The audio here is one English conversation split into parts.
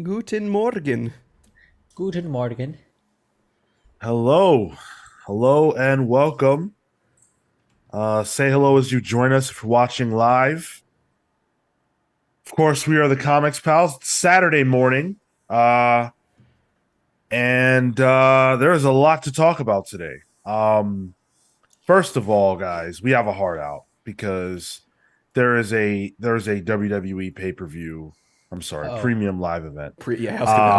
Guten Morgen. Guten Morgen. Hello, hello, and welcome. Say hello as you join us if you're watching live. Of course, we are the Comics Pals. It's Saturday morning, and there is a lot to talk about today. First of all, guys, we have a heart out because there's a WWE pay-per-view. I'm sorry, Uh-oh. premium live event. I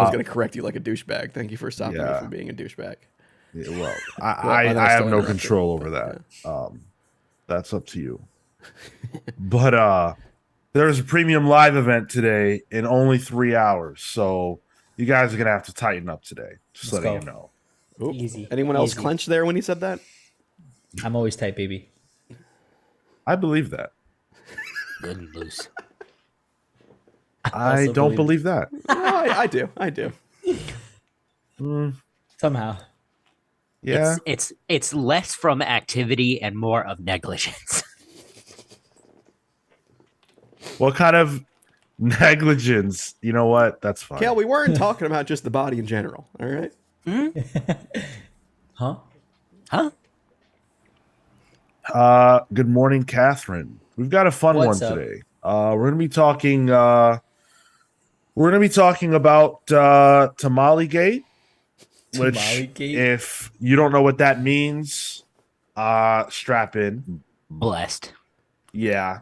was gonna correct you like a douchebag. Thank you for stopping me Yeah. from being a douchebag. Yeah, well, Well, and then I have still no interrupted, control over but, that. That's up to you. But there's a premium live event today in only 3 hours, so you guys are gonna have to tighten up today. Just Let's letting go. you know. Oop. Easy. Anyone else Easy. clench there when he said that? I'm always tight, baby. I believe that. Good loose. I also don't believe believe that. No, I do. I do. Somehow. Yeah. It's less from activity and more of negligence. What kind of negligence? You know what? That's fine. Cal, we weren't talking about just the body in general. All right. Huh? Huh? Good morning, Catherine. We've got a fun What's one up? today. We're gonna be talking. We're gonna be talking about Tamalegate. Which, Tamalegate? if you don't know what that means, strap in. Blessed. Yeah.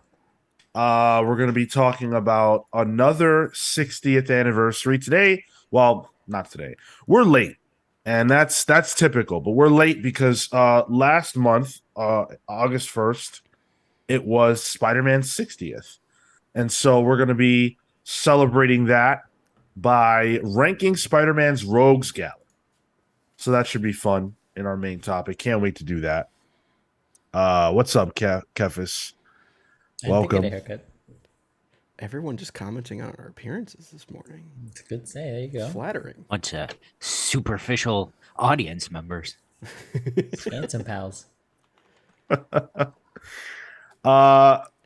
We're going to be talking about another 60th anniversary today. Well, not today. We're late, and that's typical. But we're late because last month, August 1st, it was Spider-Man's 60th, and so we're going to be celebrating that by ranking Spider-Man's Rogues Gallery. So that should be fun in our main topic. Can't wait to do that. What's up, Kefis? I Welcome. didn't get a haircut. Everyone just commenting on our appearances this morning. It's good to say. There you go. Flattering. Bunch of superficial audience members. Phantom pals.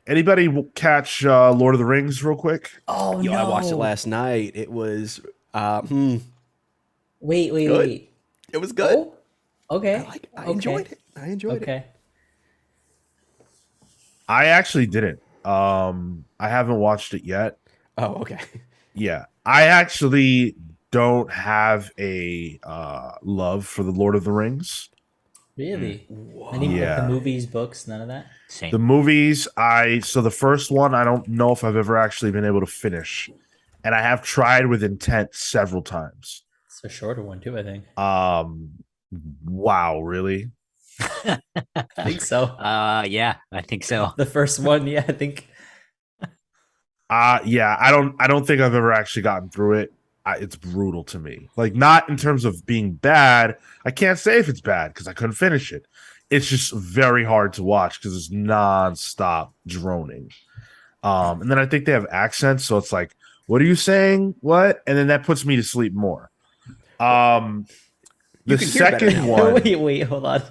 Anybody catch Lord of the Rings real quick? Oh, Yo, no. I watched it last night. It was Wait. Good. It was good. Oh, okay. I enjoyed it. I enjoyed it. Okay. I actually didn't. I haven't watched it yet. Oh, okay. Yeah, I actually don't have a love for the Lord of the Rings. Really? Not even like Yeah. the movies, books, none of that? Same. The movies, so the first one, I don't know if I've ever actually been able to finish, and I have tried with intent several times. It's a shorter one, too, I think. Wow, really? I think so. Yeah, I think so. The first one, yeah, I think. Yeah, I don't think I've ever actually gotten through it. It's brutal to me. Like, not in terms of being bad. I can't say if it's bad because I couldn't finish it. It's just very hard to watch because it's nonstop droning. And then I think they have accents, so it's like, what are you saying? What? And then that puts me to sleep more. The You can hear better second now. one, Wait, hold on.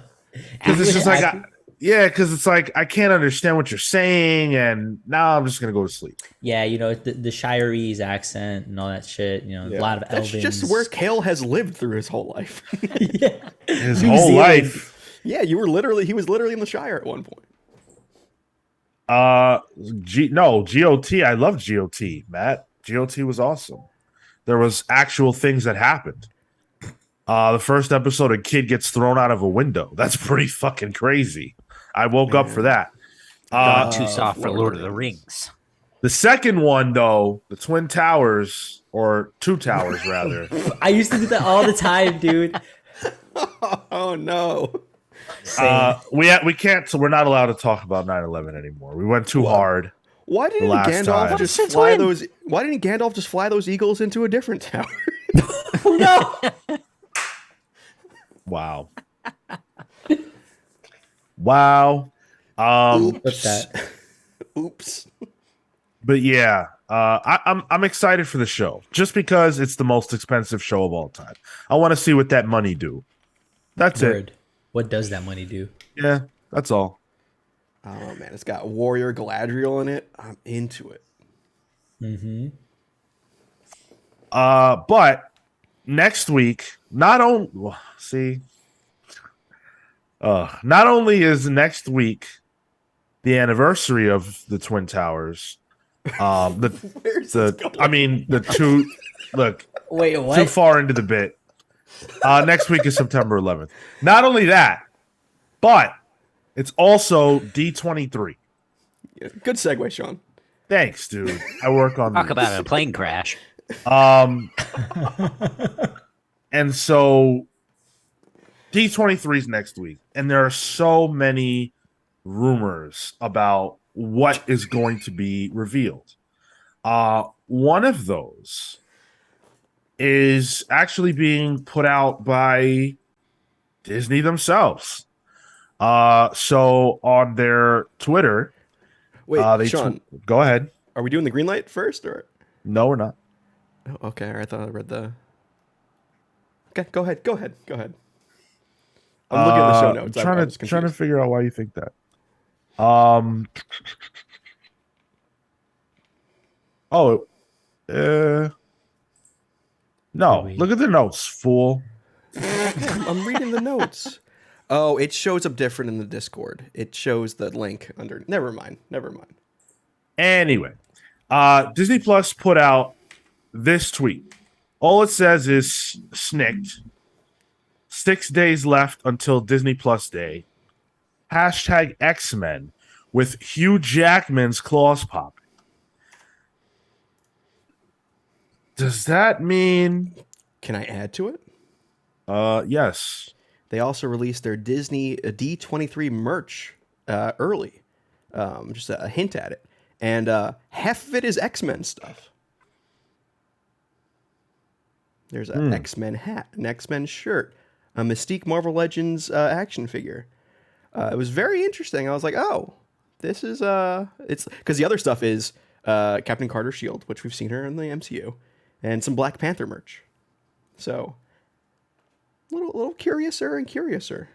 because it's just like, Acting? yeah, because it's like I can't understand what you're saying, and now I'm just gonna go to sleep. Yeah, the Shirese accent and all that shit. A lot of That's Elvins. just where Kale has lived through his whole life. Yeah. His New whole Zealand. life. Yeah, he was literally in the Shire at one point. GOT. I love GOT, Matt. GOT was awesome. There was actual things that happened. The first episode, a kid gets thrown out of a window. That's pretty fucking crazy. I woke up for that. Too soft for Lord of the Rings. The second one, though, the Twin Towers, or Two Towers, rather. I used to do that all the time, dude. Oh no. Same. We can't, so we're not allowed to talk about 9/11 anymore. We went too hard. Why didn't Last Gandalf time. just Since fly when? those? Why didn't Gandalf just fly those eagles into a different tower? No. Wow. Wow. Flip that. Oops. But yeah, I'm excited for the show just because it's the most expensive show of all time. I want to see what that money do. That's it. Word. What does that money do? Yeah, that's all. Oh man, it's got Warrior Galadriel in it. I'm into it. Mm-hmm. But next week, not only is next week the anniversary of the Twin Towers. Where's this going? The two. Look, Wait, too what? far into the bit. Next week is September 11th. Not only that, but it's also D23. Yeah, good segue, Sean. Thanks, dude. I work on Talk these. about a plane crash. And so D23 is next week, and there are so many rumors about what is going to be revealed. One of those is actually being put out by Disney themselves. So on their Twitter, Wait, Sean, go ahead. are we doing the green light first, or? No, we're not. Oh, okay, I thought I read the. Okay, go ahead. I'm looking at the show notes. I'm I'm trying to figure out why you think that. Oh, no. Wait. Look at the notes, fool. I'm reading the notes. Oh, it shows up different in the Discord. It shows the link under. Never mind. Anyway, Disney Plus put out this tweet. All it says is snicked. 6 days left until Disney Plus Day. Hashtag X-Men with Hugh Jackman's claws popping. Does that mean? Can I add to it? Yes. They also released their Disney D23 merch early. Just a hint at it. And half of it is X-Men stuff. There's an X-Men hat, an X-Men shirt, a Mystique Marvel Legends action figure. It was very interesting. I was like, oh, this is it's because the other stuff is Captain Carter's shield, which we've seen her in the MCU, and some Black Panther merch. So a little curiouser and curiouser.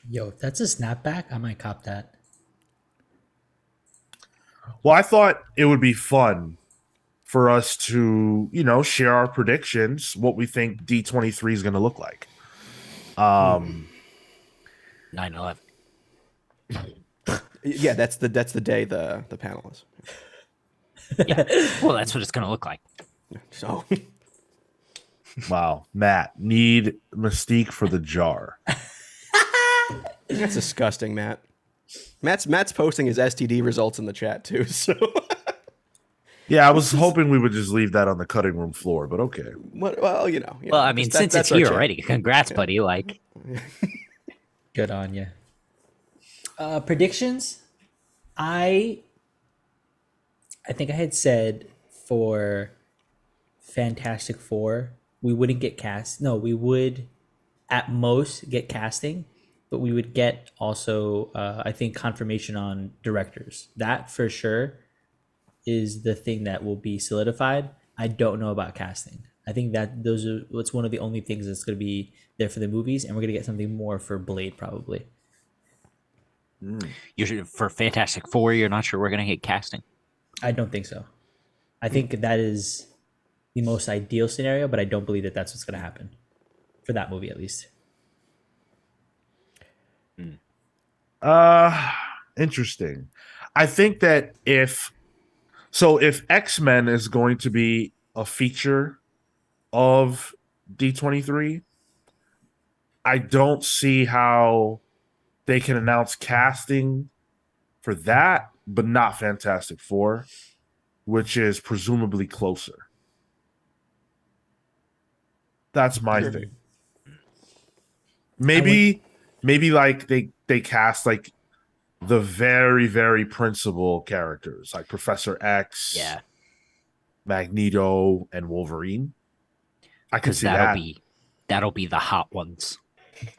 Yo, if that's a snapback, I might cop that. Well, I thought it would be fun for us to, share our predictions, what we think D23 is going to look like. 9/11. Yeah, that's the day the panel is. Yeah. Well, that's what it's going to look like. So Wow, Matt, need Mystique for the jar. that's disgusting, Matt. Matt's posting his STD results in the chat too. So Yeah, I was hoping we would just leave that on the cutting room floor, but okay. well, Well, I mean, since it's our here chat. already, congrats, buddy. Like, Good on you. Predictions. I think I had said for Fantastic Four we wouldn't get cast. No, we would at most get casting, but we would get also I think confirmation on directors. That for sure is the thing that will be solidified. I don't know about casting. I think that it's one of the only things that's going to be there for the movies, and we're going to get something more for Blade probably. for Fantastic Four, you're not sure we're going to get casting. I don't think so. I think that is the most ideal scenario, but I don't believe that that's what's going to happen for that movie, at least. Interesting. I think that if X-Men is going to be a feature of D23, I don't see how they can announce casting for that, but not Fantastic Four, which is presumably closer. That's my thing. Maybe like they cast like the very, very principal characters like Professor X, Yeah, Magneto, and Wolverine. I can because see that. that'll be the hot ones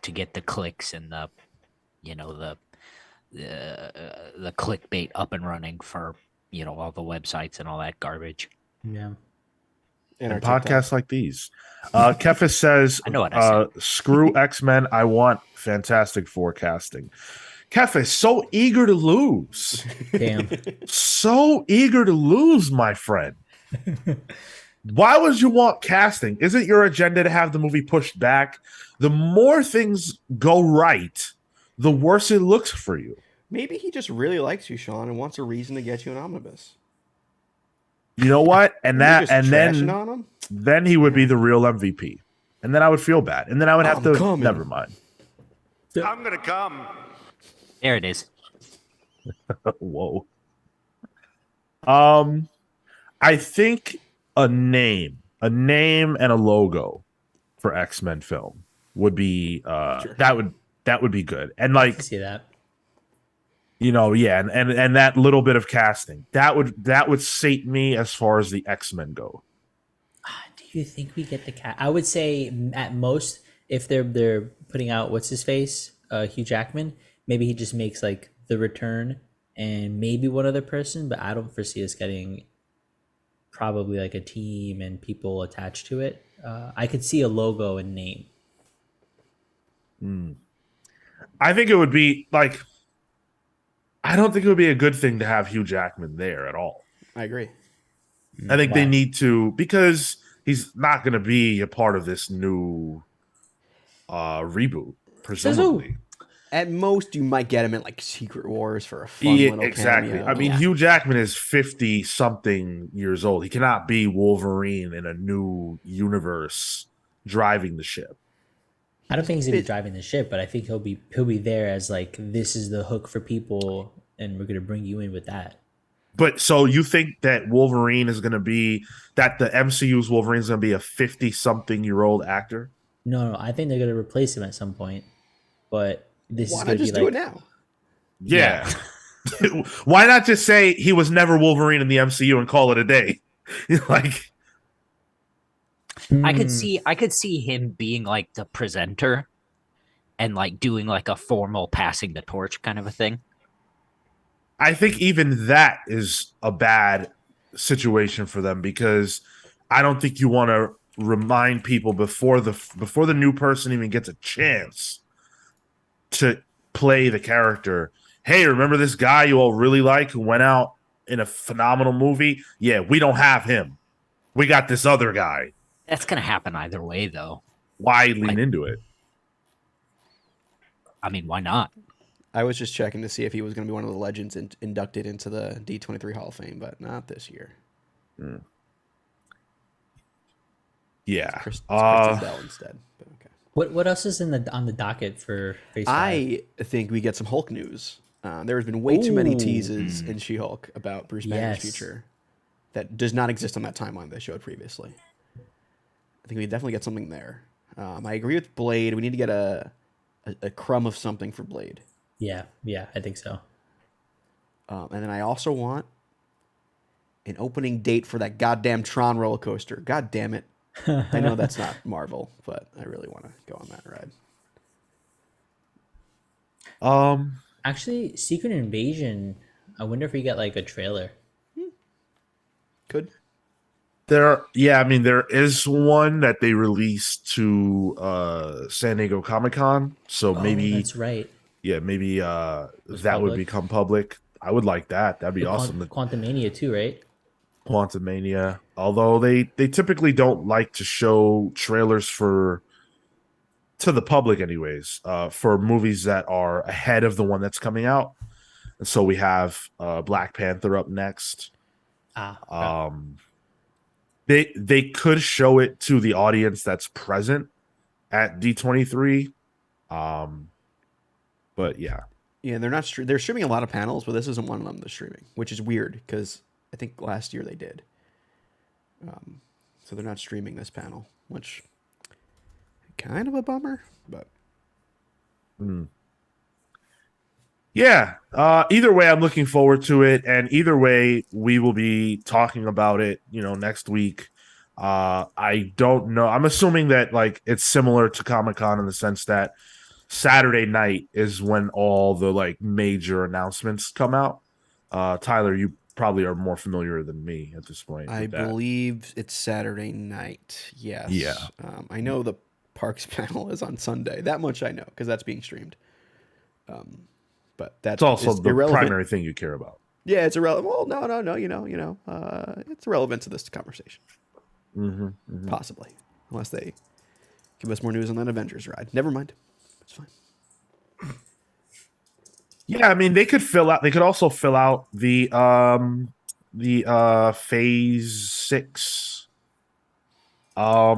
to get the clicks and the clickbait up and running for all the websites and all that garbage. Yeah. And our Podcasts like these. Kefis says, I know what I screw X-Men. I want Fantastic Four casting. Kefis, so eager to lose. Damn. So eager to lose, my friend. Why would you want casting? Isn't your agenda to have the movie pushed back? The more things go right, the worse it looks for you. Maybe he just really likes you, Sean, and wants a reason to get you an omnibus. You know what? And You're that, just and trashing on him. then he would be the real MVP, and then I would feel bad, and then I would have I'm to. coming. Never mind. I'm gonna come. There it is. Whoa. I think a name and a logo for X-Men film would be Sure. that would be good. And I like, see that. you know, yeah, and that little bit of casting that would sate me as far as the X-Men go. Do you think we get the cat? I would say at most, if they're putting out what's his face, Hugh Jackman, maybe he just makes like the return and maybe one other person, but I don't foresee us getting probably like a team and people attached to it. I could see a logo and name. I think it would be like, I don't think it would be a good thing to have Hugh Jackman there at all. I agree. I think they Why? need to, because he's not going to be a part of this new reboot, presumably. At most, you might get him in like Secret Wars for a fun Yeah, little exactly. cameo. I mean, Hugh Jackman is 50 something years old. He cannot be Wolverine in a new universe driving the ship. I don't think he's gonna be driving the ship, but I think he'll be there as like, this is the hook for people, and we're gonna bring you in with that. But so you think that Wolverine is going to be, that the MCU's Wolverine is going to be a 50 something year old actor? No, I think they're gonna replace him at some point, but this Why is not gonna just be do like it now? Yeah. Why not just say he was never Wolverine in the MCU and call it a day? Like, I could see him being like the presenter and like doing like a formal passing the torch kind of a thing. I think even that is a bad situation for them, because I don't think you want to remind people before the new person even gets a chance to play the character. Hey, remember this guy you all really like who went out in a phenomenal movie? Yeah, we don't have him. We got this other guy. That's gonna happen either way, though. Why lean into it? I mean, why not? I was just checking to see if he was going to be one of the legends inducted into the D23 Hall of Fame, but not this year. Yeah. Kristen Bell instead. But okay. what else is on the docket for Phase 5? I think we get some Hulk news. There has been way too many teases in She-Hulk about Bruce Banner's Yes. future that does not exist on that timeline they showed previously. I think we definitely get something there. I agree with Blade. We need to get a crumb of something for Blade. Yeah, I think so. And then I also want an opening date for that goddamn Tron roller coaster. God damn it. I know that's not Marvel, but I really want to go on that ride. Actually, Secret Invasion, I wonder if we get like a trailer. Could. There is one that they released to San Diego Comic-Con. So maybe That's right. maybe that would public. become public. I would like that. That'd be awesome. Quantumania too, right? Quantumania. Although they typically don't like to show trailers to the public anyways, for movies that are ahead of the one that's coming out. And so we have Black Panther up next. They could show it to the audience that's present at D23. But yeah. Yeah, they're not. They're streaming a lot of panels, but this isn't one of them. They're streaming, which is weird because I think last year they did. So they're not streaming this panel, which kind of a bummer. But yeah. Either way, I'm looking forward to it, and either way, we will be talking about it. Next week. I don't know. I'm assuming that like it's similar to Comic-Con in the sense that Saturday night is when all the like major announcements come out. Tyler, you probably are more familiar than me at this point. I with that. believe it's Saturday night. Yes. Yeah. I know the Parks panel is on Sunday. That much I know because that's being streamed. But that's It's also the irrelevant. primary thing you care about. Yeah, it's irrelevant. Well, no. It's irrelevant to this conversation. Possibly, unless they give us more news on that Avengers ride. Never mind, it's fine. Yeah, I mean they could fill out. They could also fill out the Phase 6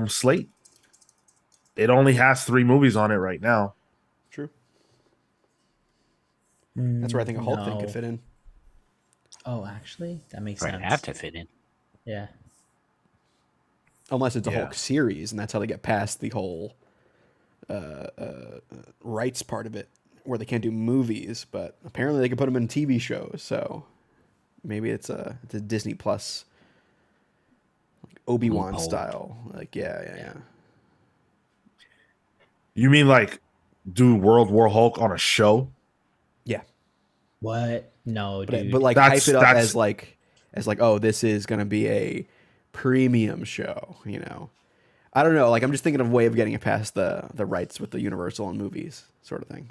slate. It only has 3 movies on it right now. True. That's where I think a Hulk thing could No. fit in. Oh, actually, that makes Right, sense. have to fit in. Yeah. Unless it's a Yeah. Hulk series, and that's how they get past the whole rights part of it, where they can't do movies. But apparently, they can put them in TV shows. So maybe it's a Disney Plus, like Obi-Wan Loophole. style. Like yeah. You mean like do World War Hulk on a show? Yeah, What? No, dude. but like That's- hype it up that's- as like oh, this is gonna be a premium show. I don't know. Like I'm just thinking of a way of getting it past the rights with the Universal and movies sort of thing.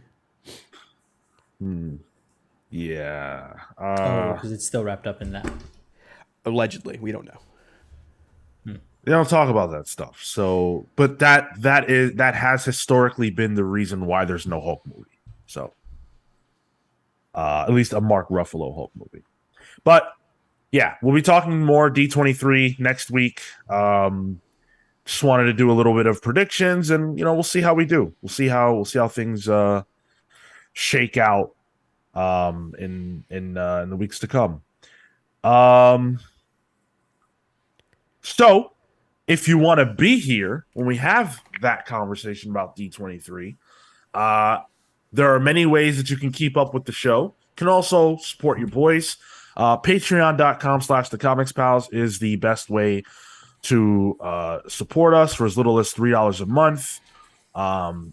Yeah. Oh, because it's still wrapped up in that. Allegedly, we don't know. They don't talk about that stuff. So, but that has historically been the reason why there's no Hulk movie. So, at least a Mark Ruffalo Hulk movie. But yeah, we'll be talking more D23 next week. Just wanted to do a little bit of predictions, and we'll see how we do. We'll see how things shake out in the weeks to come. So if you want to be here when we have that conversation about D23, there are many ways that you can keep up with the show. You can also support your boys. Patreon.com/thecomicspals is the best way to support us for as little as $3 a month.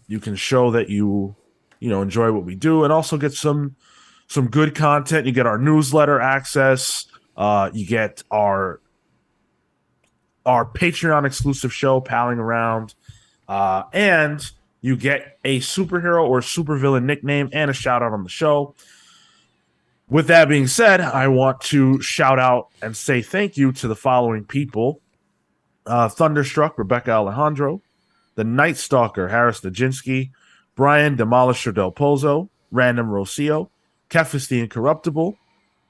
You can show that you enjoy what we do, and also get some good content. You get our newsletter access. You get our Patreon exclusive show, Palling Around, and you get a superhero or supervillain nickname and a shout out on the show. With that being said, I want to shout out and say thank you to the following people: Thunderstruck, Rebecca Alejandro; the Night Stalker, Harris Nijinsky; Brian Demolisher Del Pozo; Random Rocio; Kefis the Incorruptible;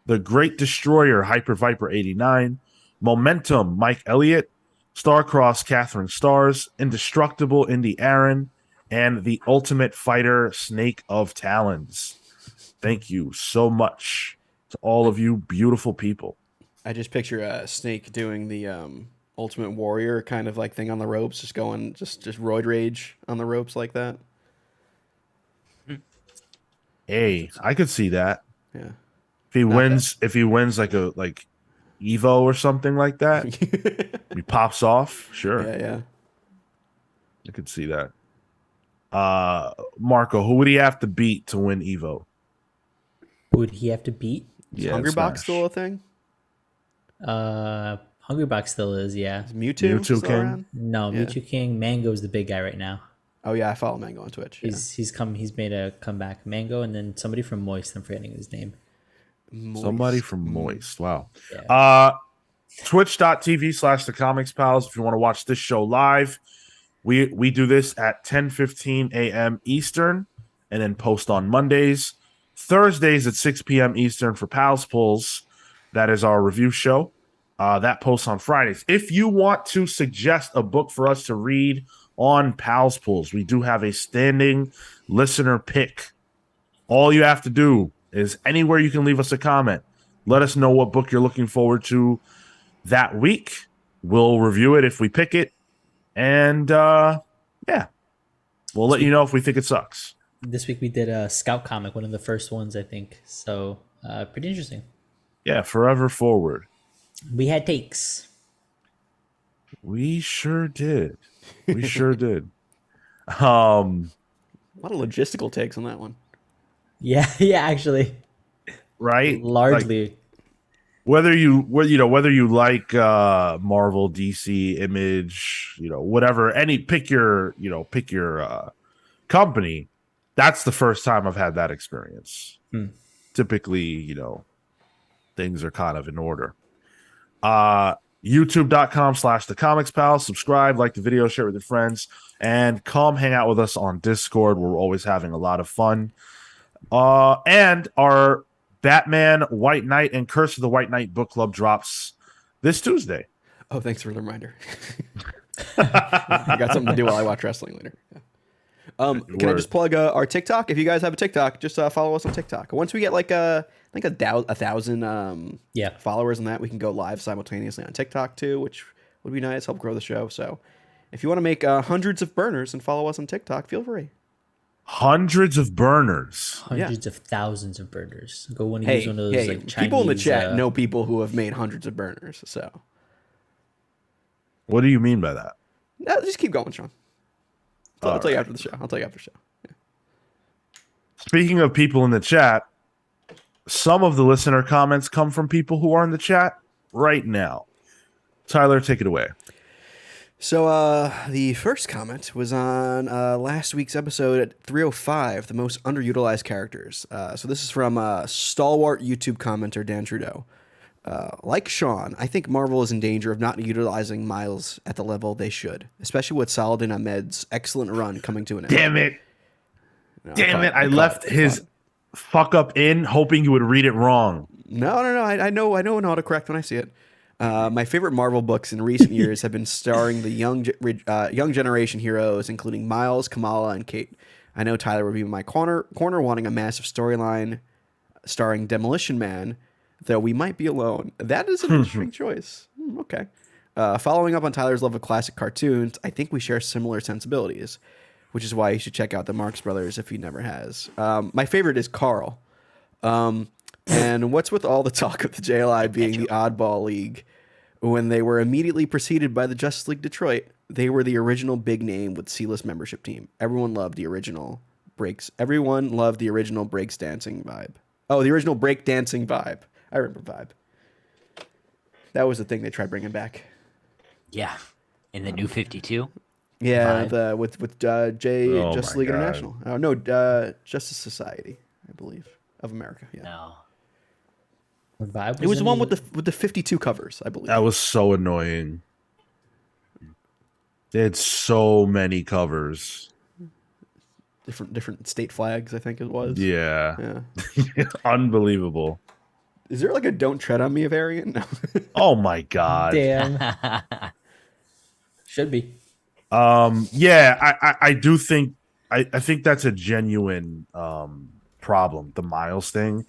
the Great Destroyer, Hyper Viper 89; Momentum, Mike Elliott; Starcross, Catherine Stars; Indestructible, Indy Aaron; and the Ultimate Fighter, Snake of Talons. Thank you so much to all of you beautiful people. I just picture Snake doing the Ultimate Warrior kind of like thing on the ropes, just going just roid rage on the ropes like that. Hey, I could see that. Yeah. If he wins like Evo or something like that, he pops off. Sure. Yeah. I could see that. Marco, who would he have to beat to win Evo? Who would he have to beat? Is Yeah, Hungry Box Smash. still a thing? Hungry Box still is, yeah. Is Mewtwo still King? around? No, Yeah. Mewtwo King. Mango's the big guy right now. Oh yeah, I follow Mango on Twitch. Yeah. He's made a comeback. Mango, and then somebody from Moist. I'm forgetting his name. Somebody from Moist. Wow. Yeah. Twitch.tv/thecomicspals if you want to watch this show live. We do this at 10:15 a.m. Eastern and then post on Mondays. Thursdays at 6 p.m. Eastern for Pals Pulls. That is our review show. That posts on Fridays. If you want to suggest a book for us to read on Pals Pulls, we do have a standing listener pick. All you have to do is anywhere you can leave us a comment. Let us know what book you're looking forward to that week. We'll review it if we pick it. And we'll let you know if we think it sucks. This week we did a Scout comic, one of the first ones, I think. So pretty interesting. Yeah, Forever Forward. We had takes. We sure did. We sure did. A lot of logistical takes on that one. Yeah, actually, Right? largely. Like, whether you like Marvel, DC, Image, whatever, pick your company. That's the first time I've had that experience. Typically, things are kind of in order. youtube.com/thecomics pal. Subscribe, like the video, share with your friends, and come hang out with us on Discord. We're always having a lot of fun. And our Batman, White Knight, and Curse of the White Knight book club drops this Tuesday. Oh, thanks for the reminder. I got something to do while I watch wrestling later. Yeah. Can I just plug our TikTok? If you guys have a TikTok, just follow us on TikTok. Once we get like I think a thousand followers on that, we can go live simultaneously on TikTok too, which would be nice. Help grow the show. So if you want to make hundreds of burners and follow us on TikTok, feel free. Hundreds of burners. Hundreds of thousands of burners. Go one of use one of those like Chinese, people in the chat know people who have made hundreds of burners. So what do you mean by that? No, just keep going, Sean. I'll tell you after the show. Yeah. Speaking of people in the chat, some of the listener comments come from people who are in the chat right now. Tyler, take it away. So the first comment was on last week's episode at 305, the most underutilized characters. So this is from stalwart YouTube commenter Dan Trudeau. Like Sean, I think Marvel is in danger of not utilizing Miles at the level they should, especially with Saladin Ahmed's excellent run coming to an end. Damn it. I left his fuck up in hoping you would read it wrong. No. I know when autocorrect when I see it. My favorite Marvel books in recent years have been starring the young generation heroes, including Miles, Kamala, and Kate. I know Tyler would be in my corner wanting a massive storyline starring Demolition Man, though we might be alone. That is an interesting choice. Okay. Following up on Tyler's love of classic cartoons, I think we share similar sensibilities, which is why you should check out the Marx Brothers if he never has. My favorite is Carl. And what's with all the talk of the JLI being the oddball league when they were immediately preceded by the Justice League Detroit? They were the original big name with C-list membership team. Everyone loved the original breaks dancing vibe. Oh, the original break dancing vibe. I remember Vibe. That was the thing they tried bringing back. Yeah, in the New 52. Yeah, with Justice League International. Oh no, Justice Society, I believe, of America. Yeah. No. Vibe It was the one with the 52 covers, I believe. That was so annoying. They had so many covers. Different state flags, I think it was. Yeah. Unbelievable. Is there like a "Don't Tread on Me" variant? No. Oh my god. Damn. Should be. I do think I think that's a genuine problem, the Miles thing.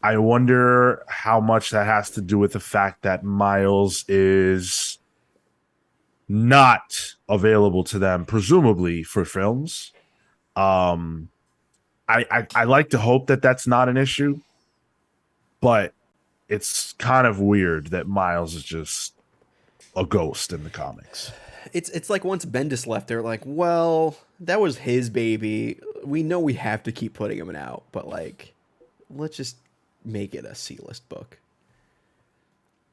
I wonder how much that has to do with the fact that Miles is not available to them, presumably for films. I like to hope that that's not an issue, but it's kind of weird that Miles is just a ghost in the comics. It's like once Bendis left, they're like, well, that was his baby. We know we have to keep putting him out, but like, let's just make it a C-list book.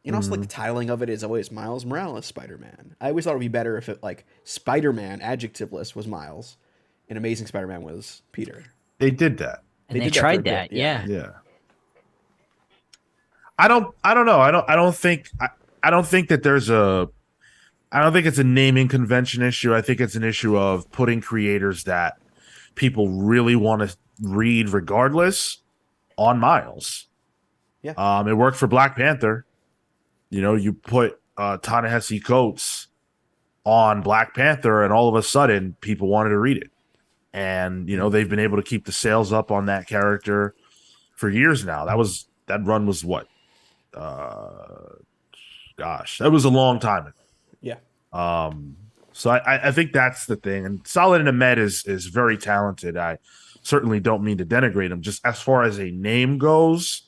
You know, also like the titling of it is always Miles Morales Spider-Man. I always thought it'd be better if it like Spider-Man adjectiveless was Miles and Amazing Spider-Man was Peter. They did that. And they tried that, yeah. Yeah. I don't know. I don't think that there's I don't think it's a naming convention issue. I think it's an issue of putting creators that people really want to read regardless on Miles. Yeah. It worked for Black Panther. You know, you put Ta-Nehisi Coates on Black Panther and all of a sudden people wanted to read it. And, you know, they've been able to keep the sales up on that character for years now. That run was what? Gosh, that was a long time ago. Yeah. So I think that's the thing. And Saladin Ahmed is very talented. I certainly don't mean to denigrate him. Just as far as a name goes,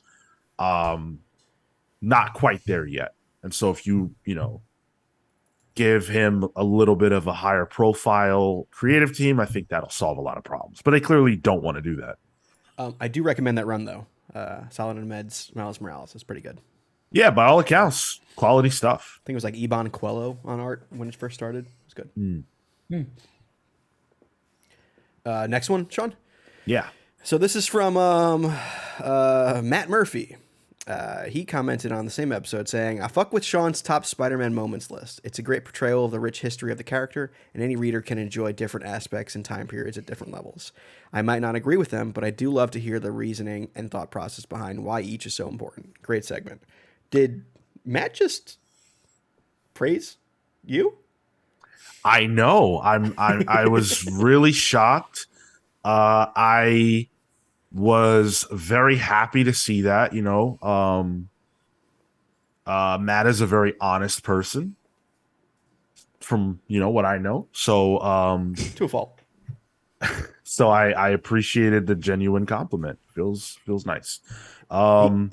not quite there yet. And so if you give him a little bit of a higher profile creative team, I think that'll solve a lot of problems. But they clearly don't want to do that. I do recommend that run though. Saladin Ahmed's Miles Morales is pretty good. Yeah, by all accounts, quality stuff. I think it was like Iban Coelho on art when it first started. It was good. Next one, Sean? Yeah. So this is from Matt Murphy. he commented on the same episode saying, I fuck with Sean's top Spider-Man moments list. It's a great portrayal of the rich history of the character, and any reader can enjoy different aspects and time periods at different levels. I might not agree with them, but I do love to hear the reasoning and thought process behind why each is so important. Great segment. Did Matt just praise you? I know. I was really shocked. I was very happy to see that. Matt is a very honest person, from what I know. So To a fault. I appreciated the genuine compliment. Feels nice.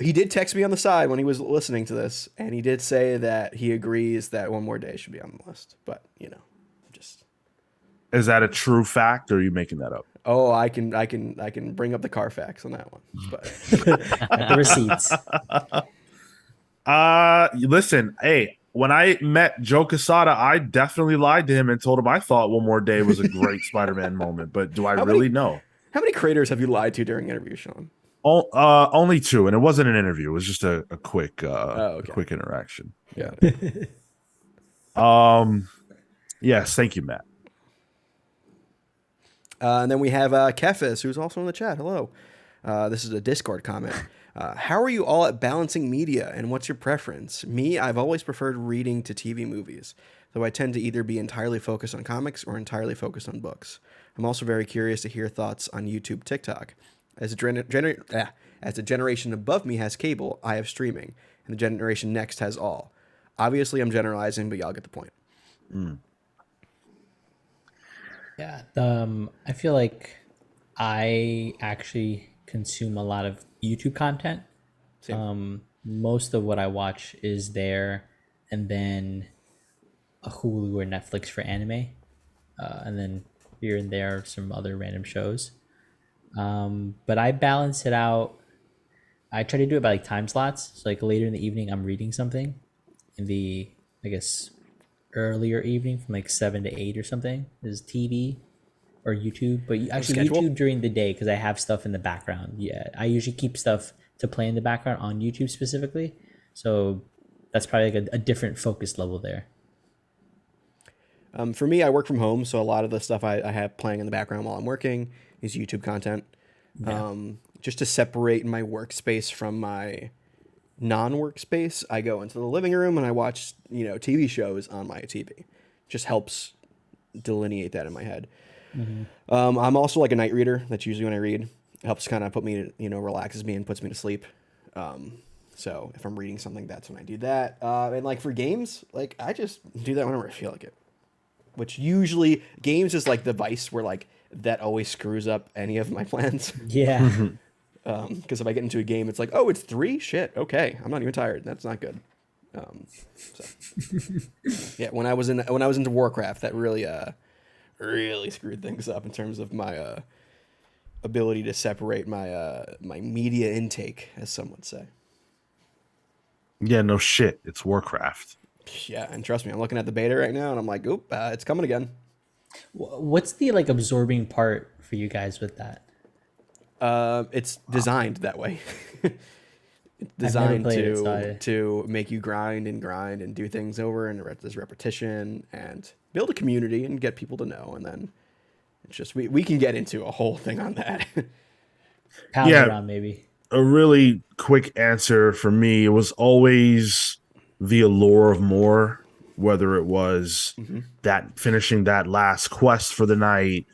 He did text me on the side when he was listening to this, and he did say that he agrees that One More Day should be on the list. But just Is that a true fact, or are you making that up? oh, I can bring up the Carfax on that one. But Got the receipts. Listen, hey, when I met Joe Quesada, I definitely lied to him and told him I thought One More Day was a great Spider-Man moment. But do I really know? How many creators have you lied to during interviews, Sean? Only two, and it wasn't an interview. It was just a quick, okay. quick interaction. Yeah. Yes, thank you, Matt. And then we have Kefis, who's also in the chat. Hello. This is a Discord comment. How are you all at balancing media, and what's your preference? Me, I've always preferred reading to TV movies, though I tend to either be entirely focused on comics or entirely focused on books. I'm also very curious to hear thoughts on YouTube, TikTok. As the generation above me has cable, I have streaming, and the generation next has all. Obviously, I'm generalizing, but y'all get the point. Yeah. I feel like I actually consume a lot of YouTube content. Most of what I watch is there, and then a Hulu or Netflix for anime, and then here and there some other random shows. But I balance it out. I try to do it by like time slots. So like later in the evening, I'm reading something. In the, I guess, earlier evening from like 7 to 8 or something is TV or YouTube. But actually schedule? YouTube during the day, because I have stuff in the background. Yeah, I usually keep stuff to play in the background on YouTube specifically. So that's probably like a different focus level there. For me, I work from home, so a lot of the stuff I have playing in the background while I'm working is YouTube content. Yeah. Just to separate my workspace from my non-workspace, I go into the living room and I watch, TV shows on my TV. Just helps delineate that in my head. I'm also like a night reader. That's usually when I read. It helps kind of put me, relaxes me and puts me to sleep. So if I'm reading something, that's when I do that. And like for games, like I just do that whenever I feel like it. Which usually games is like the vice where like that always screws up any of my plans. Yeah. Because if I get into a game, it's like, oh, it's 3? Shit. Okay, I'm not even tired. That's not good. Yeah, when I was into Warcraft, that really really screwed things up in terms of my ability to separate my my media intake, as some would say. Yeah, no shit. It's Warcraft. Yeah, and trust me, I'm looking at the beta right now, and I'm like, oop, it's coming again. What's the like absorbing part for you guys with that? It's designed that way. It's I've never designed played it, so to make you grind and do things over, and there's repetition, and build a community and get people to know, and then it's just we can get into a whole thing on that. Pound Yeah. around maybe. A really quick answer for me, it was always the allure of more, whether it was that finishing that last quest for the night,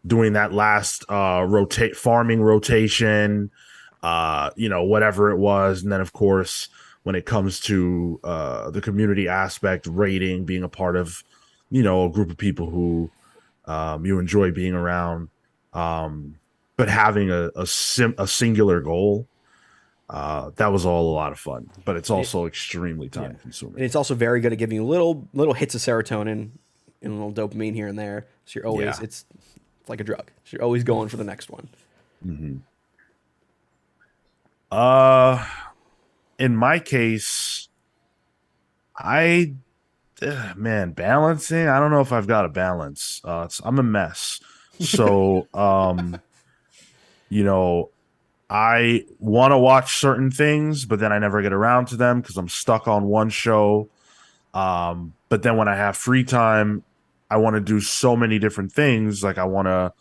doing that last farming rotation, whatever it was. And then of course, when it comes to the community aspect, raiding, being a part of, a group of people who you enjoy being around, but having a singular goal. That was all a lot of fun, but it's also extremely time consuming. And it's also very good at giving you little hits of serotonin and a little dopamine here and there. So you're always it's like a drug. So you're always going for the next one. In my case, balancing. I don't know if I've got a balance. I'm a mess. So, I want to watch certain things, but then I never get around to them because I'm stuck on one show. But then when I have free time, I want to do so many different things. Like I want to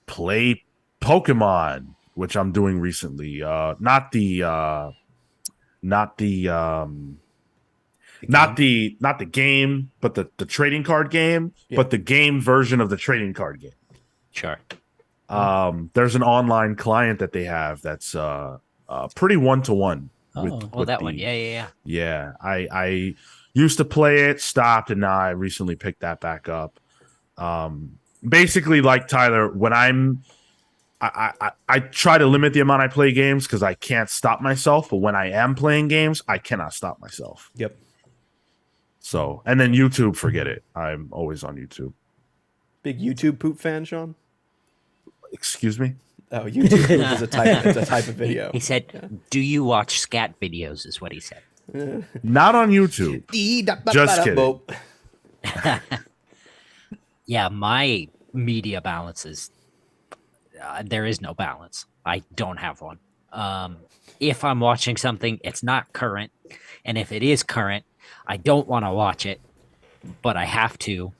play Pokemon, which I'm doing recently. Not the game, but the trading card game, but the game version of the trading card game. Sure. There's an online client that they have that's pretty one-to-one. Oh. That one. Yeah. Yeah, I used to play it, stopped, and now I recently picked that back up. Basically, like Tyler, when I try to limit the amount I play games because I can't stop myself. But when I am playing games, I cannot stop myself. Yep. So, and then YouTube, forget it. I'm always on YouTube. Big YouTube poop fan, Sean? Excuse me? Oh, YouTube poop is a type of video. He said, "Do you watch scat videos?" Is what he said. Not on YouTube. Just kidding. Yeah, my media balance is there is no balance. I don't have one. If I'm watching something, it's not current, and if it is current, I don't want to watch it, but I have to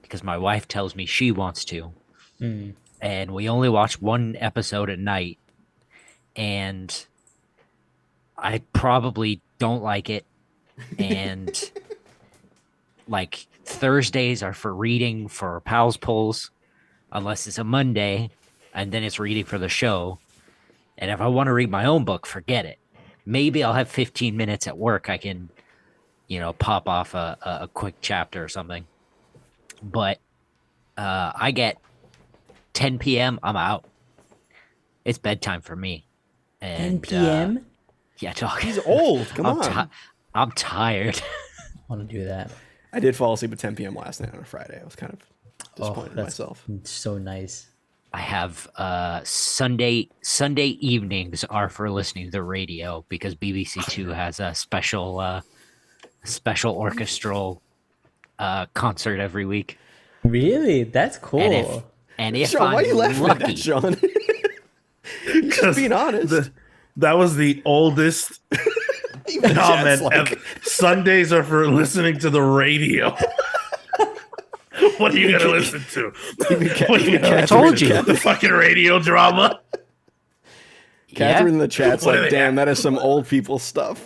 because my wife tells me she wants to. And we only watch one episode at night, and I probably don't like it. And like Thursdays are for reading for Pals Polls, unless it's a Monday, and then it's reading for the show. And if I want to read my own book, forget it. Maybe I'll have 15 minutes at work. I can, pop off a quick chapter or something. But I get 10 p.m. I'm out. It's bedtime for me. And, 10 p.m. Yeah, dog. He's old. Come on. I'm tired. I want to do that. I did fall asleep at 10 p.m. last night on a Friday. I was kind of disappointed in myself. So nice. I have Sunday evenings are for listening to the radio because BBC Two has a special orchestral concert every week. Really? That's cool. And if Sean, why are you laughing lucky, at that, Sean? You're just being honest. That was the oldest Even comment. Jet's like, Sundays are for listening to the radio. What are you gonna listen to? What are you gonna I told you. The fucking radio drama. Catherine in the chat's What are like, they damn, that is some old people stuff.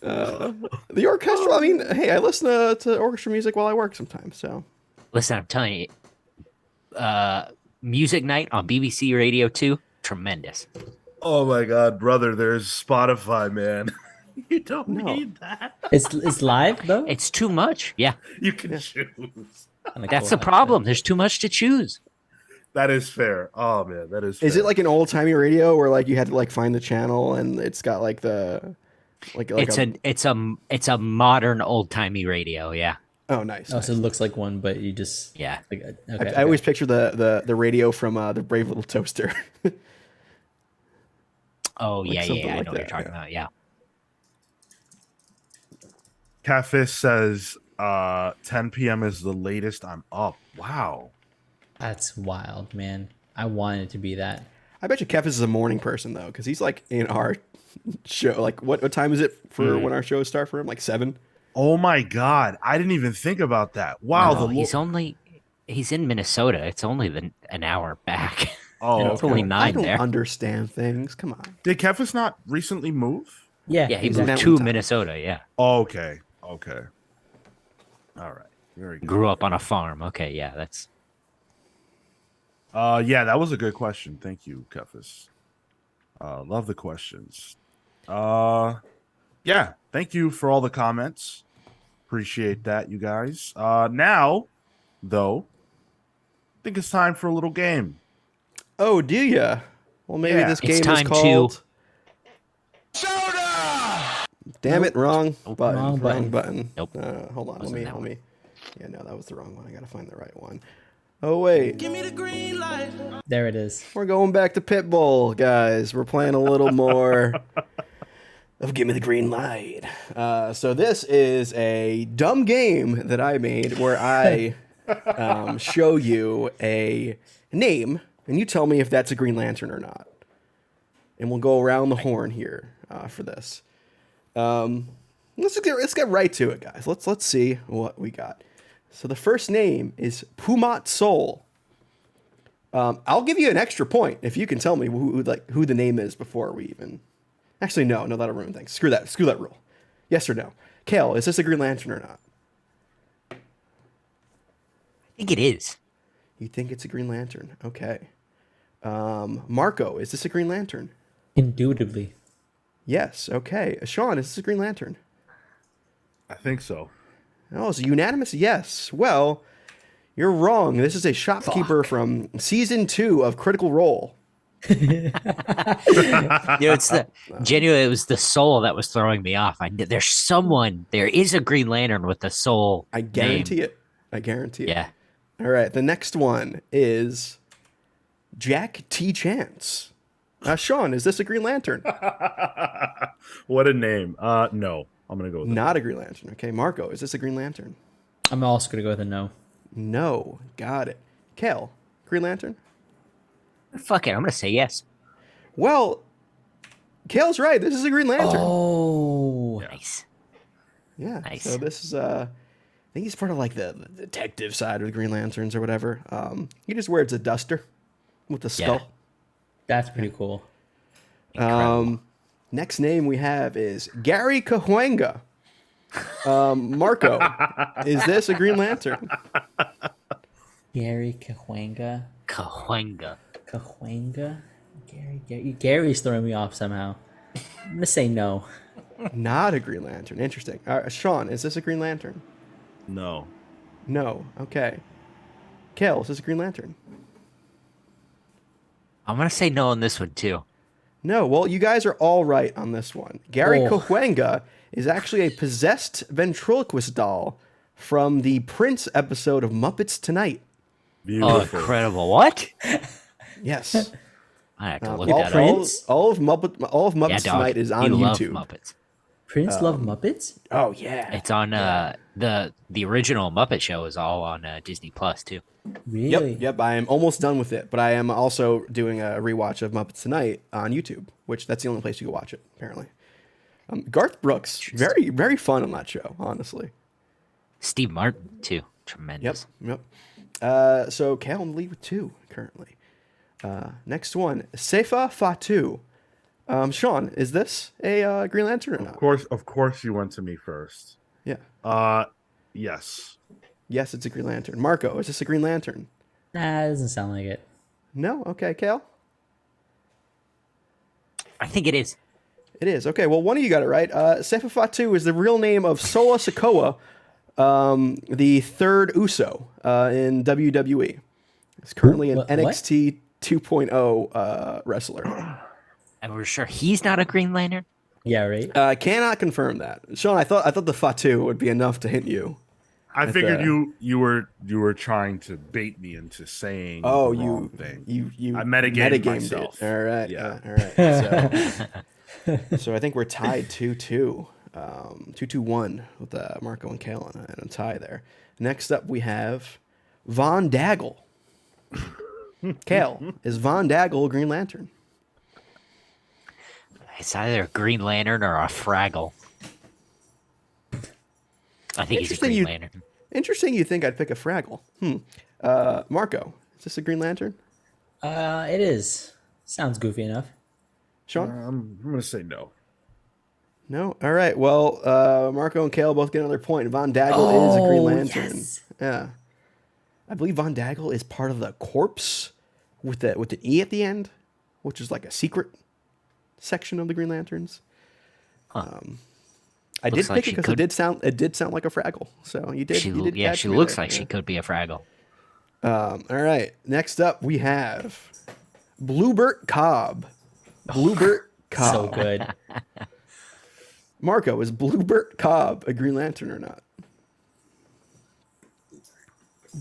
The orchestral, I mean, hey, I listen to orchestra music while I work sometimes, so. Listen, I'm telling you, music night on BBC Radio 2, tremendous. Oh my god, brother, there's Spotify, man. You don't need that. It's live though. It's too much. Yeah, You can choose. Kinda that's cool. the problem. There's too much to choose. That is fair. Oh man, that is fair. Is it like an old timey radio where like you had to like find the channel and it's got like the It's a modern old timey radio. Yeah, oh nice. Oh, nice. so it looks like one, but you just yeah. okay. I always picture the radio from the Brave Little Toaster. Oh yeah, something I like know what you're that, talking about. Yeah. Catfish says 10 p.m. is the latest I'm up. Wow. That's wild, man. I wanted it to be that. I bet you Kev is a morning person though, because he's like in our show. Like what time is it for when our shows start for him? Like 7? Oh my god, I didn't even think about that. Wow, No, he's in Minnesota. It's only an hour back. Oh, It's only 9 I don't there. understand things. Come on. did Catfish not recently move? Yeah. Yeah, he He's in moved Mountain to Time. Minnesota. Yeah, Okay. All right. Very good. grew up on a farm. Okay, yeah, that's Yeah, that was a good question. Thank you, Catfish. Love the questions. Yeah, thank you for all the comments. Appreciate that, you guys. Now, though, I think it's time for a little game. Oh, do ya? Well, maybe Yeah. this It's game is time to- called Damn it, wrong button. Wrong button. button. Nope. Hold on. Wasn't that Let me. Yeah, no, that was the wrong one. I gotta find the right one. Oh wait, There it is. we're going back to Pitbull, guys. We're playing a little more of Give Me the Green Light. So this is a dumb game that I made where I show you a name, and you tell me if that's a Green Lantern or not. And we'll go around the horn here for this. Let's get right to it, guys. Let's see what we got. So the first name is Pumat Sol. I'll give you an extra point if you can tell me who the name is before we even. Actually, no, that'll ruin things. Screw that rule. Yes or no? Kale, is this a Green Lantern or not? I think it is. You think it's a Green Lantern? Okay. Marco, is this a Green Lantern? Indubitably. Yes. Okay. Sean, is this a Green Lantern? I think so. Oh, it's a unanimous yes. Well, you're wrong. This is a shopkeeper from season 2 of Critical Role. It's genuinely, it was the soul that was throwing me off. There is a Green Lantern with the soul. I guarantee it. Yeah. All right. The next one is Jack T. Chance. Sean, is this a Green Lantern? What a name. No. I'm going to go with Not a Green Lantern. Okay. Marco, is this a Green Lantern? I'm also going to go with a no. No. Got it. Kale, Green Lantern? Fuck it. I'm going to say yes. Well, Kale's right. This is a Green Lantern. Oh. Nice. Yeah. Nice. So this is I think he's part of like the detective side of the Green Lanterns or whatever. He just wears a duster with the skull. That's pretty cool. Incredible. Next name we have is Gary Cahuenga. Marco, is this a Green Lantern? Gary Cahuenga. Cahuenga. Gary's throwing me off somehow. I'm going to say no. Not a Green Lantern. Interesting. Sean, is this a Green Lantern? no. No. Okay. Kale, is this a Green Lantern? I'm going to say no on this one, too. No. Well, you guys are all right on this one. Gary Oh. Cahuenga is actually a possessed ventriloquist doll from the Prince episode of Muppets Tonight. Oh, Beautiful. incredible. What? Yes. I have to look all, that up. Prince? all of Muppets Yeah, dog. Tonight is on You love YouTube. Muppets. Prince love Muppets? Oh yeah. It's on the original Muppet Show is all on Disney Plus too. Really? Yep. I am almost done with it, but I am also doing a rewatch of Muppets Tonight on YouTube, which that's the only place you can watch it, apparently. Garth Brooks, very, very fun on that show, honestly. Steve Martin too, Yep. tremendous. So Cal in the lead with 2 currently. Next one, Seifa Fatu. Sean, is this a Green Lantern or not? Of course you went to me first. Yeah. Yes. Yes, it's a Green Lantern. Marco, is this a Green Lantern? Nah, it doesn't sound like it. No? Okay, Cal? I think it is. It is. Okay, well, one of you got it right. Seifa Fatu is the real name of Sola Sikoa, the third Uso in WWE. He's currently an What? NXT 2.0 wrestler. And we're sure he's not a Green Lantern. Yeah, right? I cannot confirm that. Sean, I thought the Fatu would be enough to hit you. I With, figured you were trying to bait me into saying Oh, the wrong thing. you I metagamed metagamed myself. it. All right. Yeah. All right. So I think we're tied 2-2. 2-2-1 with Marco and Kale and a tie there. Next up we have Von Daggle. Kale, is Von Daggle a Green Lantern? It's either a Green Lantern or a Fraggle. I think he's a Interesting Green you- Lantern. Interesting you think I'd pick a Fraggle. Marco, is this a Green Lantern? It is. Sounds goofy enough. Sean? I'm going to say no. No? All right. Well, Marco and Kale both get another point. Von Daggle is a Green Oh, Lantern. yes. Yeah. I believe Von Daggle is part of the Corps with the E at the end, which is like a secret section of the Green Lanterns. I did Looks like pick it she because could- it did sound like a Fraggle. So you did. She you did catch she me looks there. like she could be a Fraggle. All right. Next up, we have Bluebert Cobb. Bluebert Cobb. So good. Marco, is Bluebert Cobb a Green Lantern or not?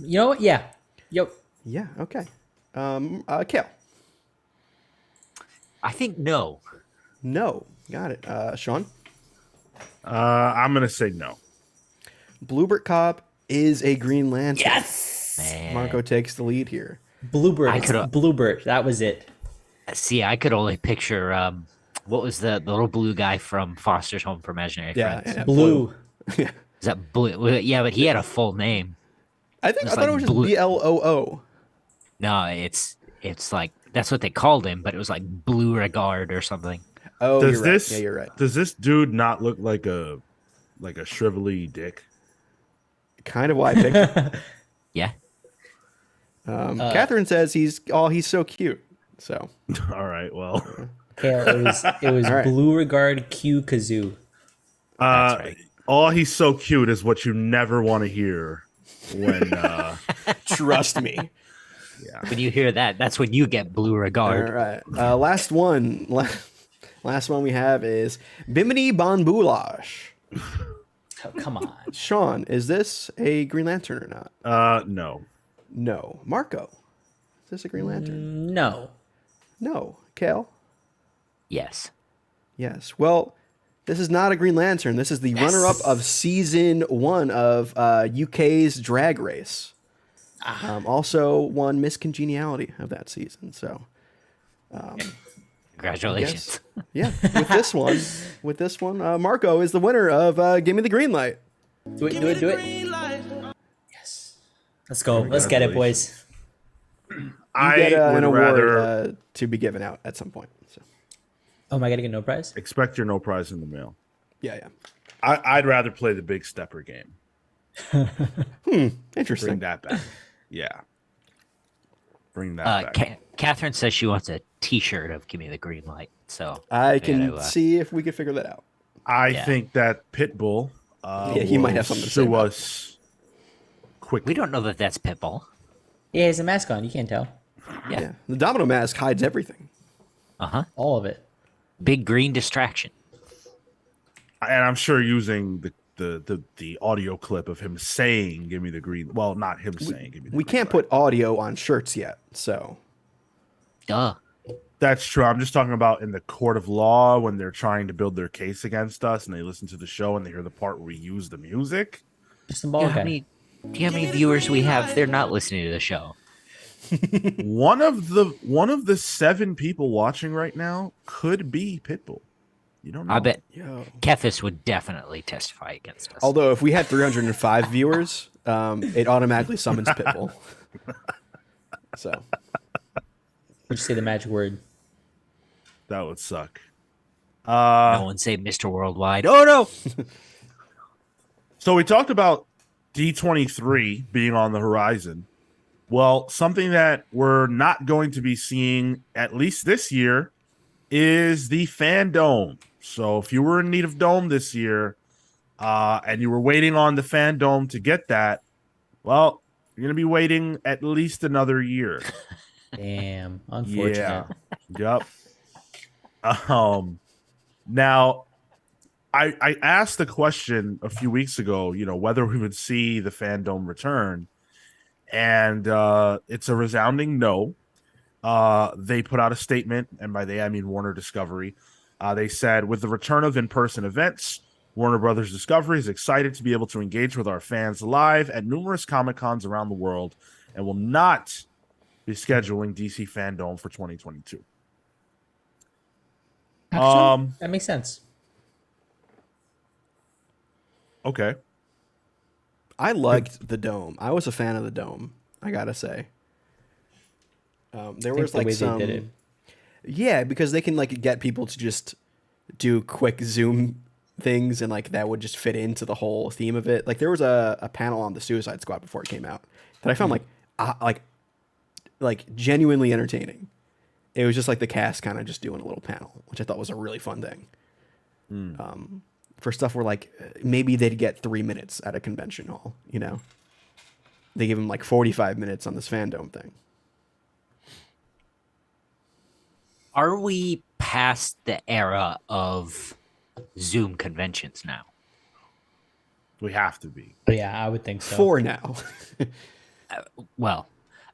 You know what? Yeah. Yep. Yeah. Okay. Kale. I think no. No. Got it. Sean. I'm going to say no. Bluebert Cobb is a Green Lantern. Yes. Man. Marco takes the lead here. Bluebird. I It's could've- Bluebird. That was it. See, I could only picture what was the little blue guy from Foster's Home for Imaginary Yeah, Friends? yeah, Blue. yeah. Is that Blue? Well, yeah, but he had a full name. I It's thought it like was just blue- BLOO. No, it's like that's what they called him, but it was like Blue Regard or something. Oh, Does you're this right. Yeah, you're right. does this dude not look like a shrivelly dick? Kind of why I picked him. Yeah. Catherine says he's so cute. So All right, well, Kale, it was All right. Blue Regard Q Kazoo. That's right. all he's so cute is what you never want to hear when trust me. When you hear that, that's when you get Blue All Regard. right. Last one. Last one we have is Bimini Bon Boulash. Oh, come on. Sean, is this a Green Lantern or not? no. No. Marco, is this a Green Lantern? No. No. Kale? Yes. Yes. Well, this is not a Green Lantern. This is the runner-up of season 1 of UK's Drag Race. Also won Miss Congeniality of that season. So, Congratulations. yeah. With this one, Marco is the winner of Give Me the Green Light. Do it. Yes. Let's go. Let's get it, boys. You I get would an award rather to be given out at some point. So, Oh, am I gonna get no prize? expect your no prize in the mail. yeah. I'd rather play the big stepper game. Interesting. Bring that back. Yeah. Bring that back. Catherine says she wants a T-shirt of "Give Me the Green Light." So I can gotta, see if we can figure that out. I Yeah. think that Pitbull he might will have something to say sue about us quickly. we don't know that that's Pitbull. Yeah, he has a mask on. You can't tell. Yeah. The domino mask hides everything. All of it. Big green distraction. And I'm sure using the audio clip of him saying "Give me the green." Well, not him saying "Give me the We green can't light." put audio on shirts yet, so Duh. That's true. I'm just talking about in the court of law when they're trying to build their case against us, and they listen to the show and they hear the part where we use the music. Just a ball guy. Do you know how many viewers we have? They're not listening to the show. One of the 7 people watching right now could be Pitbull. You don't know. I bet yo. Kethis would definitely testify against us. Although if we had 305 viewers, it automatically summons Pitbull. So Would you say the magic word? That would suck. No one say Mr. Worldwide. Oh no! So we talked about D23 being on the horizon. Well, something that we're not going to be seeing, at least this year, is the Fandome. So if you were in need of Dome this year, and you were waiting on the Fandome to get that, well, you're going to be waiting at least another year. Damn. Unfortunate. Yep. Now, I asked the question a few weeks ago, whether we would see the Fandome return, and it's a resounding no. They put out a statement, and by they I mean Warner Discovery. They said, with the return of in-person events, Warner Brothers Discovery is excited to be able to engage with our fans live at numerous Comic-Cons around the world, and will not be scheduling DC Fandome for 2022. Actually, that makes sense. Okay. I liked the Dome. I was a fan of the Dome, I gotta say. There was the like way some, they did it. yeah, because they can like get people to just do quick Zoom things, and like that would just fit into the whole theme of it. Like there was a panel on the Suicide Squad before it came out that I found like genuinely entertaining. It was just like the cast kind of just doing a little panel, which I thought was a really fun thing. For stuff where like maybe they'd get 3 minutes at a convention hall, they give them like 45 minutes on this Fandome thing. Are we past the era of Zoom conventions now? We have to be. But yeah, I would think so. For now. Well,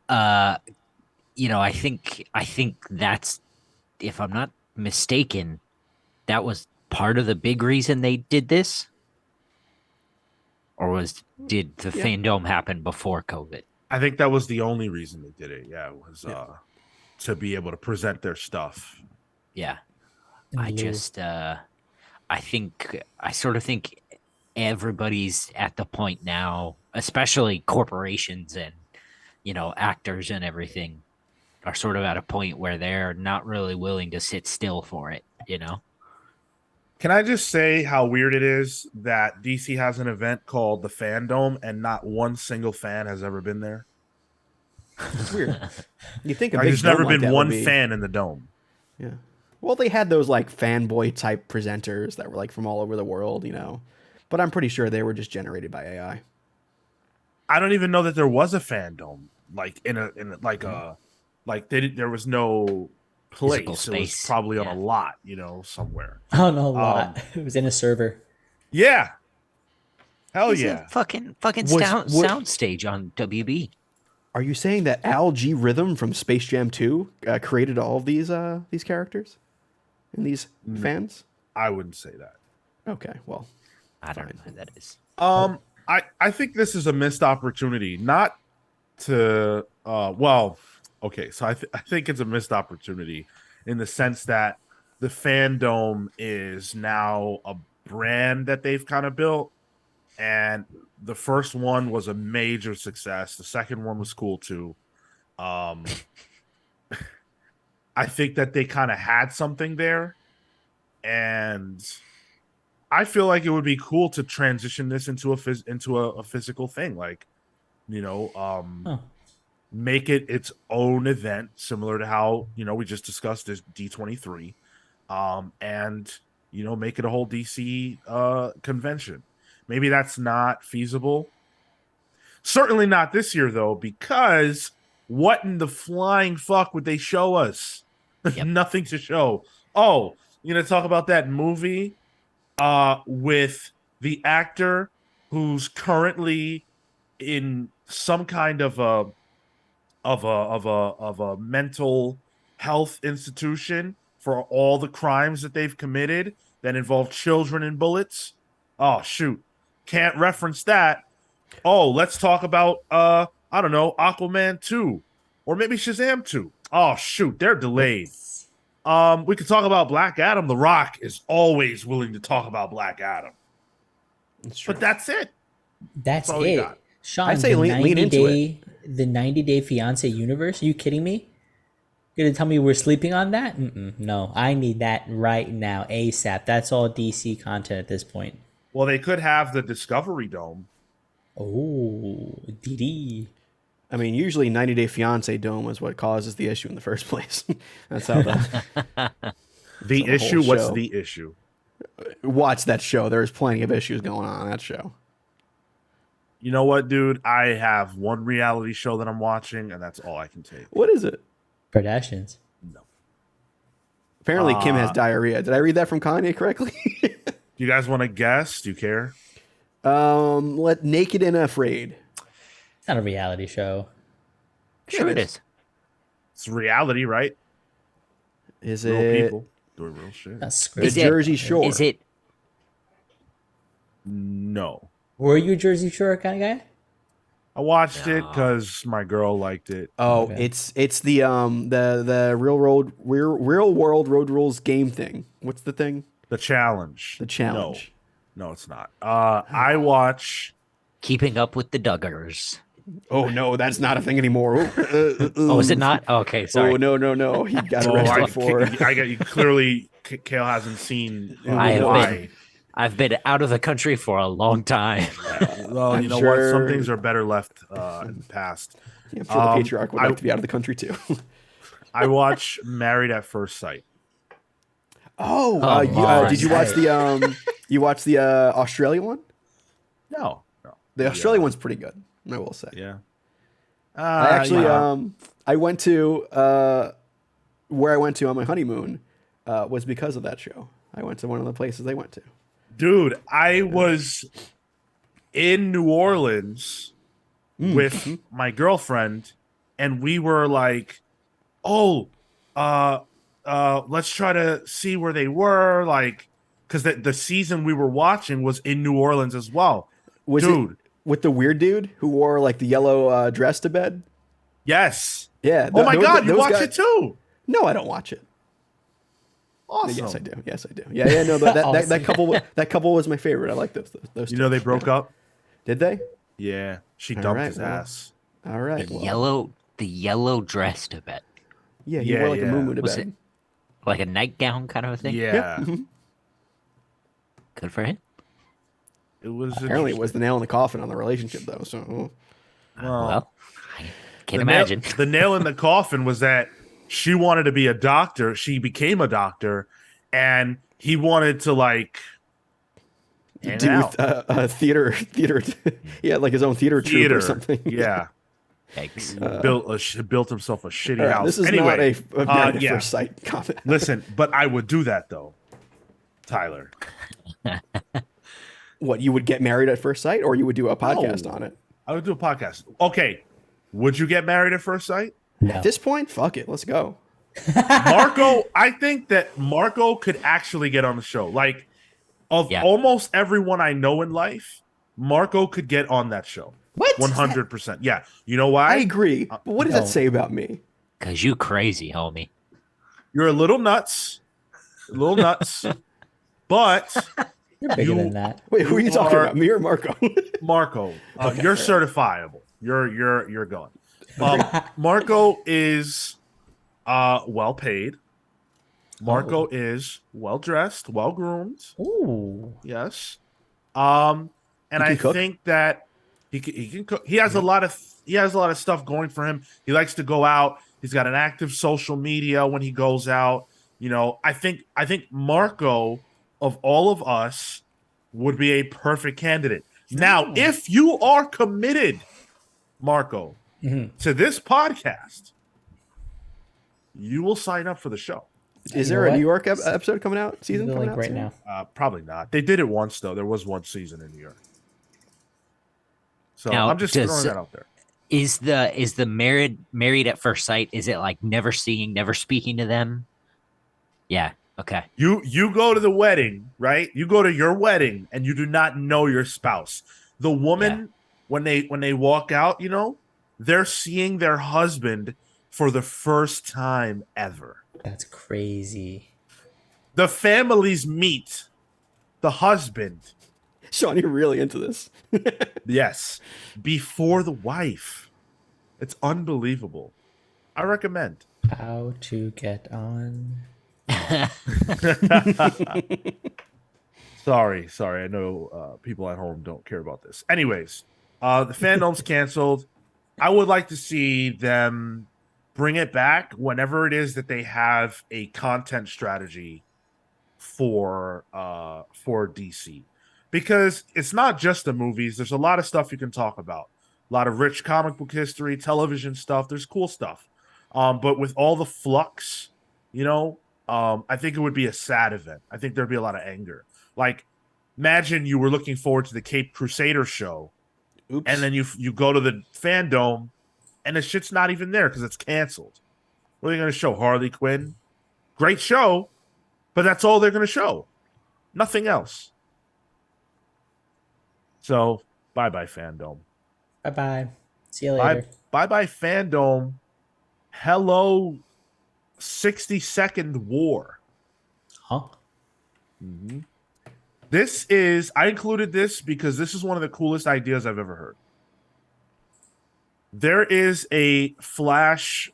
I think that's, if I'm not mistaken, that was part of the big reason they did this. Or did the Fandome happen before COVID? I think that was the only reason they did it. Yeah, was to be able to present their stuff. Yeah. In I lieu. just I sort of think everybody's at the point now, especially corporations and actors and everything are sort of at a point where they're not really willing to sit still for it. Can I just say how weird it is that DC has an event called the Fandome and not one single fan has ever been there? It's weird. You think a Like, big there's dome never like been that would one be, fan in the dome. Yeah. Well, they had those like fanboy type presenters that were like from all over the world, but I'm pretty sure they were just generated by AI. I don't even know that there was a fandom like there was no Physical place. It was space. probably on Yeah. a lot, somewhere. I don't know a lot. It was in a server. Yeah. Hell It's yeah. a fucking Was- sound stage on WB. Are you saying that Al G Rhythm from Space Jam 2 created all of these characters and these fans? I wouldn't say that. Okay, well, I don't Fine. know who that is. I think this is a missed opportunity, not to okay, so I think it's a missed opportunity in the sense that the Fandome is now a brand that they've kind of built, and the first one was a major success. The second one was cool too. I think that they kind of had something there, and I feel like it would be cool to transition this into a physical thing, like Huh. make it its own event, similar to how we just discussed this D23, and make it a whole DC convention. Maybe that's not feasible. Certainly not this year though, because what in the flying fuck would they show us? Yep. Nothing to show. Oh, talk about that movie with the actor who's currently in some kind of a mental health institution for all the crimes that they've committed that involve children and bullets. Oh shoot, can't reference that. Oh, let's talk about I don't know, Aquaman 2 or maybe Shazam 2. Oh shoot, they're delayed. We could talk about Black Adam. The Rock is always willing to talk about Black Adam. it's true. But that's it. That's all we it. got. Sean, I'd say the lean into 90 the 90-day fiance universe? Are you kidding me? You're gonna tell me we're sleeping on that? No, I need that right now, ASAP. That's all DC content at this point. Well, they could have the Discovery Dome. Oh, DD. I mean, usually 90 Day Fiance Dome is what causes the issue in the first place. That's how The whole issue? What's show. the issue? Watch that show. There's plenty of issues going on that show. You know what, dude? I have one reality show that I'm watching, and that's all I can take. What is it? Kardashians. No. Apparently, Kim has diarrhea. Did I read that from Kanye correctly? Do you guys want to guess? Do you care? Let Naked and Afraid. It's not a reality show. Sure it is. It's reality, right? Is Real it people doing real shit. That's the scripted. Is it- Jersey Shore? Is it No. Were you a Jersey Shore kind of guy? I watched it because my girl liked it. Oh, Okay. it's the real world road rules game thing. What's the thing? The challenge. The challenge. No, it's not. I watch. Keeping Up with the Duggars? Oh no, that's not a thing anymore. Oh, is it not? Oh, okay, sorry. Oh no. He got Oh, arrested for. I got you. Clearly, Kale hasn't seen I have why. I've been out of the country for a long time. Well, I'm you know sure- what? Some things are better left in the past. I'm sure the patriarch would I- like to be out of the country too. I watch Married at First Sight. Oh, on. did you watch the you watched the Australia one? No. The Australia one's pretty good, I will say. Yeah. I actually yeah. I went to where I went to on my honeymoon was because of that show. I went to one of the places they went to. Dude, I was in New Orleans with my girlfriend, and we were like, "Oh, let's try to see where they were." Like, because the season we were watching was in New Orleans as well. Was Dude, with the weird dude who wore like the yellow dress to bed. Yes. Yeah. Oh my God, you those watch guys- it too. No, I don't watch it. Awesome. Yes, I do. Yes, I do. Yeah. No, but that Awesome. that couple was my favorite. I like those. You two. know they broke up. Did they? Yeah, she All dumped right, his well. ass. All right. The yellow dress to bed, Yeah, he Yeah, wore like a yeah. moo to Was bed. like a nightgown kind of a thing. Yeah, Good for him. it was. Apparently, it was the nail in the coffin on the relationship, though. So Well, I can the imagine. the nail in the coffin was that she wanted to be a doctor. She became a doctor, and he wanted to like hang do out. theater. He had like his own theater troupe Theater. or something. Yeah, Yikes. built himself a shitty All right, house. this is anyway, not a married at yeah. first sight comment. Listen, but I would do that though, Tyler. What, you would get married at first sight, or you would do a podcast No. on it? I would do a podcast. Okay, would you get married at first sight? No. At this point, fuck it, let's go. Marco, I think that Marco could actually get on the show. Like, of Yeah. almost everyone I know in life, Marco could get on that show. What? 100%. Yeah. You know why? I agree. But what does no. that say about me? Cause you crazy, homie. You're a little nuts. But You're bigger You- than that. Wait, who are you talking are- about? Me or Marco? Marco, you're certifiable. You're going. Marco is well paid. Marco is well dressed, well groomed. Ooh. Yes. And He I can cook? think that he can cook. He has a lot of stuff going for him. He likes to go out. He's got an active social media when he goes out. You know, I think Marco, of all of us, would be a perfect candidate. Now, if you are committed, Marco, to this podcast, you will sign up for the show. Is You there know a what? New York episode coming out? See Season the coming link out right soon? now. Probably not. They did it once though. There was one season in New York. So Now, I'm just does- throwing that out there. Is the married at first sight? Is it like never seeing, never speaking to them? Yeah. Okay. You go to the wedding, right? You go to your wedding and you do not know your spouse. The woman when they walk out, you know, they're seeing their husband for the first time ever. That's crazy. The families meet the husband, Sean, you're really into this. yes, before the wife. It's unbelievable. I recommend. How to get on. Sorry. I know people at home don't care about this. Anyways, the fandome's canceled. I would like to see them bring it back whenever it is that they have a content strategy for DC, because it's not just the movies. There's a lot of stuff you can talk about. A lot of rich comic book history, television stuff. There's cool stuff. But with all the flux, you know, I think it would be a sad event. I think there'd be a lot of anger. Like, imagine you were looking forward to the Cape Crusader show, Oops. and then you go to the Fandome, and the shit's not even there because it's canceled. What are they going to show? Harley Quinn? Great show, but that's all they're going to show. Nothing else. So, bye-bye, Fandome. Bye bye. See you later. Bye-bye, Fandome. Hello, 60-second war. Huh? I included this because this is one of the coolest ideas I've ever heard. There is a Flash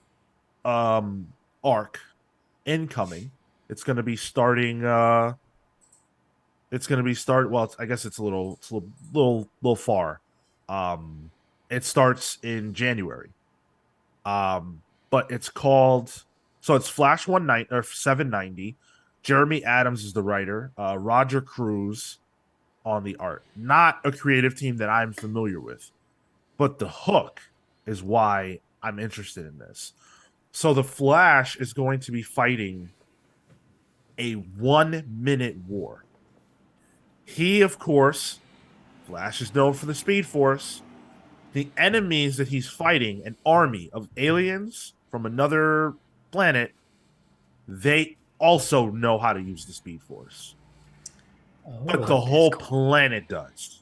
arc incoming. It's going to be starting well, I guess it's a little far. It starts in January. But it's called, so it's Flash 790. Jeremy Adams is the writer. Roger Cruz on the art. Not a creative team that I'm familiar with, but the hook is why I'm interested in this. So the Flash is going to be fighting a 1-minute war. He, of course, Flash is known for the Speed Force. The enemies that he's fighting, an army of aliens from another planet, they also know how to use the Speed Force. Oh, But the whole planet does.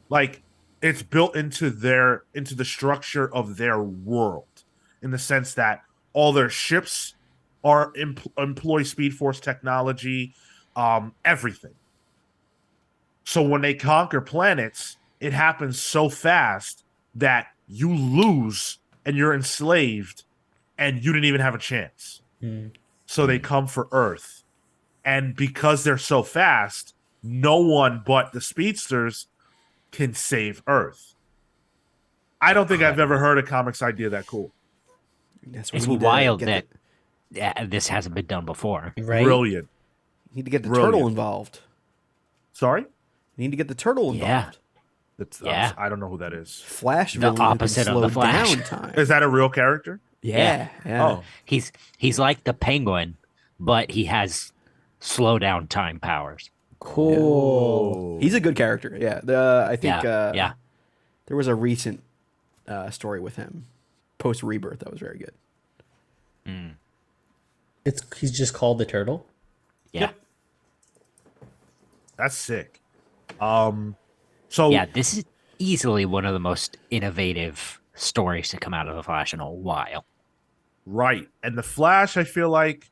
Like, it's built into the structure of their world, in the sense that all their ships are employ Speed Force technology, everything. So when they conquer planets, it happens so fast that you lose and you're enslaved, and you didn't even have a chance. So they come for Earth, and because they're so fast, no one but the speedsters can save Earth. I don't think I've ever heard a comics idea that cool. That's why It's you need to wild get that this hasn't been done before. Right? Brilliant. you need to get the Brilliant. turtle involved. Sorry? You need to get the turtle Yeah. involved. That's I don't know who that is. Flash The villain who can opposite of slow the Flash. down time. Is that a real character? Yeah. Oh, He's like the Penguin, but he has slow down time powers. Cool. He's a good character. Yeah. I think Yeah. there was a recent story with him post Rebirth that was very good. He's just called the turtle. Yeah. that's sick. So Yeah, this is easily one of the most innovative stories to come out of the Flash in a while. right. And the Flash, I feel like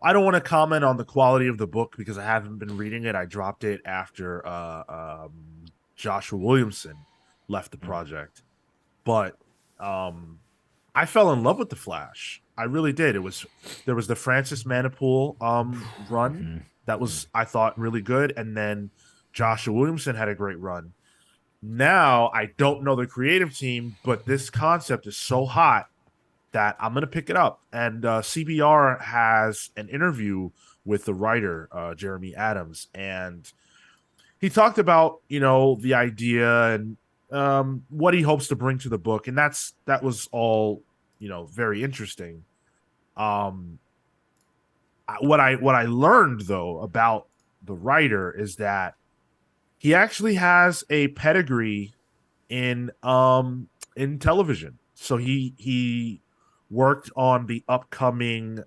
I don't want to comment on the quality of the book because I haven't been reading it. I dropped it after Joshua Williamson left the project. But I fell in love with the Flash. I really did. There was the Francis Manipool run that was, I thought, really good, and then Joshua Williamson had a great run. Now I don't know the creative team, but this concept is so hot that I'm gonna pick it up. And CBR has an interview with the writer Jeremy Adams, and he talked about the idea and what he hopes to bring to the book, and that was all very interesting. What I learned though about the writer is that he actually has a pedigree in television. So he worked on the upcoming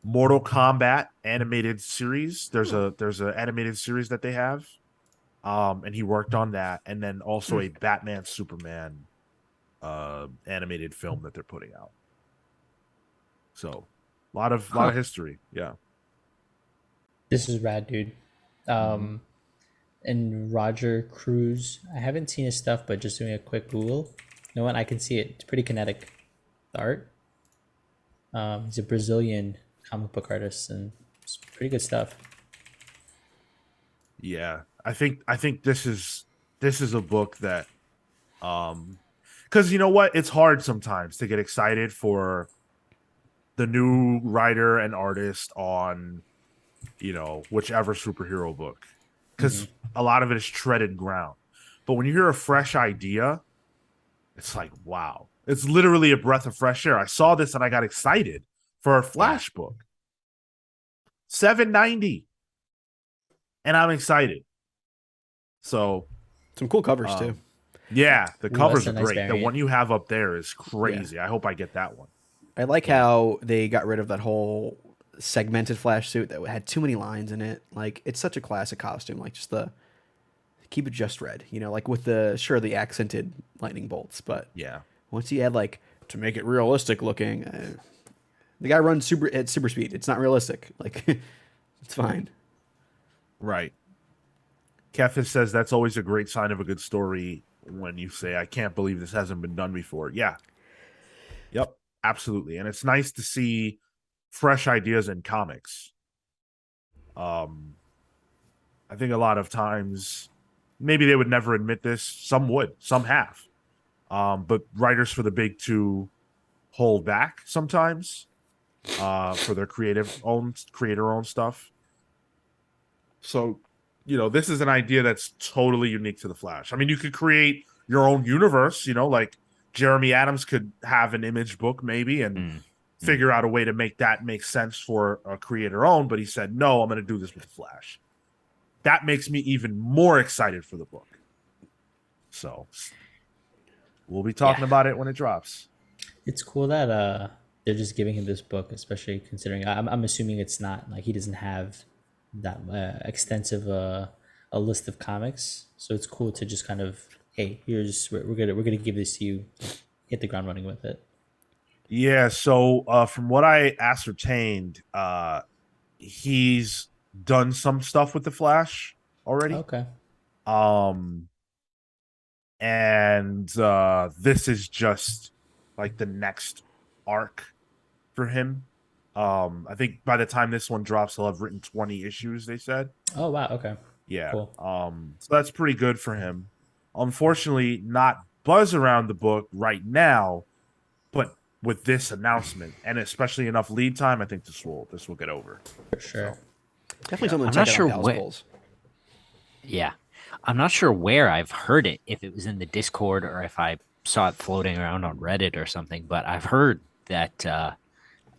Mortal Kombat animated series. There's a animated series that they have. And he worked on that, and then also a Batman Superman animated film that they're putting out. So a lot of history. Yeah. This is rad, dude. And Roger Cruz. I haven't seen his stuff, but just doing a quick Google. You know what? I can see it. It's pretty kinetic. The art. He's a Brazilian comic book artist, and it's pretty good stuff. Yeah. I think this is a book that because you know what? It's hard sometimes to get excited for the new writer and artist on whichever superhero book, because a lot of it is treaded ground. But when you hear a fresh idea, it's like, wow, it's literally a breath of fresh air. I saw this and I got excited for a Flash book. $7.90, and I'm excited. So Some cool covers too. yeah, the covers that's are a nice great. The variant. one you have up there is crazy. I hope I get that one. I like how they got rid of that whole segmented Flash suit that had too many lines in it. Like, it's such a classic costume. Like, just keep it just red, like with the accented lightning bolts. But Yeah. once you add to make it realistic looking, the guy runs at super speed. It's not realistic. Like, it's fine. Right. Kefis says that's always a great sign of a good story when you say, I can't believe this hasn't been done before. Yeah. Yep. Absolutely. And it's nice to see fresh ideas in comics. I think a lot of times maybe they would never admit this. Some would, some have. But writers for the big two hold back sometimes for their creator owned stuff. So, this is an idea that's totally unique to the Flash. I mean, you could create your own universe, like Jeremy Adams could have an Image book maybe and figure out a way to make that make sense for a creator owned, but he said, no, I'm going to do this with Flash. That makes me even more excited for the book. So we'll be talking about it when it drops. It's cool that they're just giving him this book, especially considering I'm assuming it's not like he doesn't have that extensive a list of comics, so it's cool to just kind of, hey, here's we're gonna give this to you, hit the ground running with it. Yeah, so from what I ascertained, he's done some stuff with the Flash already. Okay. Um and this is just like the next arc for him. I think by the time this one drops, he'll have written 20 issues, they said. Oh wow. Okay. Yeah. Cool. So that's pretty good for him. Unfortunately, not buzz around the book right now, but with this announcement and especially enough lead time, I think this will get over. For sure. Definitely something I'm to not check sure out on Pals what- Polls. Yeah. I'm not sure where I've heard it, if it was in the Discord or if I saw it floating around on Reddit or something, but I've heard that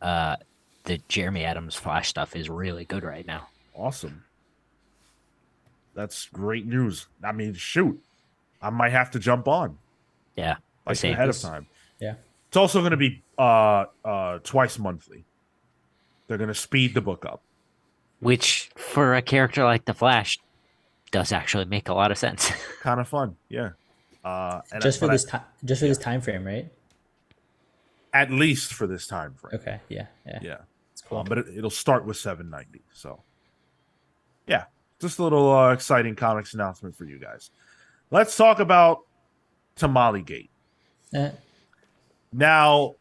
the Jeremy Adams Flash stuff is really good right now. Awesome. That's great news. I mean, shoot, I might have to jump on Yeah. like same. ahead of time. Yeah. It's also going to be twice monthly. They're going to speed the book up. Which, for a character like the Flash, does actually make a lot of sense. Kind of fun, yeah. And Just for but this time. Just for this time frame, right? at least for this time frame. Okay. Yeah. Yeah. Yeah. It's cool. But it'll start with 790. So, yeah, just a little exciting comics announcement for you guys. Let's talk about Tamalegate. Eh, Now,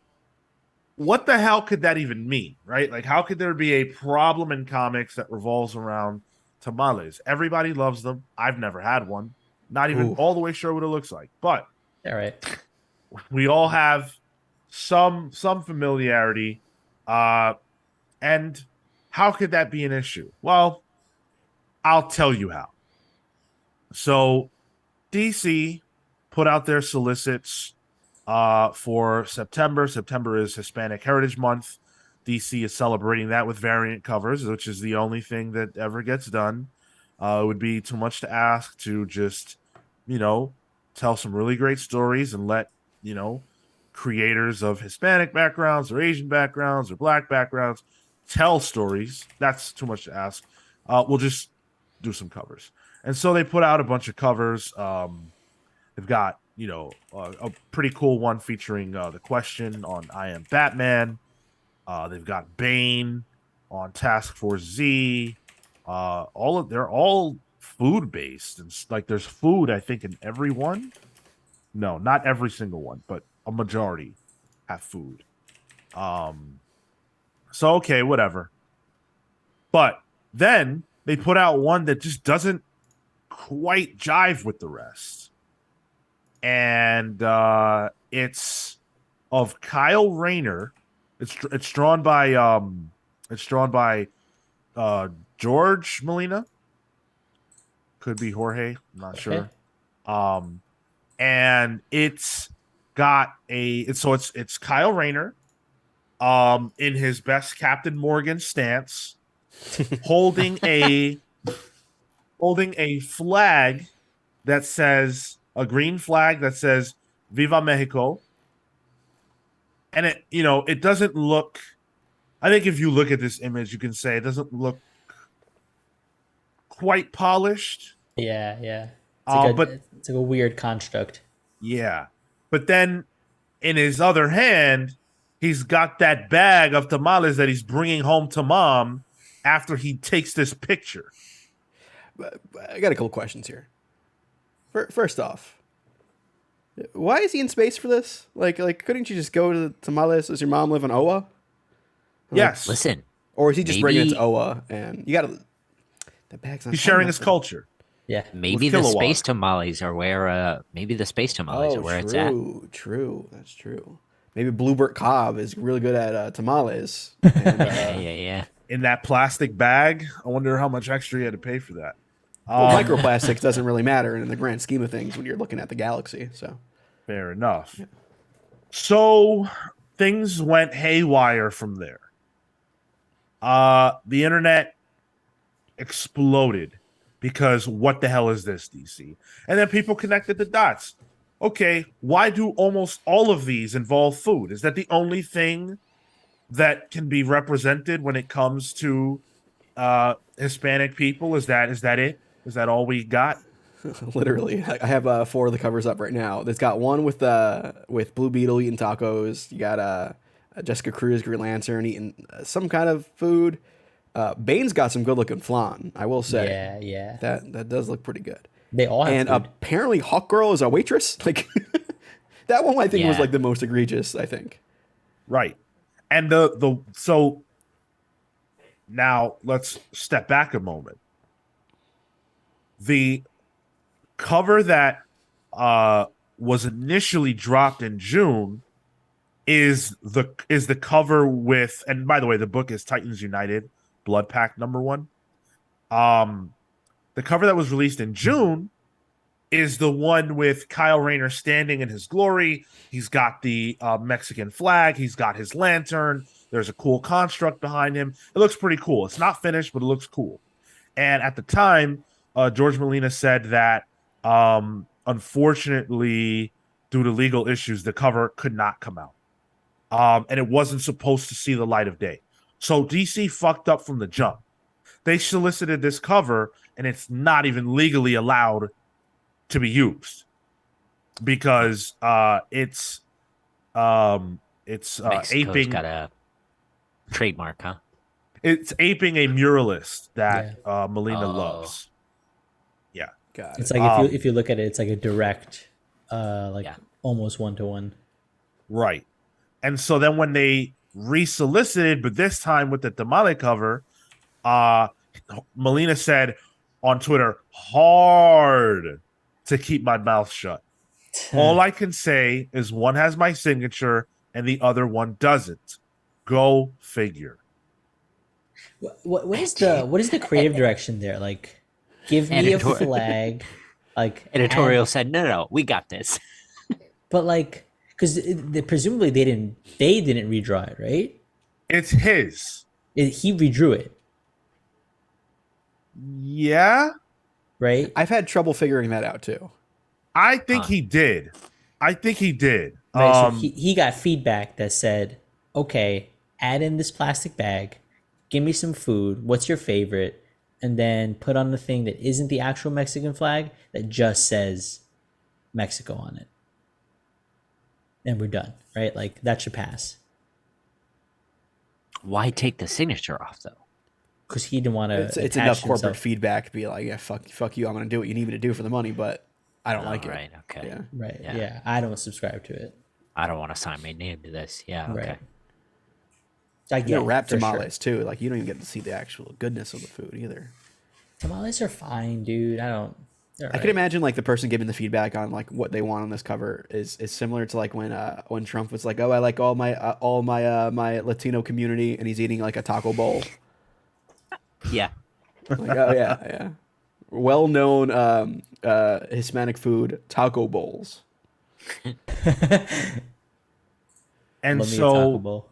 what the hell could that even mean, right? Like, how could there be a problem in comics that revolves around tamales? Everybody loves them. I've never had one. Not even Ooh. all the way sure what it looks like, but all right. we all have some familiarity. And how could that be an issue? Well, I'll tell you how. So DC put out their solicits for September. September is Hispanic Heritage Month. DC is celebrating that with variant covers, which is the only thing that ever gets done. It would be too much to ask to just, tell some really great stories and let, creators of Hispanic backgrounds or Asian backgrounds or Black backgrounds tell stories. That's too much to ask. We'll just do some covers. And so they put out a bunch of covers. They've got, a pretty cool one featuring The Question on I Am Batman. They've got Bane on Task Force Z. They're all food based, and like there's food I think in every one. No, not every single one, but a majority have food. So okay, whatever. But then they put out one that just doesn't quite jive with the rest, and it's of Kyle Rayner. It's drawn by George Molina. Could be Jorge, I'm not sure. And it's got it's Kyle Rayner in his best Captain Morgan stance, holding a flag that says a green flag that says Viva Mexico. And it doesn't look, I think if you look at this image, you can say it doesn't look quite polished. Yeah. Yeah. But it's like a weird construct. yeah. But then in his other hand, he's got that bag of tamales that he's bringing home to mom after he takes this picture. I got a couple questions here. First off, why is he in space for this? Like, couldn't you just go to Tamales? Does your mom live in Oa? Yes. Listen, Or is he just bringing it Maybe- to Oa? And you gotta. That bag's not. He's tight sharing enough his for- culture. Yeah. maybe With the Kilowog. space tamales are where Oh, where it's at. True. That's true. Maybe Bluebird Cobb is really good at tamales. And, Yeah. In that plastic bag, I wonder how much extra he had to pay for that. well, microplastics doesn't really matter in the grand scheme of things when you're looking at the galaxy. So Fair enough. So things went haywire from there. The internet exploded because what the hell is this, DC? And then people connected the dots. Okay, why do almost all of these involve food? Is that the only thing that can be represented when it comes to Hispanic people? Is that it? Is that all we got? Literally, I have 4 of the covers up right now. It's got one with Blue Beetle eating tacos. You got Jessica Cruz, Green Lantern eating some kind of food. Bane's got some good looking flan, I will say. Yeah. That does look pretty good. They all have And food. apparently, Hawk Girl is a waitress. Like that one, I think was Yeah. like the most egregious. I think. Right. And so now let's step back a moment. The cover that was initially dropped in June is the cover with, and by the way, the book is Titans United Blood Pact #1. The cover that was released in June is the one with Kyle Rayner standing in his glory. He's got the Mexican flag. He's got his lantern. There's a cool construct behind him. It looks pretty cool. It's not finished, but it looks cool. And at the time, George Molina said that unfortunately, due to legal issues, the cover could not come out. And it wasn't supposed to see the light of day. So DC fucked up from the jump. They solicited this cover, and it's not even legally allowed to be used because it's Mexico's aping. got a trademark, huh? It's aping a muralist that Molina Oh. loves. Yeah. Got it. It's like if you look at it, it's like a direct, Yeah. almost 1-to-1. Right. And so then when they resolicited, but this time with the Tamale cover, Molina said on Twitter, hard to keep my mouth shut. All I can say is one has my signature and the other one doesn't. Go figure. What is the creative direction there? Like, give me a Editor- flag. Like Editorial said, no, we got this. but like, because presumably they didn't redraw it, right? It's his. He redrew it, Yeah. right? I've had trouble figuring that out too. I think he did. Right, So he got feedback that said, okay, add in this plastic bag, give me some food, what's your favorite, and then put on the thing that isn't the actual Mexican flag that just says Mexico on it. And we're done, right? Like, that should pass. Why take the signature off, though? Because he didn't want to. It's enough corporate feedback to be like, yeah, fuck you. I'm gonna do what you need me to do for the money, but I don't like it. Right, okay. Yeah. Right. Yeah. Yeah. I don't subscribe to it. I don't want to sign my name to this. Yeah, okay. Right. I You get know, wrap for sure. tamales too. Like you don't even get to see the actual goodness of the food either. Tamales are fine, dude. I can imagine like the person giving the feedback on like what they want on this cover is similar to like when Trump was like, oh, I like all my Latino community, and he's eating like a taco bowl. Yeah. Like, oh yeah. Well known Hispanic food, taco bowls. And Love me a Taco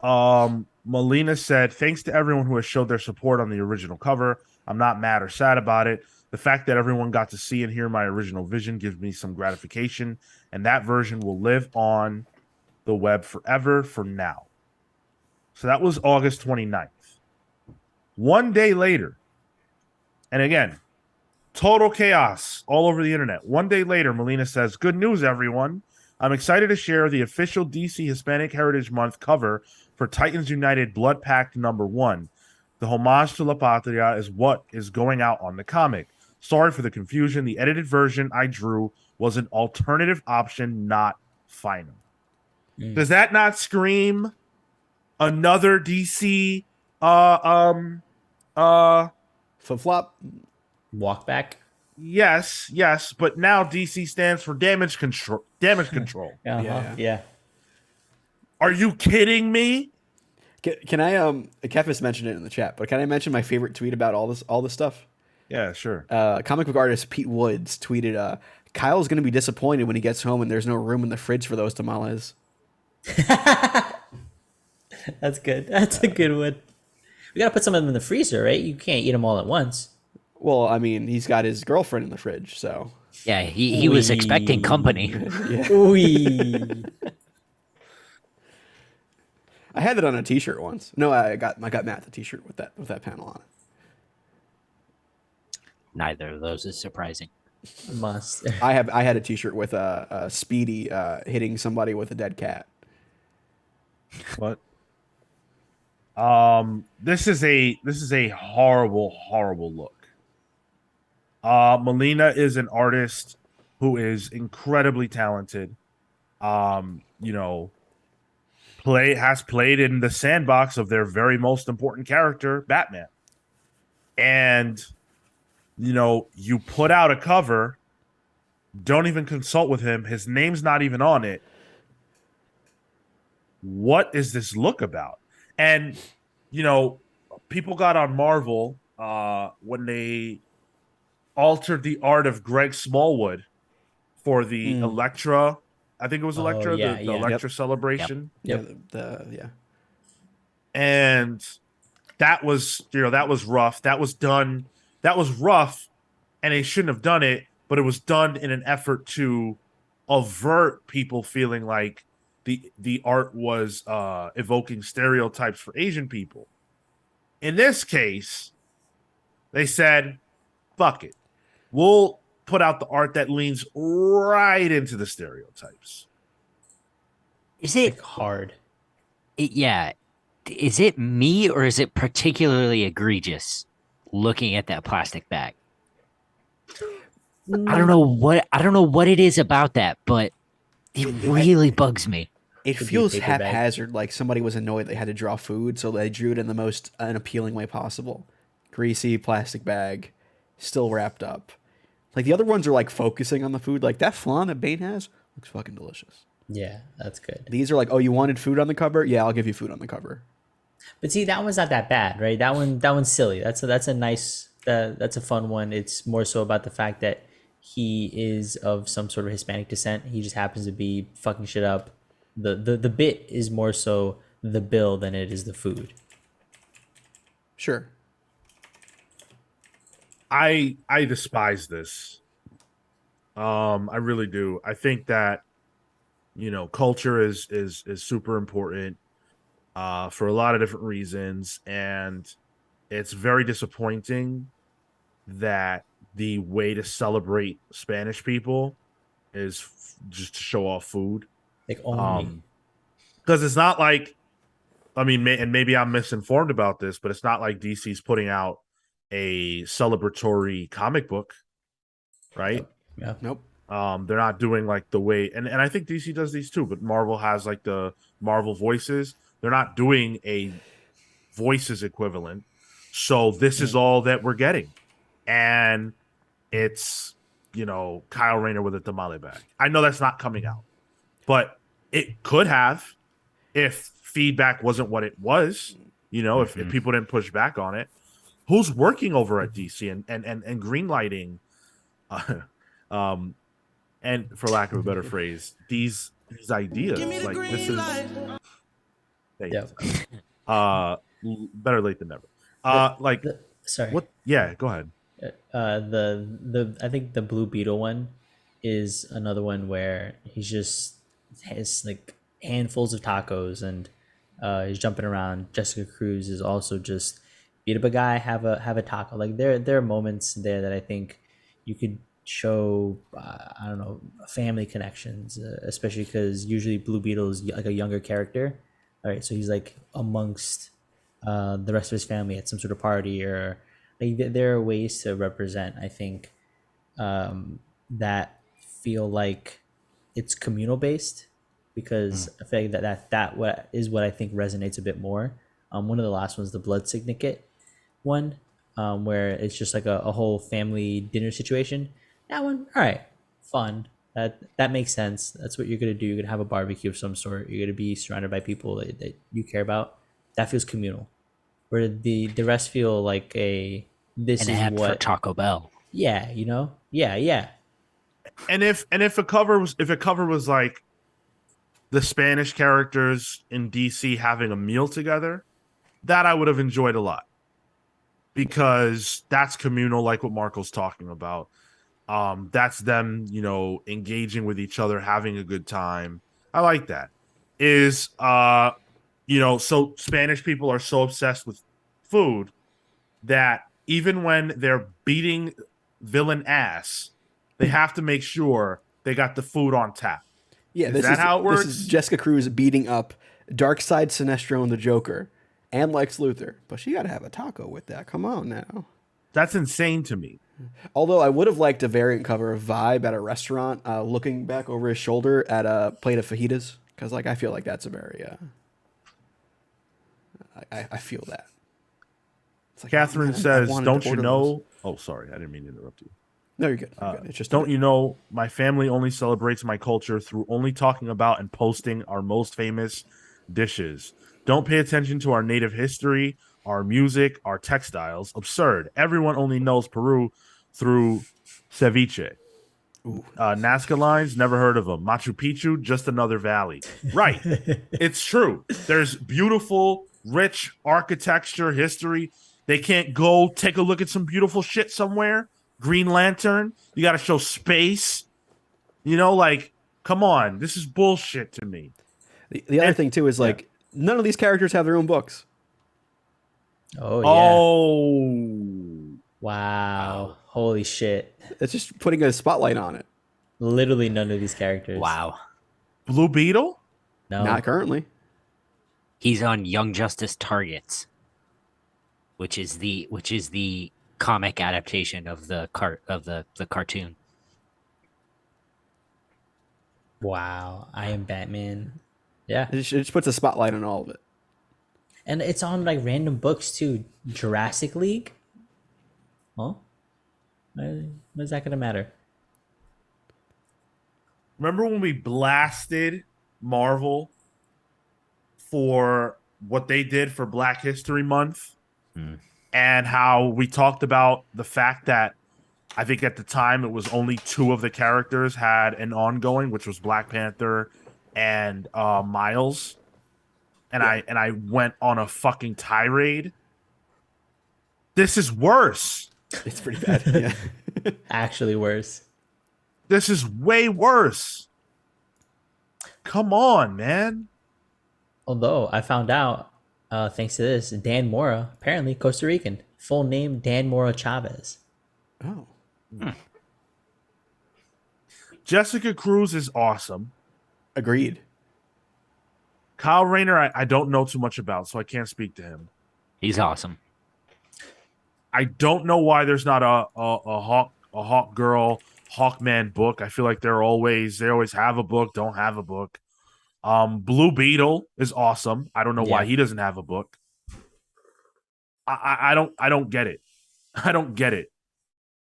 Bell. Molina said, thanks to everyone who has showed their support on the original cover. I'm not mad or sad about it. The fact that everyone got to see and hear my original vision gives me some gratification, and that version will live on the web forever from now. So that was August 29th. One day later, and again, total chaos all over the internet. One day later, Molina says, good news, everyone. I'm excited to share the official DC Hispanic Heritage Month cover for Titans United Blood Pact #1. The homage to La Patria is what is going out on the comic. Sorry for the confusion. The edited version I drew was an alternative option, not final. Does that not scream another DC Flip flop. Walk back. yes, but now DC stands for damage control. Uh-huh. Yeah. Are you kidding me? Can I Kefis mentioned it in the chat, but can I mention my favorite tweet about all this stuff? Yeah, sure. Comic book artist Pete Woods tweeted, Kyle's going to be disappointed when he gets home and there's no room in the fridge for those tamales. That's good. That's a good one. We got to put some of them in the freezer, right? You can't eat them all at once. Well, I mean, he's got his girlfriend in the fridge, so. Yeah, he was expecting company. Wee. I had it on a T-shirt once. No, I got Matt the T-shirt with that panel on it. Neither of those is surprising. Must. I had a T-shirt with a Speedy hitting somebody with a dead cat. What? This is a horrible look. Melina is an artist who is incredibly talented. You know, has played in the sandbox of their very most important character, Batman. And you put out a cover, don't even consult with him. His name's not even on it. What is this look about? And people got on Marvel when they altered the art of Greg Smallwood for the Elektra. I think it was Oh, Elektra, yeah, the yeah. Elektra Yep. celebration. Yep. Yeah. And that was rough. That was rough, and they shouldn't have done it, but it was done in an effort to avert people feeling like the art was evoking stereotypes for Asian people. In this case, they said, fuck it. We'll put out the art that leans right into the stereotypes. Is it, Like hard. yeah. Is it me or is it particularly egregious looking at that plastic bag? I don't know what it is about that, but it really bugs me. It Could be a feels paper bag. haphazard, like somebody was annoyed they had to draw food, so they drew it in the most unappealing way possible. Greasy plastic bag, still wrapped up. Like the other ones are like focusing on the food. Like that flan that Bane has looks fucking delicious. Yeah, that's good. These are like, oh, you wanted food on the cover? Yeah, I'll give you food on the cover. But see, that one's not that bad, right? That one's silly. That's a nice that's a fun one. It's more so about the fact that he is of some sort of Hispanic descent. He just happens to be fucking shit up. The bit is more so the bill than it is the food. Sure. I despise this. I really do. I think that culture is super important for a lot of different reasons, and it's very disappointing that the way to celebrate Spanish people is just to show off food. Like only. Because it's not like, I mean, and maybe I'm misinformed about this, but it's not like DC's putting out a celebratory comic book, right? Yeah. Nope. They're not doing like the way, and I think DC does these too, but Marvel has like the Marvel voices. They're not doing a voices equivalent. So this is all that we're getting. And it's, Kyle Rayner with a tamale bag. I know that's not coming out, but it could have if feedback wasn't what it was, if people didn't push back on it. Who's working over at DC and greenlighting and for lack of a better phrase, these ideas. Like this is better late than never. Sorry. What? Yeah, go ahead. The I think the Blue Beetle one is another one where he's just has like handfuls of tacos and he's jumping around. Jessica Cruz is also just beat up a guy, have a taco. Like there are moments there that I think you could show I don't know, family connections, especially because usually Blue Beetle is like a younger character. All right, so he's like amongst the rest of his family at some sort of party, or like there are ways to represent, I think, that feel like it's communal based, because I feel like that what is what I think resonates a bit more. One of the last ones, the Blood Syndicate one, where it's just like a whole family dinner situation. That one, all right, fun. That makes sense. That's what you're gonna do. You're gonna have a barbecue of some sort. You're gonna be surrounded by people that you care about. That feels communal. Where the rest feel like this An is ad what for Taco Bell. yeah, yeah. And if a cover was like the Spanish characters in DC having a meal together, that I would have enjoyed a lot, because that's communal, like what Marco's talking about. That's them, engaging with each other, having a good time. I like that. So Spanish people are so obsessed with food that even when they're beating villain ass, they have to make sure they got the food on tap. Yeah, Is that how it This is works? Jessica Cruz beating up Darkseid, Sinestro, and the Joker, and Lex Luthor. But she got to have a taco with that. Come on now. That's insane to me. Although I would have liked a variant cover of Vibe at a restaurant, looking back over his shoulder at a plate of fajitas, because like I feel like that's a very, I feel that. It's like, Catherine man, I says, wanted to "Don't you order know?" those. Oh, sorry, I didn't mean to interrupt you. No, you're good. You're good. It's just Don't you know my family only celebrates my culture through only talking about and posting our most famous dishes. Don't pay attention to our native history, our music, our textiles. Absurd. Everyone only knows Peru through ceviche. Nazca lines, never heard of them. Machu Picchu, just another valley. Right. It's true. There's beautiful, rich architecture, history. They can't go take a look at some beautiful shit somewhere. Green Lantern. You got to show space. You know, like, come on. This is bullshit to me. The other thing too is like none of these characters have their own books. Oh yeah. Oh. Wow. Holy shit. It's just putting a spotlight on it. Literally none of these characters. Wow. Blue Beetle? No. Not currently. He's on Young Justice Targets, which is the comic adaptation of the cartoon. Wow. I am Batman. Yeah. It just puts a spotlight on all of it. And it's on like random books too. Jurassic League? Huh? What's that gonna matter? Remember when we blasted Marvel for what they did for Black History Month? And how we talked about the fact that I think at the time it was only 2 of the characters had an ongoing, which was Black Panther and Miles. And I went on a fucking tirade. This is worse. It's pretty bad. Yeah. Actually worse. This is way worse. Come on, man. Although I found out, thanks to this, Dan Mora, apparently Costa Rican. Full name Dan Mora Chavez. Oh. Jessica Cruz is awesome. Agreed. Kyle Rayner, I don't know too much about, so I can't speak to him. He's awesome. I don't know why there's not a Hawk Girl, Hawkman book. I feel like they always have a book, don't have a book. Blue Beetle is awesome. I don't know why he doesn't have a book. I don't get it. I don't get it.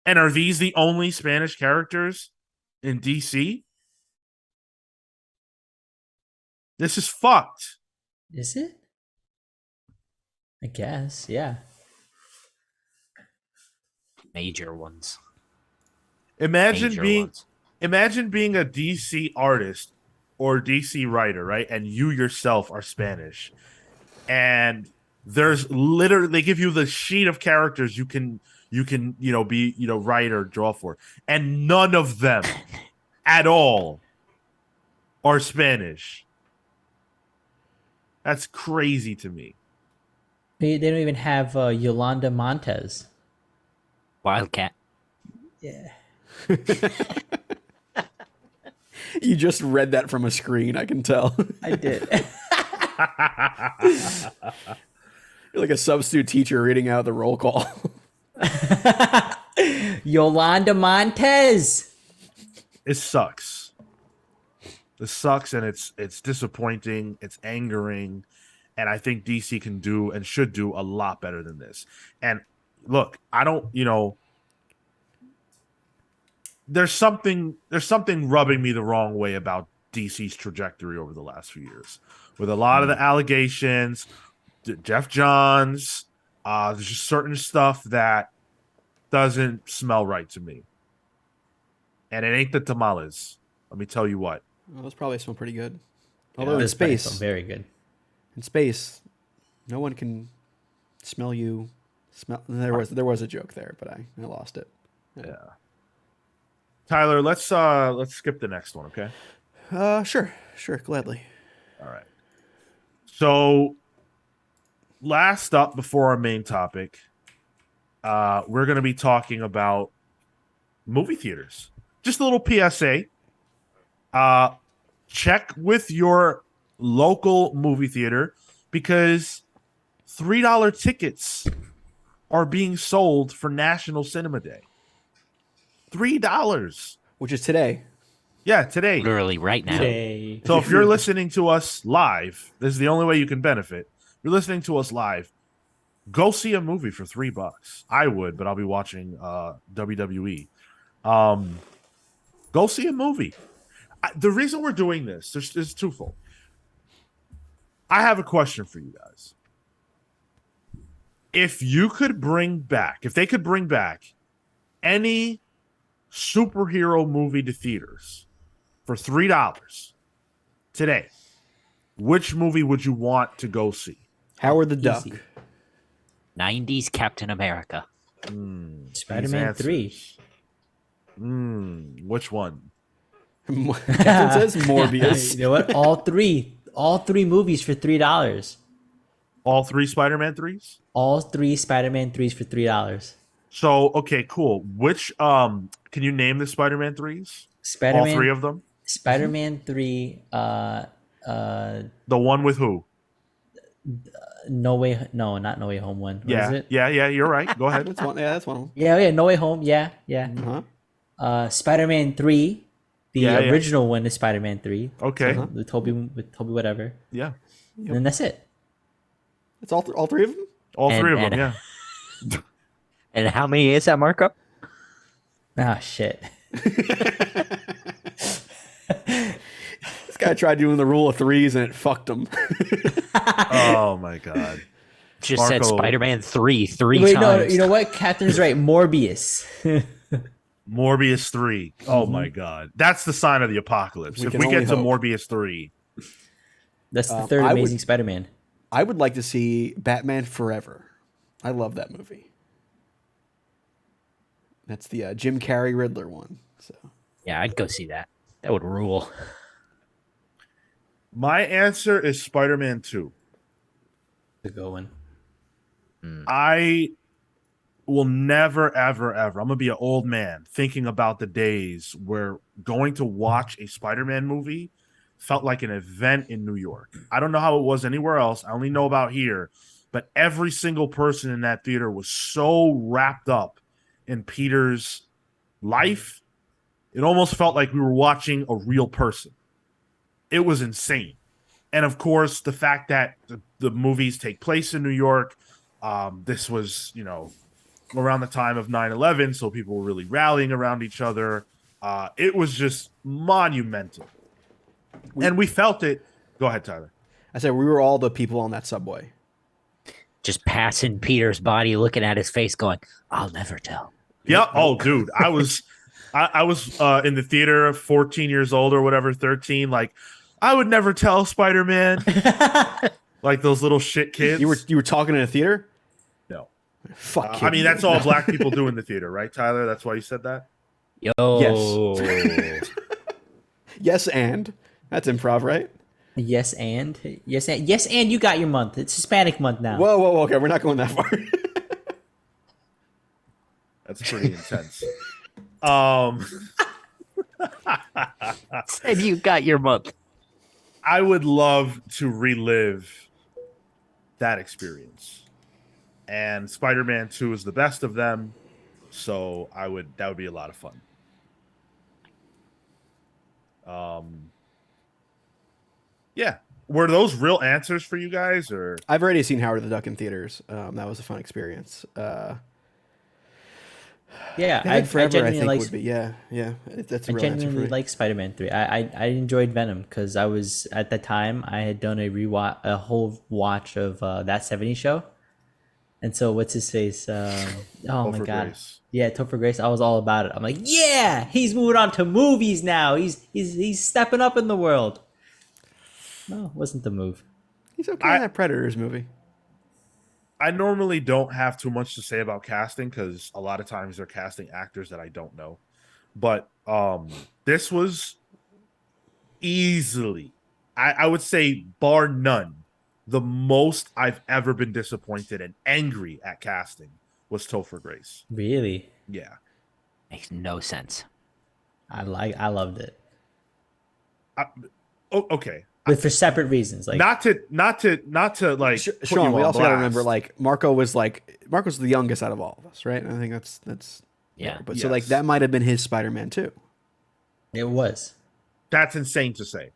And are these the only Spanish characters in DC? This is fucked. Is it? I guess, yeah. Major ones. Imagine Major being ones. a DC artist or DC writer, right? And you yourself are Spanish. And there's literally they give you the sheet of characters you can write or draw for. And none of them at all are Spanish. That's crazy to me. They don't even have Yolanda Montez. Wildcat. Yeah. You just read that from a screen, I can tell. I did. You're like a substitute teacher reading out the roll call. Yolanda Montez. It sucks. This sucks, and it's disappointing. It's angering, and I think DC can do and should do a lot better than this. And look, I don't, there's something rubbing me the wrong way about DC's trajectory over the last few years, with a lot of the allegations, Jeff Johns. There's just certain stuff that doesn't smell right to me, and it ain't the tamales. Let me tell you what. Well, those probably smell pretty good. Although in This probably space, smelled very good. in space, no one can smell you. There was a joke there, but I lost it. Yeah. Tyler, let's skip the next one, okay? Sure, gladly. All right. So last up before our main topic, we're going to be talking about movie theaters. Just a little PSA. Check with your local movie theater because $3 tickets are being sold for National Cinema Day. $3. Which is today. Yeah, today. Literally right now. Today. So if you're listening to us live, this is the only way you can benefit. If you're listening to us live, go see a movie for $3. I would, but I'll be watching WWE. Go see a movie. The reason we're doing this is twofold. I have a question for you guys. If they could bring back any superhero movie to theaters for $3 today, which movie would you want to go see? Howard the Duck. Easy. 90s Captain America. Spider-Man 3. Which one? Captain says Morbius. You know what? All three movies for $3. All 3 Spider-Man 3s? All 3 Spider-Man 3s for $3. So, okay, cool. Which can you name the Spider-Man 3s? Spider-Man, All 3 of them? Spider-Man 3, The one with who? not No Way Home one. What is it? Yeah, you're right. Go ahead. That's one. Yeah, that's one of them. Yeah, No Way Home. Yeah. Uh-huh. Spider-Man 3, the Yeah, yeah. original one is Spider-Man 3. Okay. With Toby whatever. Yeah. And then that's it. It's all three of them. All 3 of And- them, yeah. And how many is that markup? Ah, shit. This guy tried doing the rule of threes and it fucked him. Oh my god. Just said Marco. Spider-Man 3 Wait, times. no, you know what? Catherine's right. Morbius. Morbius 3. Oh my god. That's the sign of the apocalypse. We If can we get only to hope. Morbius 3. That's the third I Amazing would- Spider-Man. I would like to see Batman Forever. I love that movie. That's the Jim Carrey Riddler one. So Yeah, I'd go see that. That would rule. My answer is Spider-Man 2. The good one. I will never, ever, ever. I'm gonna be an old man thinking about the days where going to watch a Spider-Man movie felt like an event in New York. I don't know how it was anywhere else. I only know about here, but every single person in that theater was so wrapped up in Peter's life. It almost felt like we were watching a real person. It was insane. And of course, the fact that the movies take place in New York, this was, around the time of 9/11, so people were really rallying around each other. It was just monumental. And we felt it. Go ahead, Tyler. I said we were all the people on that subway. Just passing Peter's body, looking at his face, going, "I'll never tell." Yeah. Oh, dude, I was in the theater, 14 years old or whatever, 13. Like, I would never tell Spider-Man. Like those little shit kids. You were talking in a theater? No. Fuck. I mean, that's all black people do in the theater, right, Tyler? That's why you said that. Yo. Yes, and that's improv, right? Yes, and you got your month. It's Hispanic month now. Whoa. Okay, we're not going that far. That's pretty intense. Said you got your month. I would love to relive that experience. And Spider-Man 2 is the best of them, so that would be a lot of fun. Yeah. Were those real answers for you guys, or I've already seen Howard the Duck in theaters. That was a fun experience. Yeah, Batman Forever, I genuinely think like. would be. Yeah. That's a I real answer for genuinely me. like Spider-Man 3. I enjoyed Venom because I was at that time I had done a whole watch of That 70s Show, and so what's his face? Oh my Topher god, Grace? yeah, Topher Grace. I was all about it. I'm like, yeah, he's moving on to movies now. He's stepping up in the world. No, it wasn't the move. He's okay in that Predators movie. I normally don't have too much to say about casting because a lot of times they're casting actors that I don't know. But this was easily, I would say, bar none, the most I've ever been disappointed and angry at casting was Topher Grace. Really? Yeah. Makes no sense. I loved it, Okay. but for separate reasons. Like Not to like put Sean, you we on also got to blast. remember like Marco's the youngest out of all of us, right? I think that's Yeah. fair. But so like Yes. that might have been his Spider-Man too. it was. That's insane to say.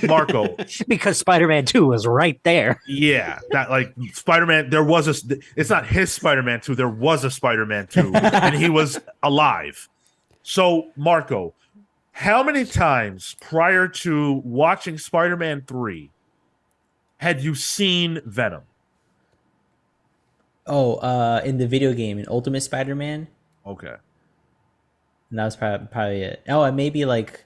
Marco, Because Spider-Man 2 was right there. yeah, that like Spider-Man, there was it's not his Spider-Man 2, there was a Spider-Man 2, and he was alive. So, Marco, how many times prior to watching Spider-Man 3 had you seen Venom? In the video game in Ultimate Spider-Man, Okay. and that was probably it. Oh, and maybe like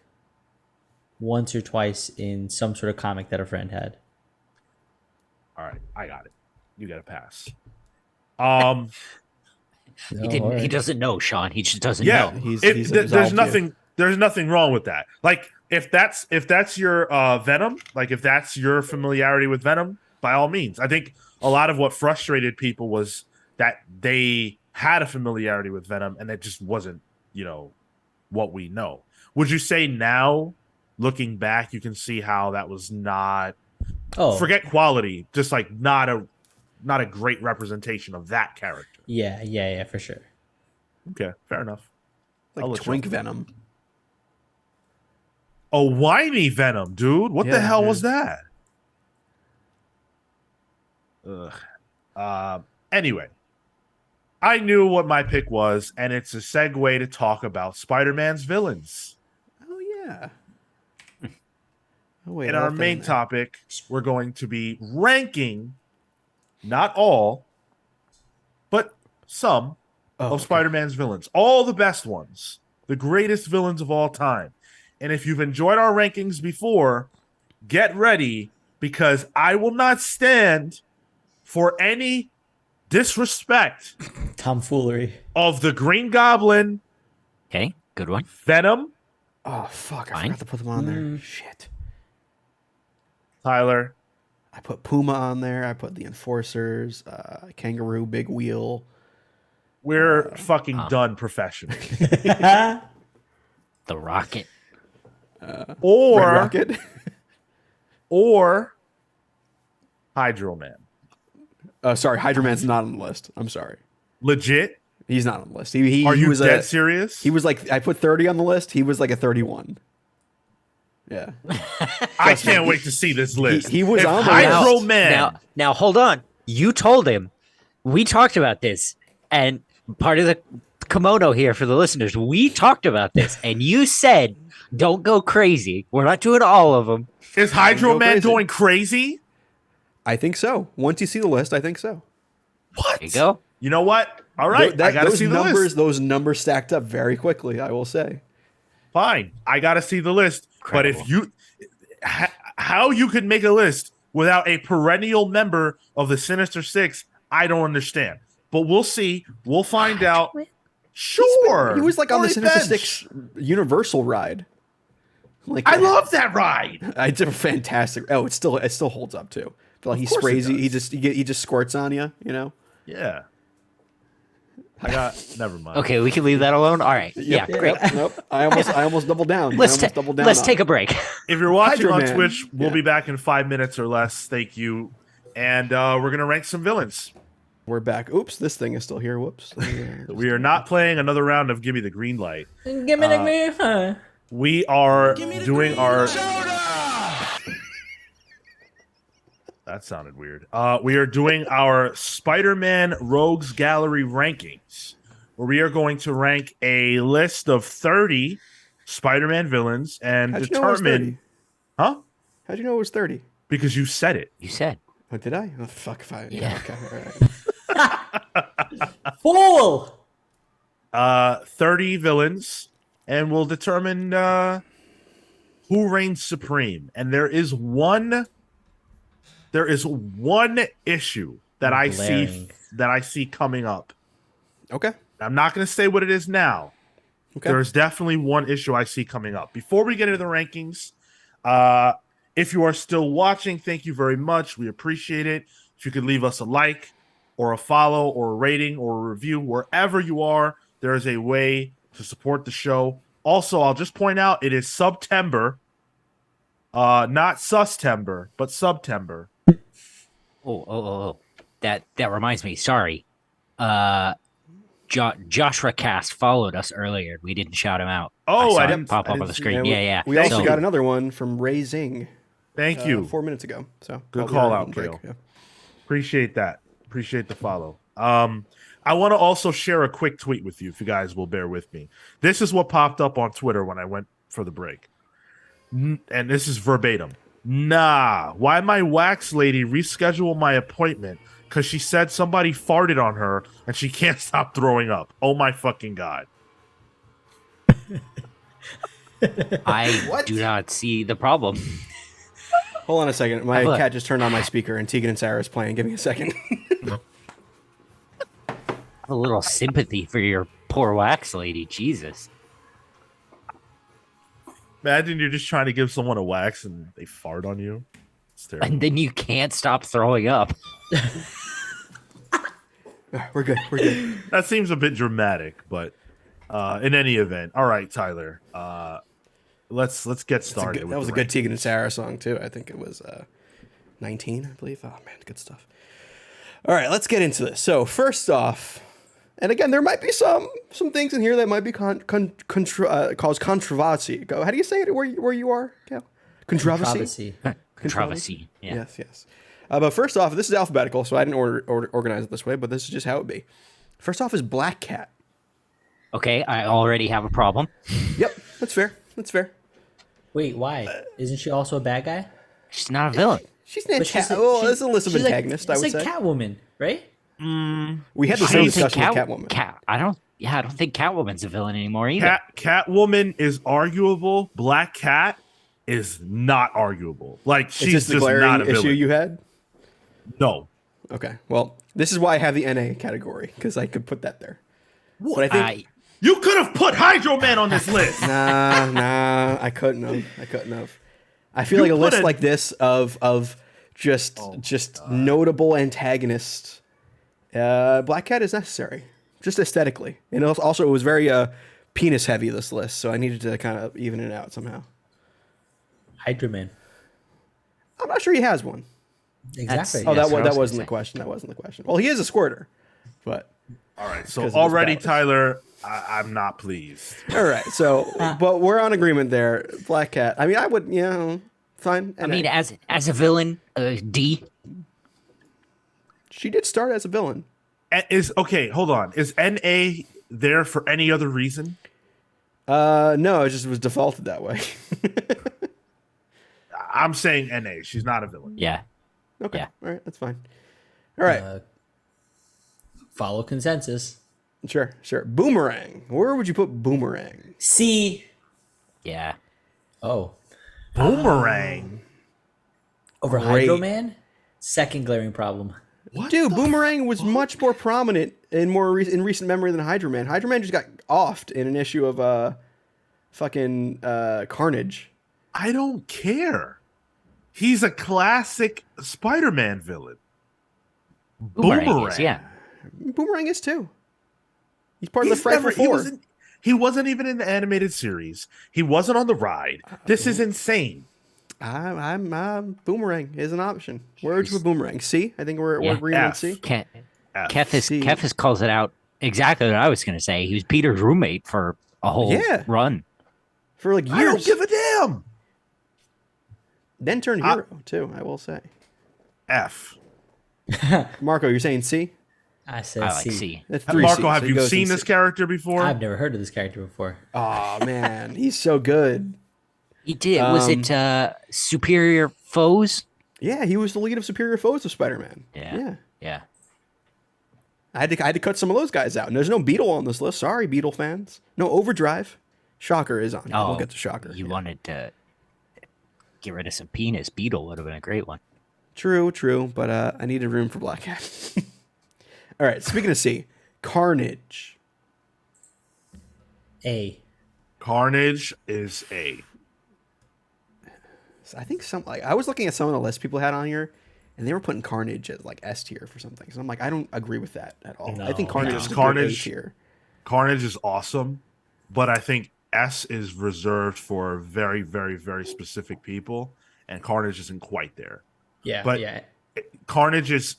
once or twice in some sort of comic that a friend had. All right, I got it. You got to pass. He didn't. alright. He doesn't know, Sean. He just doesn't Yeah, know. He's there's absolved nothing. you. There's nothing wrong with that. Like if that's your Venom, like if that's your familiarity with Venom, by all means. I think a lot of what frustrated people was that they had a familiarity with Venom and it just wasn't, what we know. Would you say now, looking back, you can see how that was not forget quality, just like not a great representation of that character? Yeah, for sure. Okay, fair enough. I'll Like let Twink you- Venom. A whiny Venom, dude. What the Yeah, hell yeah. was that? Anyway, I knew what my pick was, and it's a segue to talk about Spider-Man's villains. Oh yeah. Oh wait. In I our left that main in there. topic, we're going to be ranking not all, but some Oh, of okay. Spider-Man's villains. All the best ones, the greatest villains of all time. And if you've enjoyed our rankings before, get ready because I will not stand for any disrespect Tomfoolery. of the Green Goblin, Okay, good one. Venom, Oh fuck! I Fine. forgot to put them on there. Shit. Tyler. I put Puma on there. I put the Enforcers, Kangaroo, Big Wheel. We're fucking done professionally. The Rocket. Red Or Rocket. or Hydro Man. Sorry, Hydra Man's not on the list. I'm sorry. Legit? He's not on the list. He Are you was dead serious? He was like, I put 30 on the list. He was like a 31. Yeah. I can't wait to see this list. he was If on the Hydro list. Man. Now hold on. You told him. We talked about this, and part of the kimono here for the listeners. We talked about this, and you said, "Don't go crazy. We're not doing all of them." Is Hydro Go Man crazy. going crazy? I think so. Once you see the list, I think so. What? There you go. You know what? All right, I gotta those see the numbers. list. Those numbers stacked up very quickly. I will say. Fine, I gotta see the list. But if Incredible. how you could make a list without a perennial member of the Sinister Six, I don't understand. But we'll see. We'll find out. Sure, He was like on the Already Sinister benched. Six Universal ride. Like I love that ride. It's a fantastic. Oh, it still holds up too. But like he course it sprays you. does. He just squirts on you. You know. Yeah. I got. Never mind. Okay, we can leave that alone. All right. Yeah, great. Nope. I almost doubled down. Let's Let's take a break. If you're watching Hydro on Man. Twitch, we'll Yeah. be back in 5 minutes or less. Thank you. And we're gonna rank some villains. We're back. Oops, this thing is still here. Whoops. We are not playing another round of Give Me the Green Light. Give me the green, huh? We are doing our. That sounded weird. We are doing our Spider-Man Rogues Gallery rankings, where we are going to rank a list of 30 Spider-Man villains and How'd you know it was 30? determine. Huh? How'd you know it was 30? Because you said it. You said. Oh, did I? Oh, fuck if I. Yeah. Okay. All right. Fool! 30 villains, and we'll determine who reigns supreme. And there is one issue that I see coming up. Okay. I'm not going to say what it is now. Okay. There is definitely one issue I see coming up. Before we get into the rankings, if you are still watching, thank you very much. We appreciate it. If you could leave us a like or a follow or a rating or a review, wherever you are, there is a way to support the show. Also, I'll just point out it is September, not Sustember, but September. Oh. That reminds me. Sorry. Joshua Cast followed us earlier. We didn't shout him out. Oh, saw I it didn't pop up on the see screen. we, Yeah. We also Thank got you. another one from Ray Zing. Thank you. 4 minutes ago. So Good while we call were out, on break, Kale. yeah. Appreciate that. Appreciate the follow. I want to also share a quick tweet with you, if you guys will bear with me. This is what popped up on Twitter when I went for the break. And this is verbatim. Nah, why my wax lady reschedule my appointment? Because she said somebody farted on her and she can't stop throwing up. Oh my fucking God. I do not see the problem. Hold on a second. My Look. cat just turned on my speaker and Tegan and Sarah's playing. Give me a second. A little sympathy for your poor wax lady. Jesus. Imagine you're just trying to give someone a wax and they fart on you. It's terrible. And then you can't stop throwing up. We're good. We're good. That seems a bit dramatic, but in any event, all right, Tyler. Let's get started. That was a good Tegan and Sarah song too. I think it was 19, I believe. Oh man, good stuff. All right, let's get into this. So first off, and again, there might be some things in here that might be cause controversy. How do you say it where you are, Cal? Controversy. Controversy. Yeah. Yes. But first off, this is alphabetical, so I didn't organize it this way, but this is just how it be. First off is Black Cat. Okay, I already have a problem. Yep, that's fair. That's fair. Wait, why? Isn't she also a bad guy? She's not a villain. She's an But she's it's a list of she's antagonist, I would she's say. like Catwoman, right? We had the I same don't think discussion with Catwoman. I don't think Catwoman's a villain anymore either. Catwoman is arguable. Black Cat is not arguable. Like Is she's this the just not a glaring issue villain. you had? No. Okay. Well, this is why I have the NA category, because I could put that there. But I think You could have put Hydro Man on this list. nah, I couldn't have. I feel like a list like this of just notable antagonists. Black Cat is necessary, just aesthetically, and also it was very penis heavy, this list, so I needed to kind of even it out somehow. Hydra Man. I'm not sure he has one. Exactly. Oh, That's what I that was wasn't gonna the question. That wasn't the question. Well, he is a squirter, but All right. So 'Cause of his already, powers. Tyler, I'm not pleased. all right. So, but we're on agreement there. Black Cat. I mean, I would, fine. I mean, as a villain, D. She did start as a villain. Hold on. Is NA there for any other reason? No, it just was defaulted that way. I'm saying NA. She's not a villain. Yeah. Okay. Yeah. All right. That's fine. All right. Follow consensus. Sure. Boomerang. Where would you put Boomerang? C. Yeah. Oh. Boomerang. Over Great. Hydro Man? Second glaring problem. Dude, Boomerang was much more prominent in in recent memory than Hydro Man. Hydro Man just got offed in an issue of fucking Carnage. I don't care. He's a classic Spider-Man villain. Boomerang is, yeah. Boomerang is too. He's part of He's the Frightful Four. He wasn't even in the animated series. He wasn't on the ride. This is insane. I'm Boomerang is an option. Where would you put Boomerang? C? I think we're agreeing on F. C. Kefis calls it out exactly what I was going to say. He was Peter's roommate for a whole run. For like years. I don't give a damn. Then turned hero too, I will say. F. Marco, you're saying C? I said I like C. C. That's three Marco, Cs, have so he you goes seen in this C. character before? I've never heard of this character before. Oh man, he's so good. He did. Was it Superior Foes? Yeah, he was the lead of Superior Foes of Spider-Man. Yeah. I had to cut some of those guys out. And there's no Beetle on this list. Sorry, Beetle fans. No Overdrive. Shocker is on here. We'll get to Shocker. You wanted to get rid of some penis. Beetle would have been a great one. True, but I needed room for Black Cat. All right, speaking of C, Carnage. A. Carnage is A. I think I was looking at some of the lists people had on here, and they were putting Carnage at like S tier for something. So I'm like, I don't agree with that at all. I think Carnage is a good A tier. Carnage is awesome, but I think S is reserved for very, very, very specific people, and Carnage isn't quite there. Yeah, But yeah. Carnage's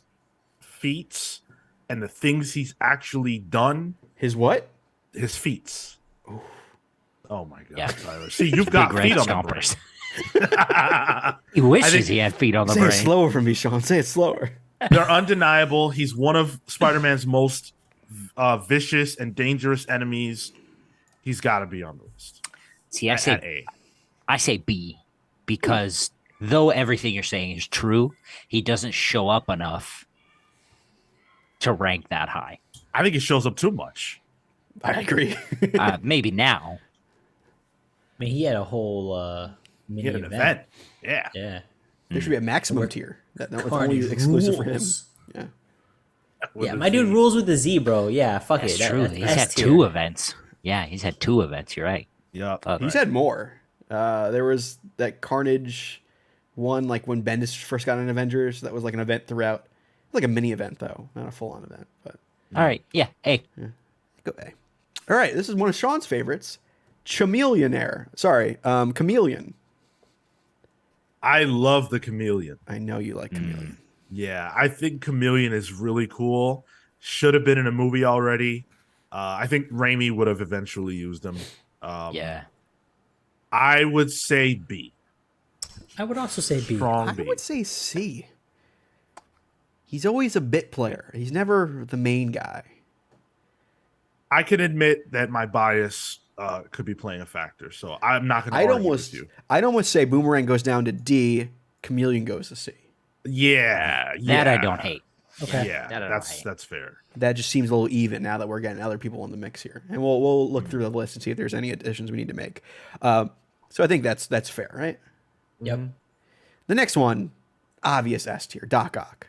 feats and the things he's actually done, His what? his feats. Oh my god, Yeah. Tyler. See, you've got Big feet red on the brain. stompers. He wishes he had feet on the Say brain. it slower for me, Sean. Say it slower. They're undeniable. He's one of Spider-Man's most vicious and dangerous enemies. He's got to be on the list. See, I At say A. B because though everything you're saying is true, he doesn't show up enough to rank that high. I think he shows up too much. I agree. Maybe now. I mean, he had a whole mini He had an event. event. Yeah. Yeah. There should be a maximum tier. That's only Carnage exclusive for him. rules. Yeah. With Yeah, a my dude Z. rules with the Z, bro. Yeah, fuck That's it. true. He's had S tier. 2 events. Yeah, he's had 2 events. You're right. Yep. Fuck. He's had more. There was that Carnage one, like when Bendis first got in Avengers. That was like an event throughout. Like a mini event, though. Not a full-on event. But All right. Yeah. Hey. go A. All right. This is one of Sean's favorites. Chameleonaire. Sorry. Chameleon. I love the Chameleon. I know you like Chameleon. Yeah, I think Chameleon is really cool. Should have been in a movie already. I think Raimi would have eventually used him. Yeah. I would say B. I would also say B. Strong I B. would say C. He's always a bit player. He's never the main guy. I can admit that my bias could be playing a factor, so I'm not going to argue with you. I'd almost say Boomerang goes down to D, Chameleon goes to C. Yeah, That I yeah. don't hate. Okay. Yeah, That I don't that's hate. that's fair. That just seems a little even now that we're getting other people in the mix here, and we'll look through the list and see if there's any additions we need to make. So I think that's fair, right? Yep. The next one, obvious S tier, Doc Ock.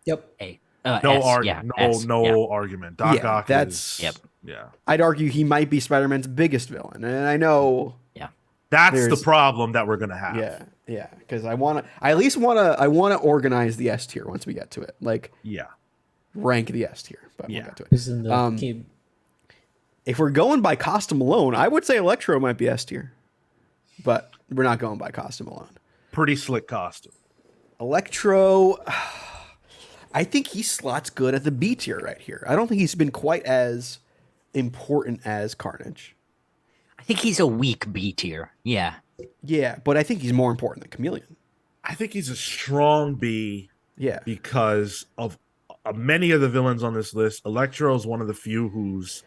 Yep. Hey. No S, argument. yeah, No S, no yeah. argument. Doc Yeah, Ock that's- is Yep. yeah. I'd argue he might be Spider-Man's biggest villain, and I know, Yeah. That's the There's- problem that we're gonna have. yeah, because I at least want to organize the S tier once we get to it, like Yeah. rank the S tier. But Yeah. we'll get to it. Who's in the If we're going by costume alone, I would say Electro might be S tier, but we're not going by costume alone. Pretty slick costume. Electro, I think he slots good at the B tier right here. I don't think he's been quite as important as Carnage. I think he's a weak B tier. Yeah. Yeah, but I think he's more important than Chameleon. I think he's a strong B Yeah. because of many of the villains on this list. Electro is one of the few who's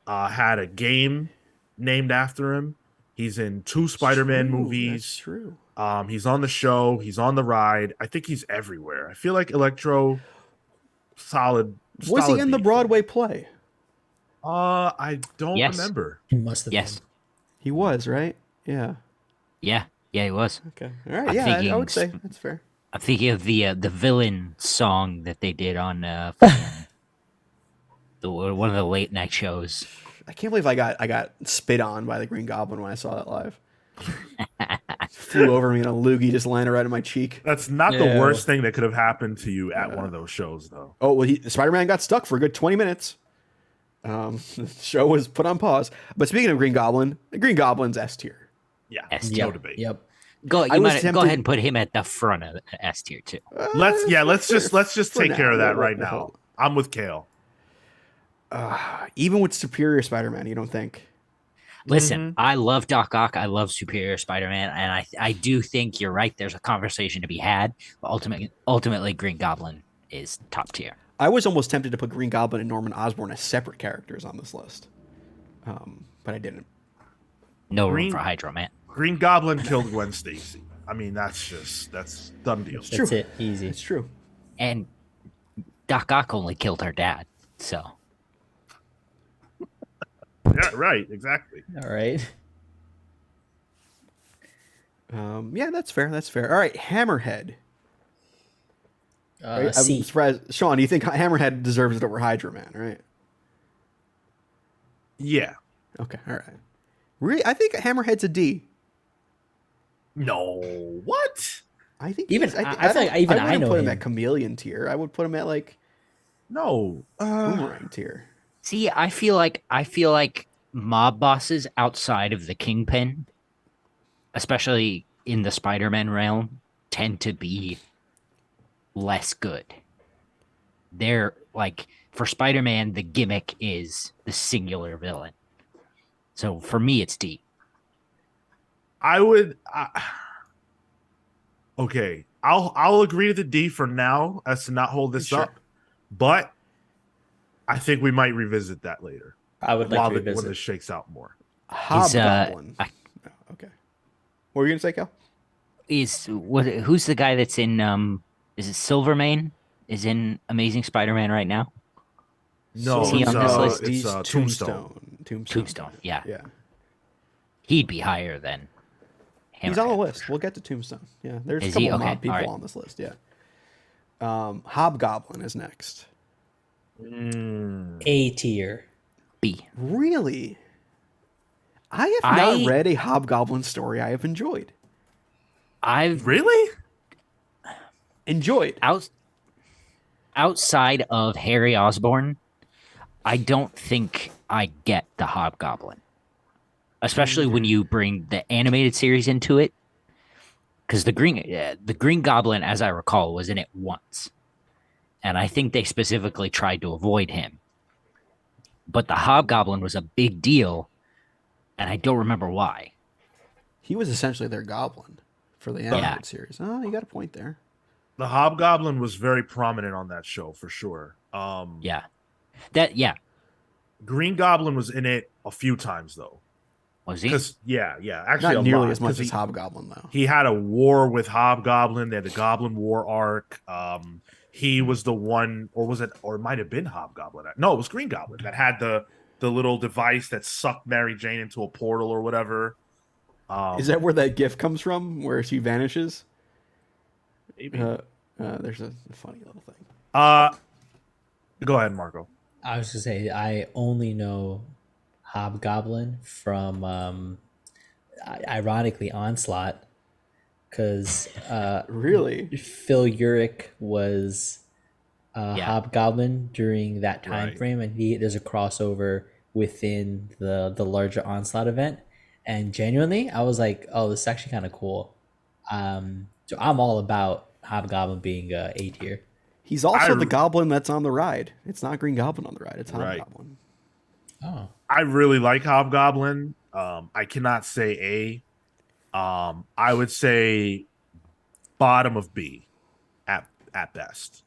had a game named after him. He's in 2 Spider-Man True, movies. That's true. He's on the show. He's on the ride. I think he's everywhere. I feel like Electro, solid. Was he solid in the B. Broadway play? I don't Yes. remember. he must have Yes. been. He was, right? Yeah. Yeah. Yeah, he was. Okay. All right. I'm Yeah, I would thinking say that's fair. I'm thinking of the villain song that they did on one of the late night shows. I can't believe I got spit on by the Green Goblin when I saw that live. Flew over me in a loogie, just landed right in my cheek. That's not the Yeah. worst thing that could have happened to you at one of those shows, though. Oh well, Spider-Man got stuck for a good 20 minutes. The show was put on pause. But speaking of Green Goblin, the Green Goblin's S tier. Yeah, S no tier. debate. Yep. Go I was go tempted- ahead and put him at the front of S tier too. Let's just for take care of now. that right now. I'm with Kale. Even with Superior Spider-Man, you don't think? Listen, I love Doc Ock. I love Superior Spider-Man, and I do think you're right. There's a conversation to be had. But ultimately, Green Goblin is top tier. I was almost tempted to put Green Goblin and Norman Osborn as separate characters on this list, but I didn't. No Green- room for Hydro Man. Green Goblin killed Gwen Stacy. I mean, that's done deal. true. That's it. Easy. It's true. And Doc Ock only killed her dad. So Yeah, right, exactly. All right. Yeah, that's fair. That's fair. All right, Hammerhead. Right? C. I'm surprised, Sean. Do you think Hammerhead deserves it over Hydro Man? Right? Yeah. Okay. All right. Really, I think Hammerhead's a D. No. What? I think Even- he's- I feel like even I wouldn't know put him him. at Chameleon tier. I would put him at like No. Boomerang tier. see, I feel like mob bosses outside of the Kingpin, especially in the Spider-Man realm, tend to be less good. They're like for Spider-Man, the gimmick is the singular villain. So for me, it's D. I would. Okay, I'll agree to the D for now as to not hold this Sure. up, but I think we might revisit that later I would like to when revisit. this shakes out more. Hobgoblin. I- Oh, okay. What were you gonna say, Cal? Who's the guy that's in is it Silvermane is in Amazing Spider-Man right now? No, Is he on this list? it's He's Tombstone. Tombstone, yeah. Yeah. He'd be higher than He's on the Hammerhead. list. We'll get to Tombstone. Yeah, there's Is a he? couple Okay, mob people alright. on this list. Yeah. Hobgoblin is next. A tier. B. Really? I have not read a Hobgoblin story I have enjoyed. I've Really? Enjoyed. outside of Harry Osborn, I don't think I get the Hobgoblin, especially when you bring the animated series into it. Because the Green Goblin, as I recall, was in it once, and I think they specifically tried to avoid him. But the Hobgoblin was a big deal, and I don't remember why. He was essentially their goblin for the animated series. Oh, you got a point there. The Hobgoblin was very prominent on that show for sure. Yeah, Green Goblin was in it a few times though. was he? Because actually Not a nearly lot, as much 'cause as Hobgoblin, though. he had a war with Hobgoblin. They had the Goblin War arc. He was the one, or was it, or it might have been Hobgoblin. No, it was Green Goblin that had the little device that sucked Mary Jane into a portal or whatever. Is that where that gif comes from, where she vanishes? Maybe. There's a funny little thing. Go ahead, Marco. I was gonna say I only know Hobgoblin from ironically Onslaught, because Really? Phil Urich was Yeah. Hobgoblin during that time Right. frame, and there's a crossover within the larger Onslaught event. And genuinely, I was like, "Oh, this is actually kind of cool." So I'm all about Hobgoblin being A tier. He's also I- the goblin that's on the ride. It's not Green Goblin on the ride. It's Right. Hobgoblin. Oh, I really like Hobgoblin. I cannot say A. I would say bottom of B at best.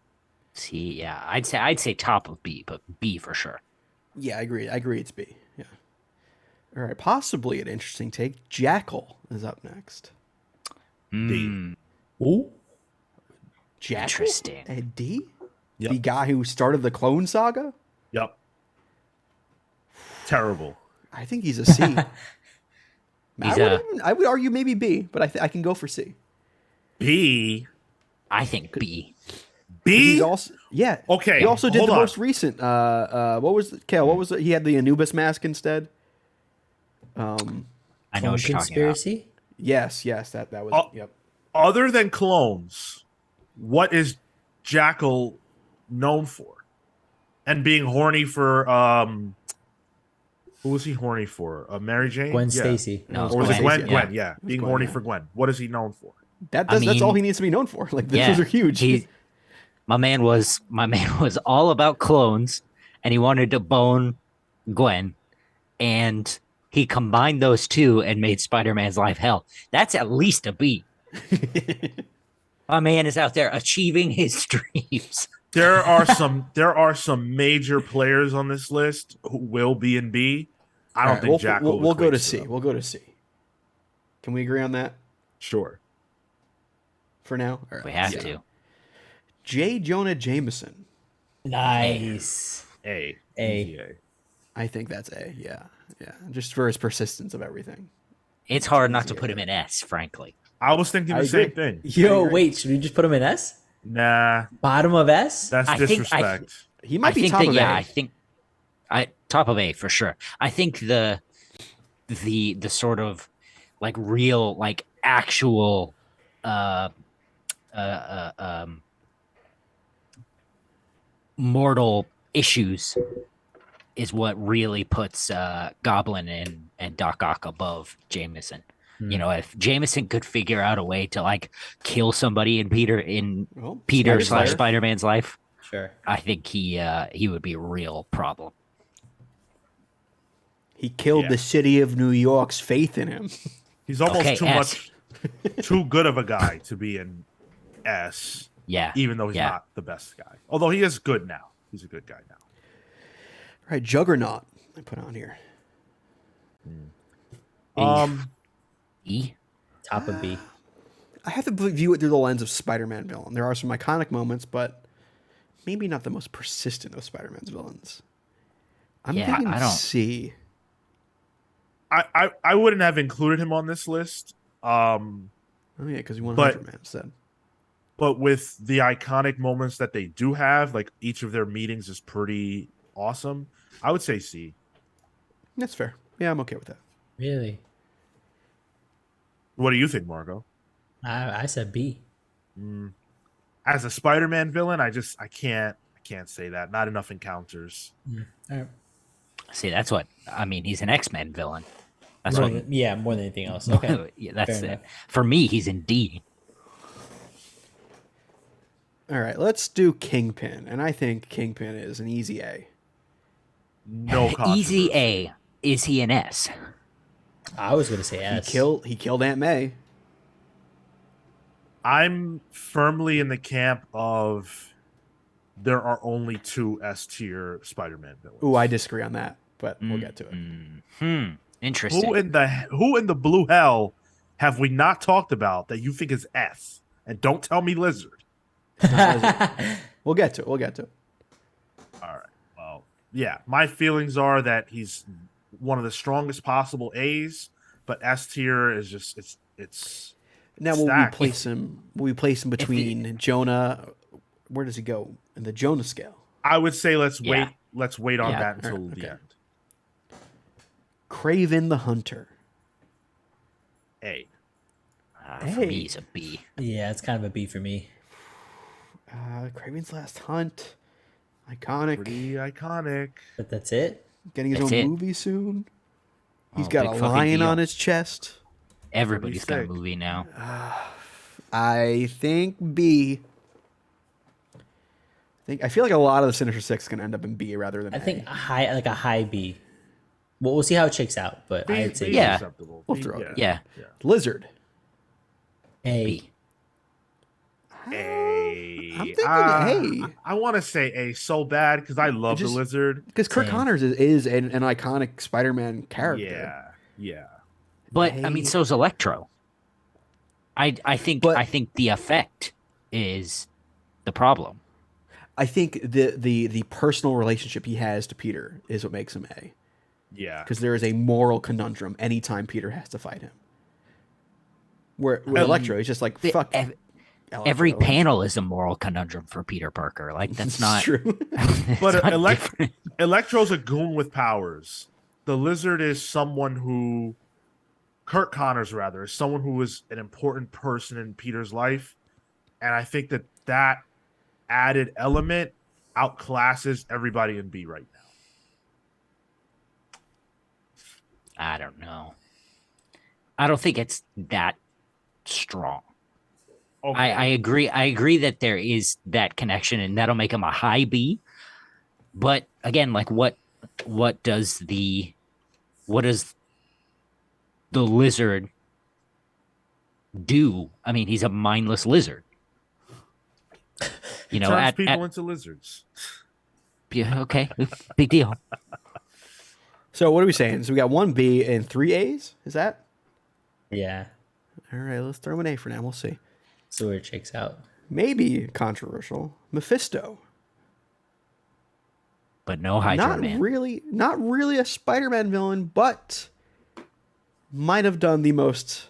See, yeah, I'd say top of B, but B for sure. Yeah, I agree. I agree. It's B. Yeah. All right. Possibly an interesting take. Jackal is up next. D. ooh, Jackal. Interesting. At D. Yep. The guy who started the Clone Saga. Yep. Terrible. I think he's a C. He's I would argue maybe B, but I can go for C. B. I think B. B. He's also Okay, He also did hold the on. most recent. What was Kale? What was it? He had the Anubis mask instead. I know Clone what you're talking about. conspiracy. Yes, that was. Oh. Yep. Other than clones, what is Jackal known for? And being horny for who was he horny for? Mary Jane? Gwen Yeah. Stacy. No, Or was it Gwen Gwen? Stacy, Gwen, yeah. yeah. It was Being Gwen, horny yeah. for Gwen. What is he known for? That's all he needs to be known for. Like those are huge. My man was all about clones, and he wanted to bone Gwen, and he combined those two and made Spider-Man's life hell. That's at least a B. My man is out there achieving his dreams. There are some major players on this list who will be in B. I don't All right, think Jackal. We'll go to equates C. them. We'll go to C. Can we agree on that Sure. for now? All right, We have yeah. to. J. Jonah Jameson. Nice. A. A. Easy A. I think that's A. Yeah, yeah. Just for his persistence of everything. It's hard not to put him in S, frankly. I was thinking I the same agree. thing. Yo, agree. wait, should we just put him in S? Nah, Bottom of S? that's I think- disrespect. He might I be think top that of yeah, A. I think top of A for sure. I think the sort of like real like actual mortal issues is what really puts Goblin and Doc Ock above Jameson. You know, if Jameson could figure out a way to like kill somebody in Well, Peter Spider / Slayer. Spider-Man's life, Sure. I think he would be a real problem. He killed Yeah. the city of New York's faith in him. He's almost Okay, too S. too good of a guy to be in S. Yeah. Even though he's Yeah. not the best guy. Although he is good now. He's a good guy now. All right, Juggernaut. I put on here. E. Top of B. I have to view it through the lens of Spider-Man villain. There are some iconic moments, but maybe not the most persistent of Spider-Man's villains. I'm Yeah, thinking I don't- C. I wouldn't have included him on this list. Oh yeah, because he won But- 100 Man instead. But with the iconic moments that they do have, like each of their meetings is pretty awesome. I would say C. That's fair. Yeah, I'm okay with that. Really? What do you think, Margot? I said B. As a Spider-Man villain, I can't say that. Not enough encounters. All right. See, that's what I mean. He's an X-Men villain. That's More what. than, more than anything else. Okay. Yeah, that's Fair it. enough. For me, he's in D. All right, let's do Kingpin, and I think Kingpin is an easy A. No Easy controversy. A. Is he an S? I was gonna say S. He killed Aunt May. I'm firmly in the camp of there are only 2 S tier Spider-Man villains. Ooh, I disagree on that, but we'll get to it. Interesting. Who in the blue hell have we not talked about that you think is S? And don't tell me Lizard. We'll get to it. We'll get to it. All right. Well, yeah. My feelings are that he's one of the strongest possible A's, but S tier is just it's Now, will we stacked. place him? Will we place him between Jonah? Where does he go in the Jonah scale? I would say let's Yeah. wait on Yeah. that until Alright, the okay. end. Craven the Hunter. A. For Hey. me, he's a B. Yeah, it's kind of a B for me. Craven's Last Hunt. Iconic. Pretty iconic. But that's it. Getting his That's own it. movie soon. He's Oh, got big a fucking lion deal. on his chest. Everybody's got a sick. movie now. I think B. I feel like a lot of the Sinister Six can end up in B rather than I A. think a high B. Well, we'll see how it shakes out, but B- I'd say B is Yeah. acceptable. We'll B- throw it. Yeah. Lizard. A. B. A. I'm thinking A. I want to say A so bad because I love Just- the Lizard. Because Kirk Same. Connors is an iconic Spider-Man character. Yeah. Yeah. But I mean, A. so's Electro. I think But- the effect is the problem. I think the personal relationship he has to Peter is what makes him A. Yeah. Because there is a moral conundrum anytime Peter has to fight him. Where with Electro, he's just like, fuck. Every Electro. panel is a moral conundrum for Peter Parker. Like that's It's not true. But it's not different. Electro's a goon with powers. The Lizard is someone who, Kurt Connors rather, is someone who is an important person in Peter's life, and I think that added element outclasses everybody in B right now. I don't know. I don't think it's that strong. Okay. I agree. I agree that there is that connection, and that'll make him a high B. But again, like what does the lizard do? I mean, he's a mindless lizard. You know, Turns people into lizards. yeah, okay, big deal. So what are we saying? So we got 1 B and 3 A's? Is that? Yeah. All right, let's throw an A for now. We'll see. So where it shakes out. Maybe controversial. Mephisto. But no Hydro Not Man. really a Spider-Man villain, but might have done the most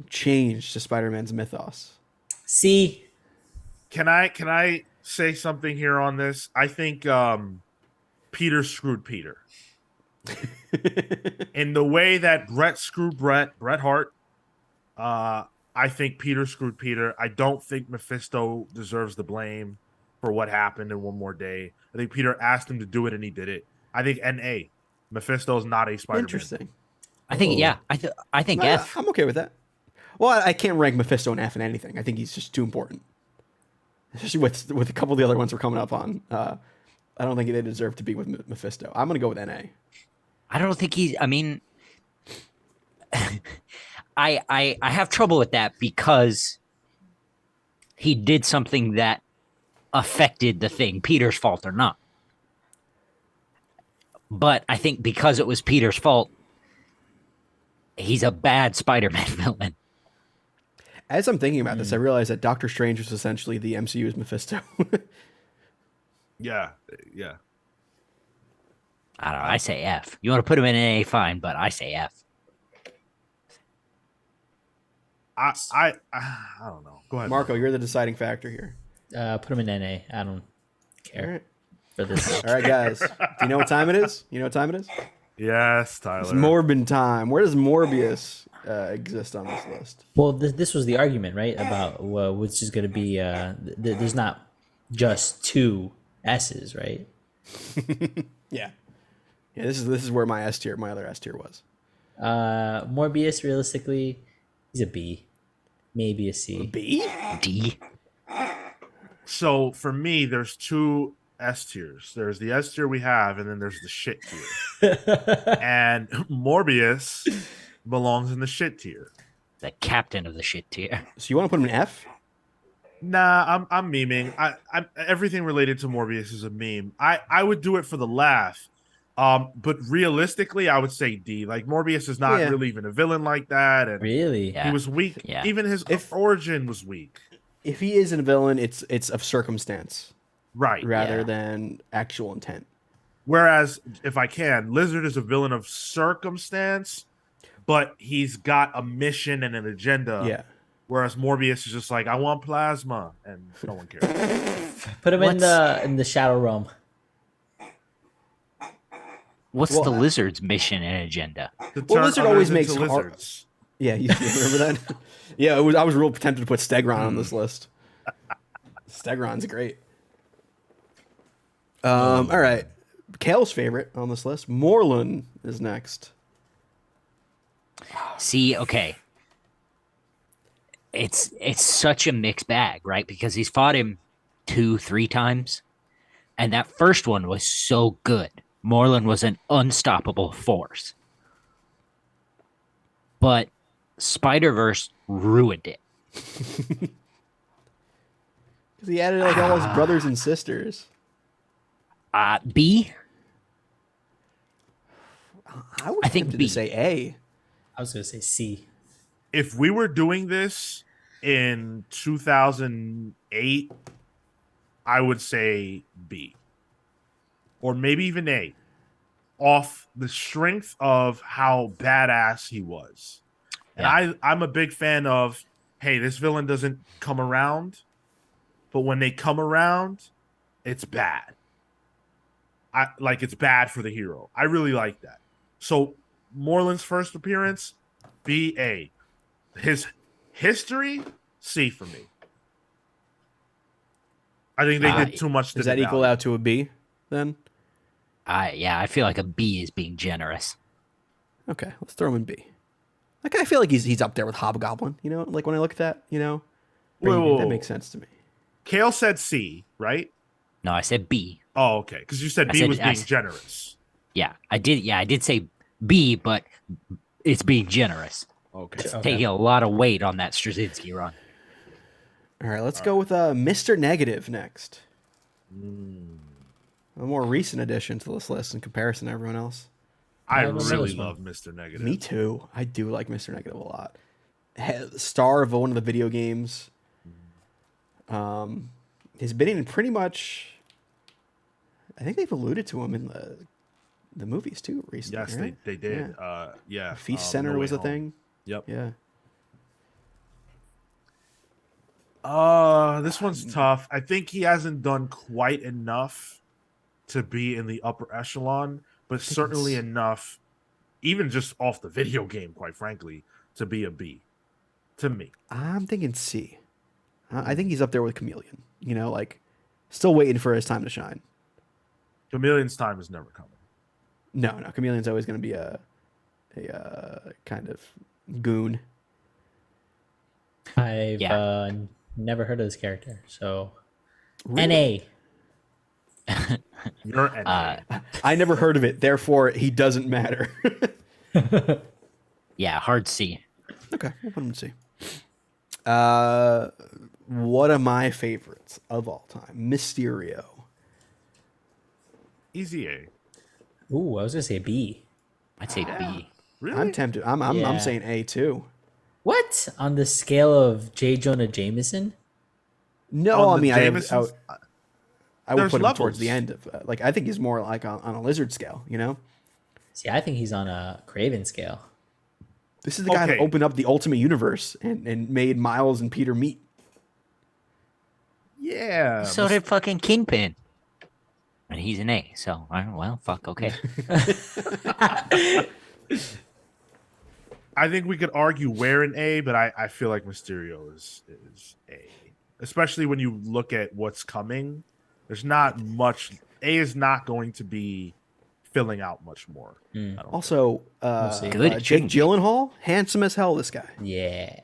change to Spider-Man's mythos. C. Can I say something here on this? I think Peter screwed Peter. In the way that Brett screwed Bret Hart, I think Peter screwed Peter. I don't think Mephisto deserves the blame for what happened in One More Day. I think Peter asked him to do it, and he did it. I think NA. Mephisto is not a Spider-Man. Interesting. I think Oh. I think I, F. I'm okay with that. Well, I can't rank Mephisto and F in anything. I think he's just too important, especially with a couple of the other ones we're coming up on. I don't think they deserve to be with Mephisto. I'm gonna go with NA. I don't think he's. I mean, I have trouble with that because he did something that affected the thing, Peter's fault or not. But I think because it was Peter's fault, he's a bad Spider-Man villain. As I'm thinking about this, I realize that Doctor Strange was essentially the MCU's Mephisto. Yeah. I don't know. I say F. You want to put him in an A, fine, but I say F. I don't know. Go ahead, Marco, you're the deciding factor here. Put him in NA. I don't All care right. for this. All right, guys. Do you know what time it is? You know what time it is? Yes, Tyler. It's Morbin time. Where does Morbius exist on this list? Well, this was the argument, right? About which is going to be. There's not just two S's, right? Yeah. Yeah, this is where my other S tier was. Morbius, realistically, he's a B, maybe a C. B? D. So for me, there's two S tiers. There's the S tier we have, and then there's the shit tier. And Morbius belongs in the shit tier. The captain of the shit tier. So you want to put him in F? Nah, I'm memeing. I everything related to Morbius is a meme. I would do it for the laugh. But realistically, I would say D. Like Morbius is not really even a villain like that, and Really? Yeah. he was weak. Yeah. Even his origin was weak. If he is a villain, it's of circumstance Right. rather Yeah. than actual intent. Whereas, if I can, Lizard is a villain of circumstance, but he's got a mission and an agenda. Yeah. Whereas Morbius is just like, I want plasma, and no one cares. Put him in the Shadow Realm. What's Well, the lizard's mission and agenda? To Well, turn Lizard always others into makes har- lizards. Yeah, you remember that? Yeah, I was real tempted to put Stegron on this list. Stegron's great. All right. Kale's favorite on this list, Morlun, is next. See, okay. It's such a mixed bag, right? Because he's fought him 2-3 times. And that first one was so good. Morlun was an unstoppable force. But Spider-Verse ruined it. Because he added like all his brothers and sisters. B? I was I think tempted B. to say A. I was gonna say C. If we were doing this in 2008, I would say B. Or maybe even A. Off the strength of how badass he was. And I'm a big fan of, hey, this villain doesn't come around, but when they come around, it's bad. It's bad for the hero. I really like that. So Morland's first appearance, B, A. His history, C for me. I think they did too much to Does that equal out to a B then? I feel like a B is being generous. Okay, let's throw him in B. Like I feel like he's up there with Hobgoblin, you know? Like when I look at that, you know? Whoa. That makes sense to me. Kale said C, right? No, I said B. Oh, okay. Because you said I B said- was I being said- generous. Yeah, I did say B, but it's being generous. Okay. Taking a lot of weight on that Straczynski run. All right, let's go with Mr. Negative next. A more recent addition to this list in comparison to everyone else. I don't know really this one. love Mr. Negative. Me too. I do like Mr. Negative a lot. Star of one of the video games. He's been in pretty much. I think they've alluded to him in the movies too recently. Yes, right? they did. Yeah. Feast No Center Way was a Home. thing. Yep. Yeah. This one's tough. I think he hasn't done quite enough to be in the upper echelon, but certainly enough, even just off the video game, quite frankly, to be a B. To me. I'm thinking C. I think he's up there with Chameleon. You know, like still waiting for his time to shine. Chameleon's time is never coming. No, Chameleon's always going to be a kind of goon. I've Yeah. never heard of this character, so Really? You're an I never heard of it, therefore he doesn't matter. Yeah, hard C. Okay, we'll put him to C. One of my favorites of all time, Mysterio. easy A. ooh, I was gonna say B. I'd say B. Really? I'm tempted. I'm Yeah. saying A too. What on the scale of J. Jonah Jameson? No, On I the mean Jamesons? I would There's put him towards levels. the end of like I think he's more like on a lizard scale. You know, See, I think he's on a Craven scale. this is the guy that Okay. opened up the Ultimate Universe and made Miles and Peter meet. Yeah. So did fucking Kingpin. And he's an A, so well, fuck, okay. I think we could argue where an A, but I feel like Mysterio is A. Especially when you look at what's coming. There's not much. A is not going to be filling out much more. I don't Also, see. Good, it Jake shouldn't be. Gyllenhaal, handsome as hell. This guy. Yeah,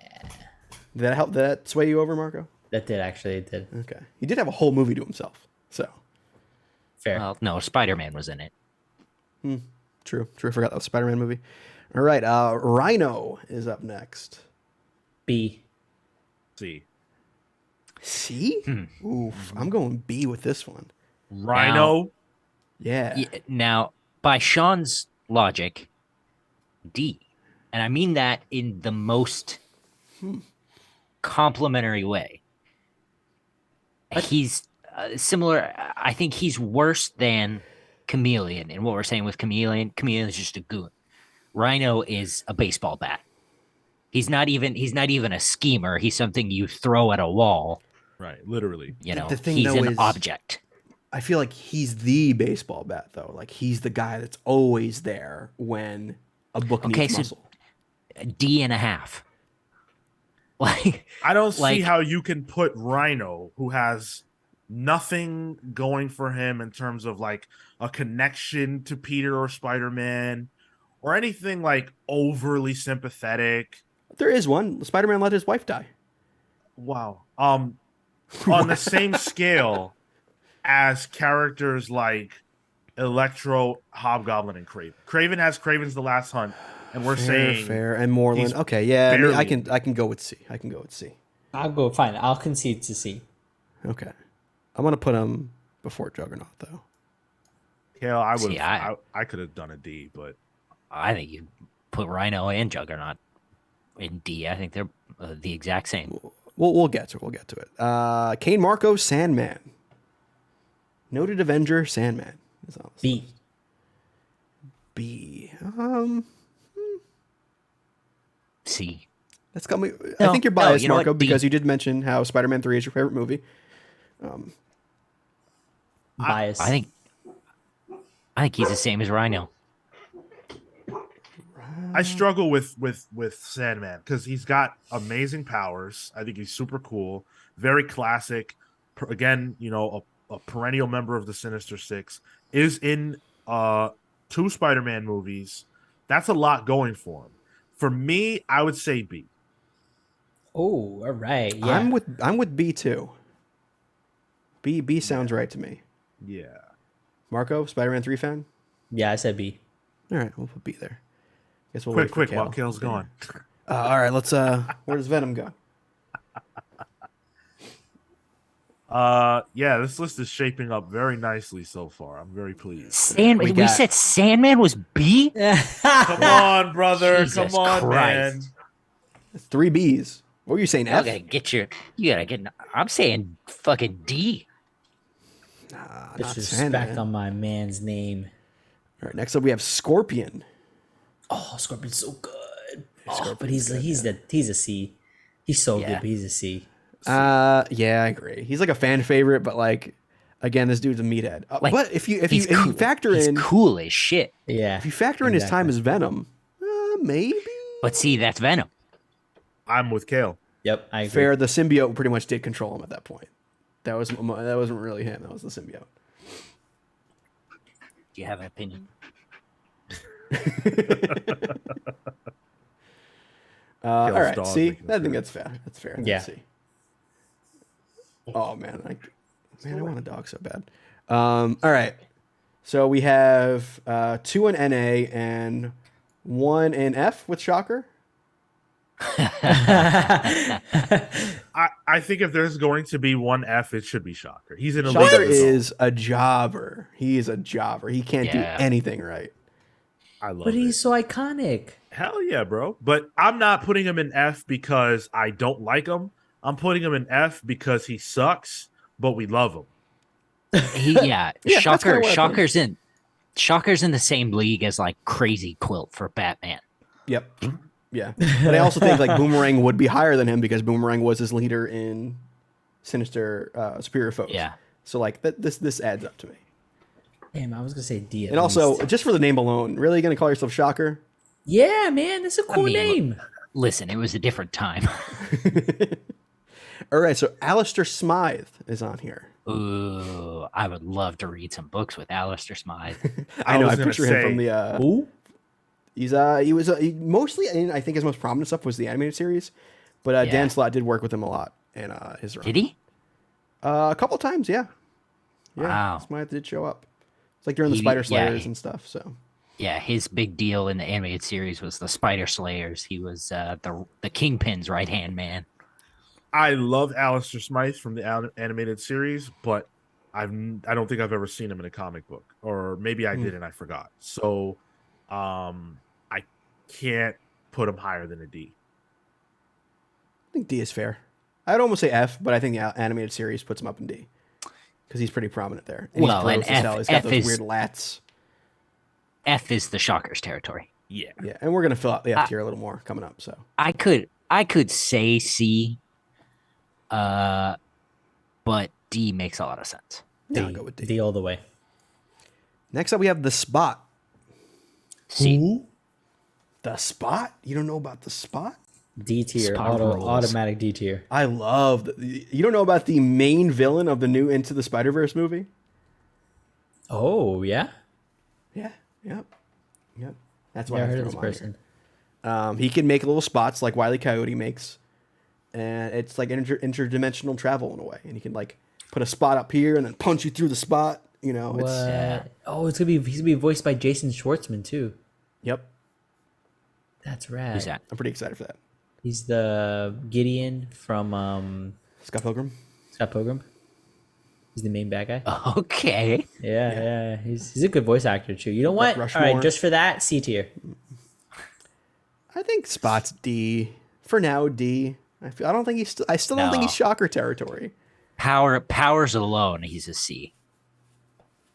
Did that help? Did that sway you over, Marco? that did actually it did. Okay, he did have a whole movie to himself. So Fair. Well, no, Spider-Man was in it. true. I forgot that was a Spider-Man movie. All right, Rhino is up next. B. see. C? Oof, I'm going B with this one. Rhino. Yeah. Yeah, now, by Sean's logic, D. And I mean that in the most complimentary way. He's similar. I think he's worse than Chameleon. And what we're saying with Chameleon is just a goon. Rhino is a baseball bat. He's not even a schemer. He's something you throw at a wall. Right. Literally. You know, The thing, he's though, an is- object. I feel like he's the baseball bat, though. Like, he's the guy that's always there when a book Okay, needs so- muscle. D and a half. Like, I don't see Like- how you can put Rhino, who has nothing going for him in terms of like a connection to Peter or Spider-Man or anything like overly sympathetic. There is one. Spider-Man let his wife die. Wow. On the same scale as characters like Electro, Hobgoblin, and Craven. Craven has Craven's the Last Hunt, and we're saying Fair, and Moreland. he's Okay, yeah. I mean, I barely- can go with C. I can go with C. I'll go fine. I'll concede to C. Okay. I'm gonna put him before Juggernaut, though. Kale, I would See, I- I could have done a D, but I think you put Rhino and Juggernaut in D. I think they're the exact same. We'll get to it. We'll get to it. Kane Marco, Sandman. Noted Avenger, Sandman. Is on this B. list. B. C. That's got me. I No, think you're no, biased, you know what? Marco, B. because you did mention how Spider-Man 3 is your favorite movie. Bias. I think he's the same as Rhino. I struggle with Sandman because he's got amazing powers. I think he's super cool, very classic. Again, you know, a perennial member of the Sinister Six is in 2 Spider-Man movies. That's a lot going for him. For me, I would say B. Oh, all right. Yeah. I'm with B too. B sounds right to me. Yeah. Marco, Spider-Man 3 fan? Yeah, I said B. All right, we'll put B there. Guess we'll Quick, wait for while Kale. Kale's gone. All right, let's where does Venom go? Yeah, this list is shaping up very nicely so far. I'm very pleased. Sandman. We We, got- said Sandman was B. Come on, brother. Jesus Come on, Christ. man. It's 3 Bs. What were you saying, You F? gotta get your. You gotta get. I'm saying fucking D. Not Disrespect Sandman. on my man's name. All right, next up we have Scorpion. Oh, Scorpion's so good. Oh, Scorpion's but he's good, he's a C. He's so Yeah. good, but he's a C. Yeah, I agree. He's like a fan favorite, but like, again, this dude's a meathead. Like, but if you He's cool. factor He's in cool as shit. Yeah. if you factor in his time as Venom, maybe But see, that's Venom. I'm with Kale. Yep, I agree. fair. The symbiote pretty much did control him at that point. That wasn't really him. That was the symbiote. Do you have an opinion? All right. dog See, making I us think weird. that's fair. That's fair. Yeah. Let's see. Oh man, I want a dog so bad. All right. So we have 2 in NA and 1 in F with Shocker. I think if there's going to be one F, it should be Shocker. He's an elite. Shocker result. is a jobber. He is a jobber. He can't do Yeah. anything right. I love But it. he's so iconic. Hell yeah, bro. But I'm not putting him in F because I don't like him. I'm putting him in F because he sucks, but we love him. Yeah, that's kinda what I put Shocker's in the same league as like Crazy Quilt for Batman. Yep. Yeah. But I also think like Boomerang would be higher than him because Boomerang was his leader in Sinister Superior Foes. Yeah. So like this adds up to me. Damn, I was gonna say D. At And also, least. just for the name alone, really gonna call yourself Shocker? Yeah, man, that's a cool mean, name. Listen, it was a different time. All right, so Alistair Smythe is on here. Ooh, I would love to read some books with Alistair Smythe. I know. was I gonna picture him say- from the. Who? He mostly. I think his most prominent stuff was the animated series, but Yeah. Dan Slott did work with him a lot in his run. Did he? A couple of times, yeah. Yeah, Wow. Smythe did show up. It's like during the He- Spider yeah, Slayers he- and stuff. So Yeah, his big deal in the animated series was the Spider Slayers. He was the Kingpin's right hand man. I love Alistair Smythe from the animated series, but I don't think I've ever seen him in a comic book, or maybe I did and I forgot. So, I can't put him higher than a D. I think D is fair. I'd almost say F, but I think the animated series puts him up in D because he's pretty prominent there. And Well, he's and gross as hell. He's got F those is- weird lats. F is the Shocker's territory. Yeah, Yeah, and we're gonna fill out the F tier a little more coming up. So I could say C, but D makes a lot of sense. yeah, I'll go with D. D all the way. Next up, we have the Spot. C. Who? The Spot? You don't know about the Spot? D tier, Spot rules. automatic D tier. I love. You don't know about the main villain of the new Into the Spider-Verse movie? Oh yeah, Yeah. Yep. That's why never I heard threw of this him on person. here. He can make little spots like Wile E. Coyote makes, and it's like interdimensional travel in a way. And he can like put a spot up here and then punch you through the spot. You know, What? it's Oh, he's gonna be voiced by Jason Schwartzman too. yep. That's rad. Who's that? I'm pretty excited for that. He's the Gideon from Scott Pilgrim. Scott Pilgrim. He's the main bad guy. Okay. Yeah. He's a good voice actor too. You know what? All Rushmore. right, just for that, C tier. I think Spot's D for now. D. I don't think he's. I still don't think No. he's Shocker territory. Powers alone, he's a C.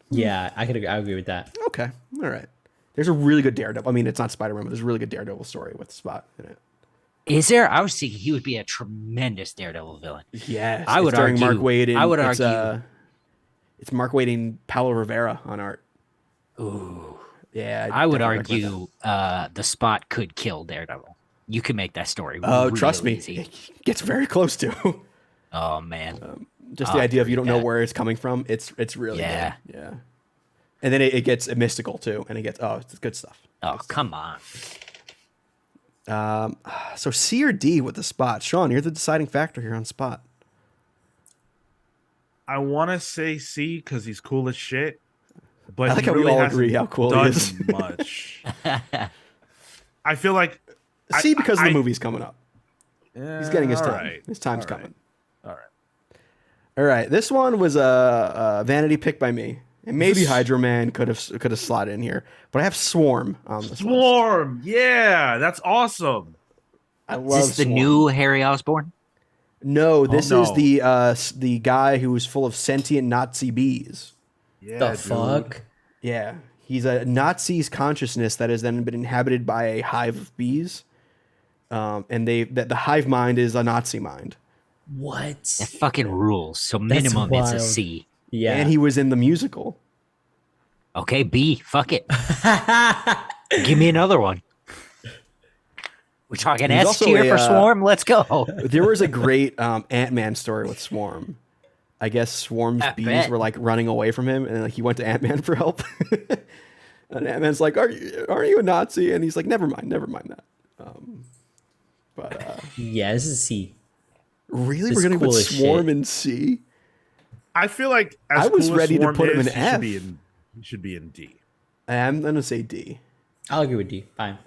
Yeah, I agree with that. Okay. All right. There's a really good Daredevil. I mean, it's not Spider-Man, but there's a really good Daredevil story with Spot in it. Is there? I was thinking he would be a tremendous Daredevil villain. Yes. I would it's starring argue- Mark Waid. I would it's, argue- it's Mark Waid and Paulo Rivera on art. Ooh. Yeah. I would definitely recommend argue the Spot could kill Daredevil. You can make that story. that. Oh, real trust me, easy. it gets very close to. Oh man. Just the I'll idea of you read don't know that. where it's coming from. It's really Yeah. good. Yeah. And then it gets mystical too, and it gets it's good stuff. Oh come on. So C or D with the Spot. Sean, you're the deciding factor here on Spot. I want to say C because he's cool as shit. But I like he how we really all hasn't agree how cool he done is. much. I feel like C because the I- movie's coming up. He's getting his all time. right. His time's All right. coming. All right. All right, this one was a vanity pick by me, and maybe Hydro Man could have slotted in here, but I have Swarm on this one. Swarm. Yeah, that's awesome. I Is love this the Swarm. new Harry Osborn? No, this no. is the guy who's full of sentient Nazi bees. Yeah, The dude. fuck? Yeah, he's a Nazi's consciousness that has then been inhabited by a hive of bees, and that the hive mind is a Nazi mind. What? That fucking rules. So minimum it's a wild. C. Yeah. And he was in the musical. Okay, B. Fuck it. Give me another one. We're talking He's S also tier a, for Swarm. Let's go. There was a great Ant-Man story with Swarm, I guess Swarm's I bees bet. were like running away from him, and like he went to Ant-Man for help. And Ant-Man's like, aren't you a Nazi? And he's like, never mind that. Yeah, this is C. Really, This we're gonna put cool as Swarm shit. in C? I feel like as I was cool as ready to Swarm put him is, in he should F. be in. He should be in D. I'm gonna say D. I'll agree with D. Fine.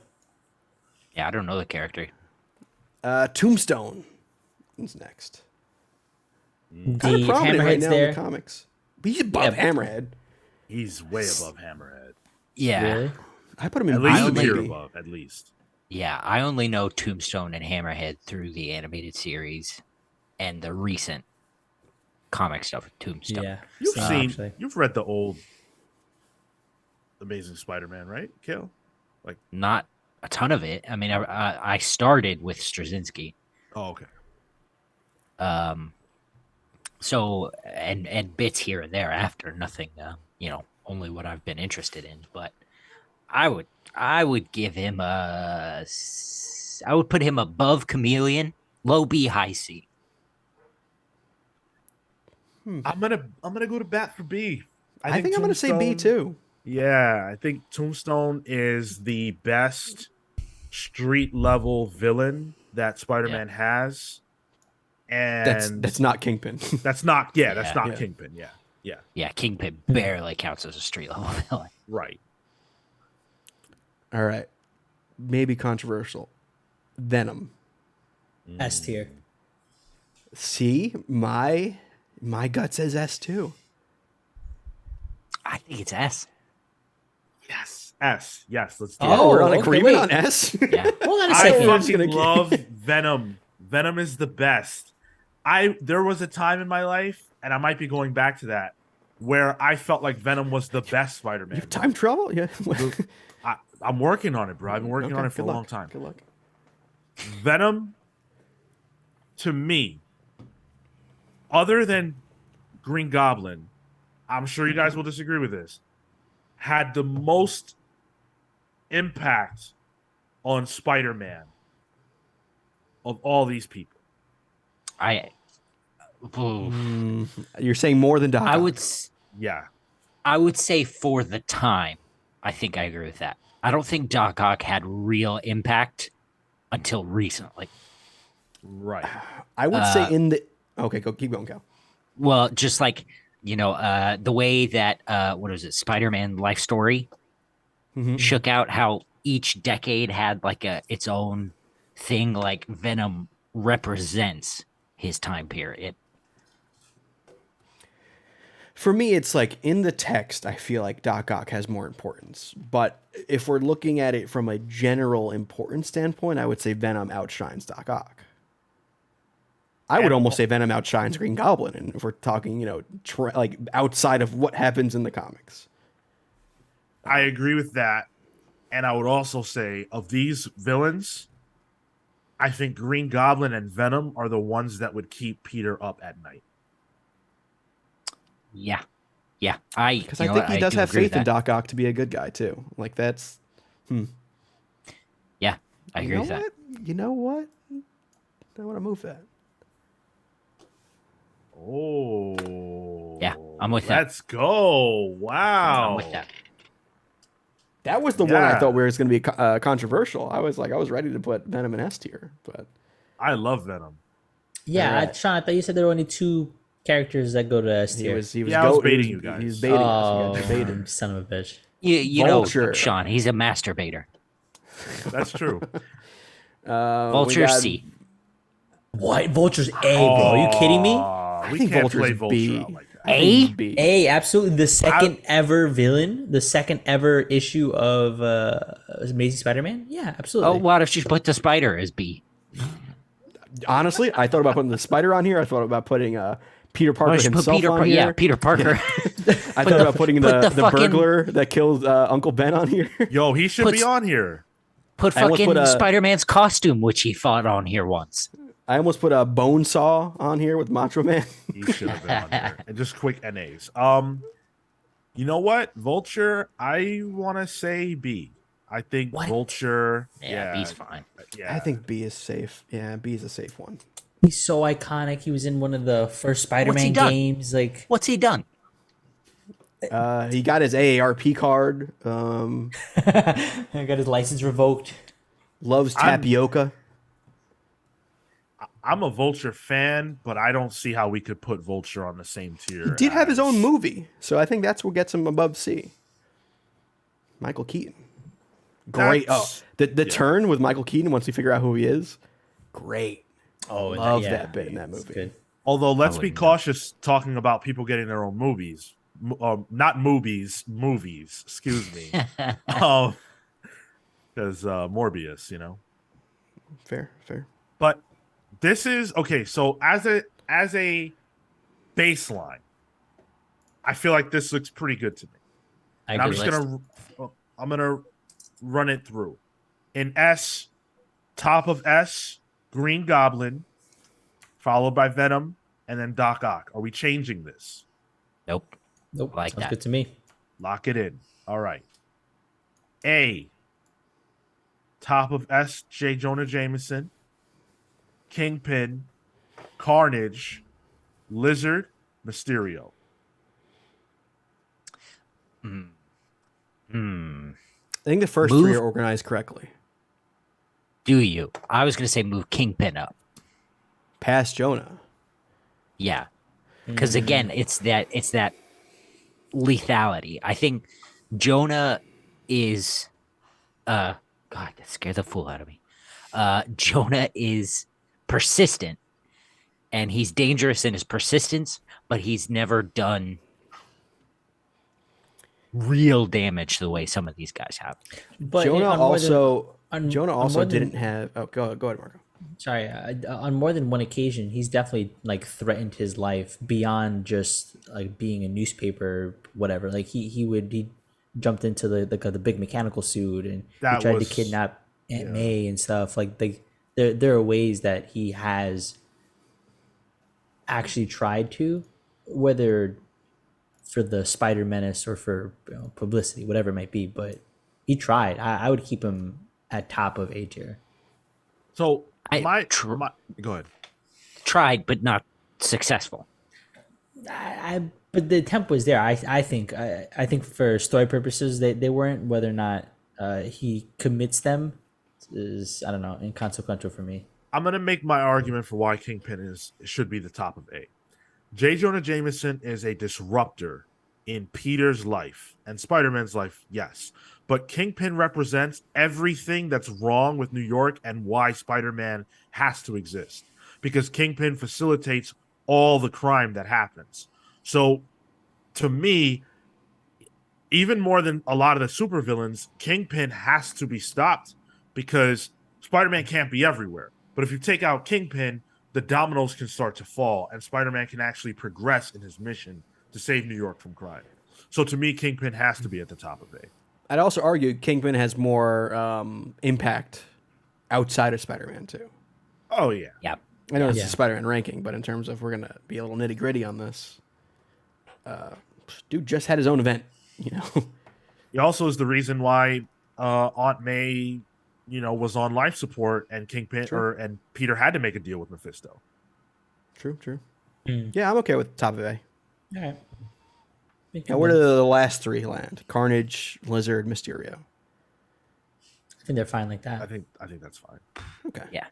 Yeah, I don't know the character. Tombstone is next. D. Kind of prominent right Hammerhead's now in there. the comics. But he's above Yeah. Hammerhead. He's way above Hammerhead. Yeah. Really? I put him in At least B, a tier maybe. above. At least. Yeah, I only know Tombstone and Hammerhead through the animated series and the recent comic stuff with Tombstone. Yeah. You've same, seen. actually. You've read the old Amazing Spider-Man, right, Kale? Not a ton of it. I mean, I started with Straczynski. Oh, okay. So and bits here and there after, nothing, only what I've been interested in. But I would give him I would put him above Chameleon, low B, high C. I'm gonna go to bat for B. I think I'm gonna say B Tombstone- too. Yeah, I think Tombstone is the best street level villain that Spider-Man has. And That's not Kingpin. that's not Yeah, not yeah. Kingpin. Yeah. Yeah, Kingpin barely counts as a street level villain. Right. All right, maybe controversial. Venom. S tier. C. My gut says S too. I think it's S. Yes. S. Yes. Let's do Oh, it. We're on okay, agreement wait. on S. Yeah. Hold on a I second. just gonna fucking love Venom. Venom is the best. There was a time in my life, and I might be going back to that, where I felt like Venom was the best You Spider-Man. have time travel? Yeah. I'm working on it, bro. I've been working on it for a long time. Good luck. Venom, to me, other than Green Goblin, I'm sure you guys will disagree with this, had the most impact on Spider-Man of all these people. You're saying more than Doc I Ock. would Yeah. I would say for the time, I think I agree with that. I don't think Doc Ock had real impact until recently. Right. I would say in the. Okay, keep going, Cal. Well, just like the way that what is it, Spider-Man Life Story shook out, how each decade had like its own thing. Like Venom represents his time period. For me, it's like in the text, I feel like Doc Ock has more importance. But if we're looking at it from a general importance standpoint, I would say Venom outshines Doc Ock. I would almost say Venom outshines Green Goblin, and if we're talking, like outside of what happens in the comics. I agree with that. And I would also say of these villains, I think Green Goblin and Venom are the ones that would keep Peter up at night. Yeah, yeah. Because I think he does have faith in Doc Ock to be a good guy too. Like that's. Yeah, I agree with that. You know what? I want to move that. Oh. Yeah, I'm with that. Let's go. Wow. I'm with that. That was the one I Yeah. thought was going to be controversial. I was ready to put Venom in S tier, but I love Venom. Yeah, Alright. Sean, I thought you said there were only two characters that go to S he tier. was Yeah, I was baiting you guys. He was baiting us. Oh, We got debated. son of a bitch. You know, Vulture. Sean, he's a masturbator. That's true. Vulture we got- C. What? Vulture's A, bro. Are you kidding me? We think can't Vulture's play Vulture B. out like that. I think A? B. A, absolutely. The second ever villain, the second ever issue of Amazing Spider-Man. Yeah, absolutely. Oh, what if you put the spider as B? Honestly, I thought about putting the spider on here. I thought about putting Peter Parker Oh, you should put himself on here. Yeah, Peter Parker. I thought about putting put the the fucking- burglar that kills Uncle Ben on here. Yo, he should be Puts- on here. Put I almost fucking put a- Spider-Man's costume, which he fought on here once. I almost put a bone saw on here with Macho Man. He should have been on here. And just quick NAs. You know what? Vulture, I want to say B. I think What? Vulture. Yeah, B's fine. Yeah. I think B is safe. Yeah, B is a safe one. He's so iconic. He was in one of the first Spider-Man done? games. Like, What's he done? He got his AARP card. I got his license revoked. Loves tapioca. I'm a Vulture fan, but I don't see how we could put Vulture on the same tier. He did have his own as- movie, so I think that's what gets him above C. Michael Keaton. Great. That's- The turn with Michael Keaton once you figure out who he is. Great. Oh, Love that bit in that it's movie. good. Although let's be wouldn't know. cautious talking about people getting their own movies, not movies. Excuse me. Because Morbius, you know. Fair. But this is okay. So as a baseline, I feel like this looks pretty good to me. I And I'm agree. just gonna run it through. In S, top of S, Green Goblin, followed by Venom, and then Doc Ock. Are we changing this? Nope. Nope, Like sounds that. good to me. Lock it in. All right. A, top of S, J. Jonah Jameson, Kingpin, Carnage, Lizard, Mysterio. I think the first Move- three are organized correctly. Do you? I was gonna say move Kingpin up. Past Jonah. Yeah, because again, it's that lethality. I think Jonah is, God, that scared the fool out of me. Jonah is persistent, and he's dangerous in his persistence, but he's never done real damage the way some of these guys have. But Jonah on more than- also on- Jonah on also more than- didn't have. Oh, go ahead, Marco. Sorry, on more than one occasion, he's definitely like threatened his life beyond just like being a newspaper, whatever. Like he jumped into the big mechanical suit and That he tried was- to kidnap Aunt May and stuff. Like there are ways that he has actually tried to, whether for the Spider Menace or for publicity, whatever it might be. But he tried. I would keep him at top of A tier. So I- my tr- go ahead. Tried, but not successful. But the attempt was there. I think for story purposes they weren't. Whether or not he commits them is, I don't know, inconsequential for me. I'm gonna make my argument for why Kingpin should be the top of A. J. Jonah Jameson is a disruptor in Peter's life and Spider-Man's life, yes. But Kingpin represents everything that's wrong with New York and why Spider-Man has to exist. Because Kingpin facilitates all the crime that happens. So, to me, even more than a lot of the supervillains, Kingpin has to be stopped because Spider-Man can't be everywhere. But if you take out Kingpin, the dominoes can start to fall, and Spider-Man can actually progress in his mission to save New York from crime. So to me, Kingpin has to be at the top of A. I'd also argue Kingpin has more impact outside of Spider-Man too. Oh yeah, Yeah. I know it's Yeah. a Spider-Man ranking, but in terms of we're gonna be a little nitty-gritty on this, dude just had his own event. You know, he also is the reason why Aunt May, was on life support, and Kingpin and Peter had to make a deal with Mephisto. true. Yeah, I'm okay with top of A. All right. Now, where do the last three land? Carnage, Lizard, Mysterio. I think they're fine like that. I think that's fine. Okay. Yeah.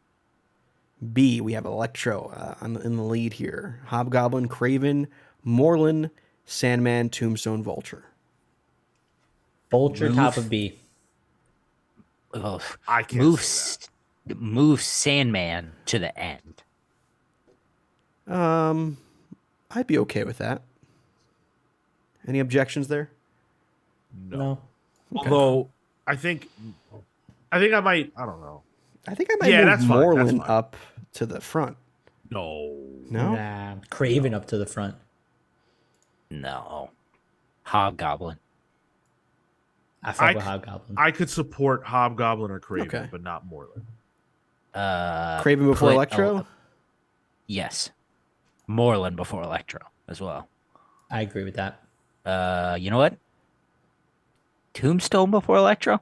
B, we have Electro in the lead here. Hobgoblin, Craven, Moreland, Sandman, Tombstone, Vulture. Vulture top of B. Ugh. I can't move say move Sandman to the end. I'd be okay with that. Any objections there? No. Although I think I might. I don't know. I think I might Yeah, move that's fine, that's Moreland fine. up to the front. No. No? Nah. Craven up to the front. No. Hobgoblin. I fuck I with c- Hobgoblin. I could support Hobgoblin or Craven, Okay. but not Moreland. Craven before put- Electro? Yes. Moreland before Electro as well. I agree with that. You know what? Tombstone before Electro?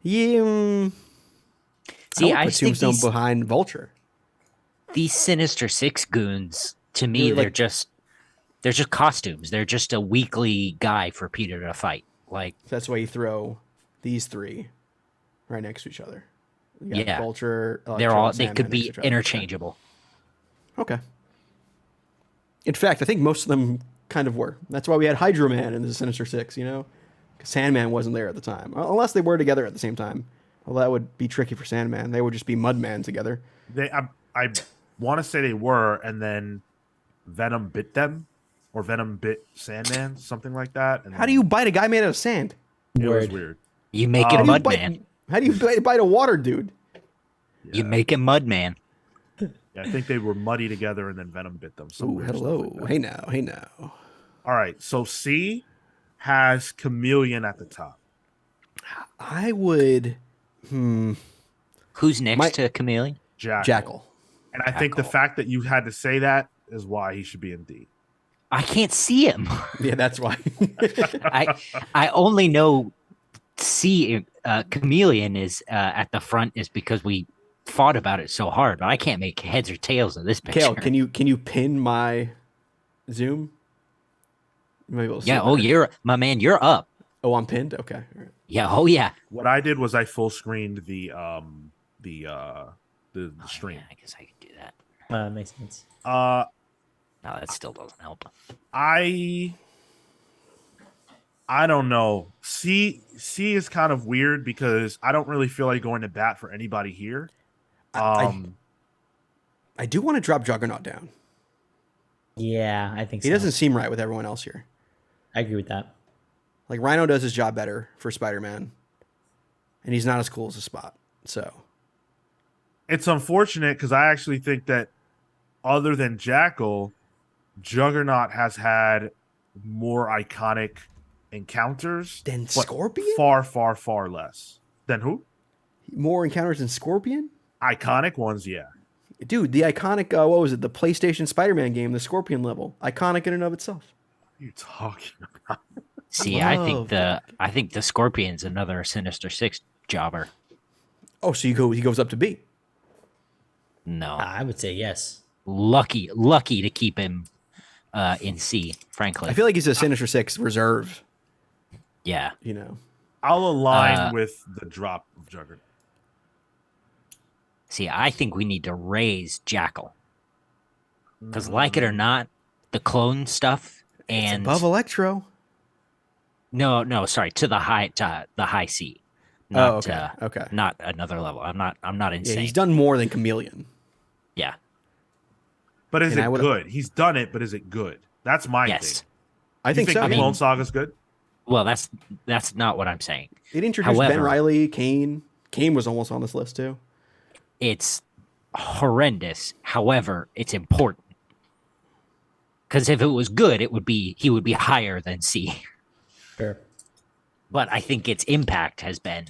Yeah. See, I I would put think Tombstone behind Vulture. these Sinister Six goons, to me, They're like- they're just costumes. They're just a weekly guy for Peter to fight. Like, That's why you throw these three right next to each other. You got yeah, Vulture. they Sandman could next be to each other. interchangeable. Okay. In fact, I think most of them kind of were. That's why we had Hydro Man in the Sinister Six, you know? 'Cause Sandman wasn't there at the time. Unless they were together at the same time. Well, that would be tricky for Sandman. They would just be Mudman together. I want to say they were, and then Venom bit them, or Venom bit Sandman, something like that. And How do you bite a guy made out of sand? It was Word. weird. You make How him do you Mudman. How do you bite a water dude? You make him Mudman. Yeah, I think they were muddy together, and then Venom bit them. Some Ooh, weird stuff hello. like that. Hey now. Hey now. All right, so C has Chameleon at the top. I would Who's next to Chameleon? Jackal. And I think the Jackal. fact that you had to say that is why he should be in D. I can't see him. Yeah, that's why. I only know Chameleon is at the front is because we fought about it so hard, but I can't make heads or tails of this picture. Kale, can you pin my Zoom? You might be able to see Yeah. it Oh, better. my man. You're up. Oh, I'm pinned. Okay. All right. Yeah. Oh, yeah. What I did was I full screened the stream. Yeah, I guess I could do that. Makes sense. Uh, No, that still doesn't help. I don't know. C is kind of weird because I don't really feel like going to bat for anybody here. I do want to drop Juggernaut down. Yeah, I think so. He doesn't seem right with everyone else here. I agree with that. Like Rhino does his job better for Spider-Man, and he's not as cool as a Spot. So It's unfortunate because I actually think that other than Jackal, Juggernaut has had more iconic encounters Than but Scorpion? far less than who? more encounters than Scorpion. Iconic ones, yeah. Dude, the iconic what was it? The PlayStation Spider-Man game, the Scorpion level, iconic in and of itself. What are you talking about? See, Love I think the Scorpion's another Sinister Six jobber. Oh, so he goes up to B. No, I would say yes. lucky to keep him in C. Frankly, I feel like he's a Sinister Six reserve. yeah. You know, I'll align with the drop of Juggernaut. See, I think we need to raise Jackal because, like it or not, the clone stuff and above Electro. no, sorry, to the high C. Oh, Not, okay, okay. Not another level. I'm not Yeah, insane. he's done more than Chameleon. Yeah. But is And I it would- good? He's done it, but is it good? That's my Yes. thing. I You think so. the I mean- Clone Saga's good? Well, that's not what I'm saying. It introduced Ben However- Reilly, Kane. Kane was almost on this list too. It's horrendous. However, it's important. Because if it was good, he would be higher than C. Sure. But I think its impact has been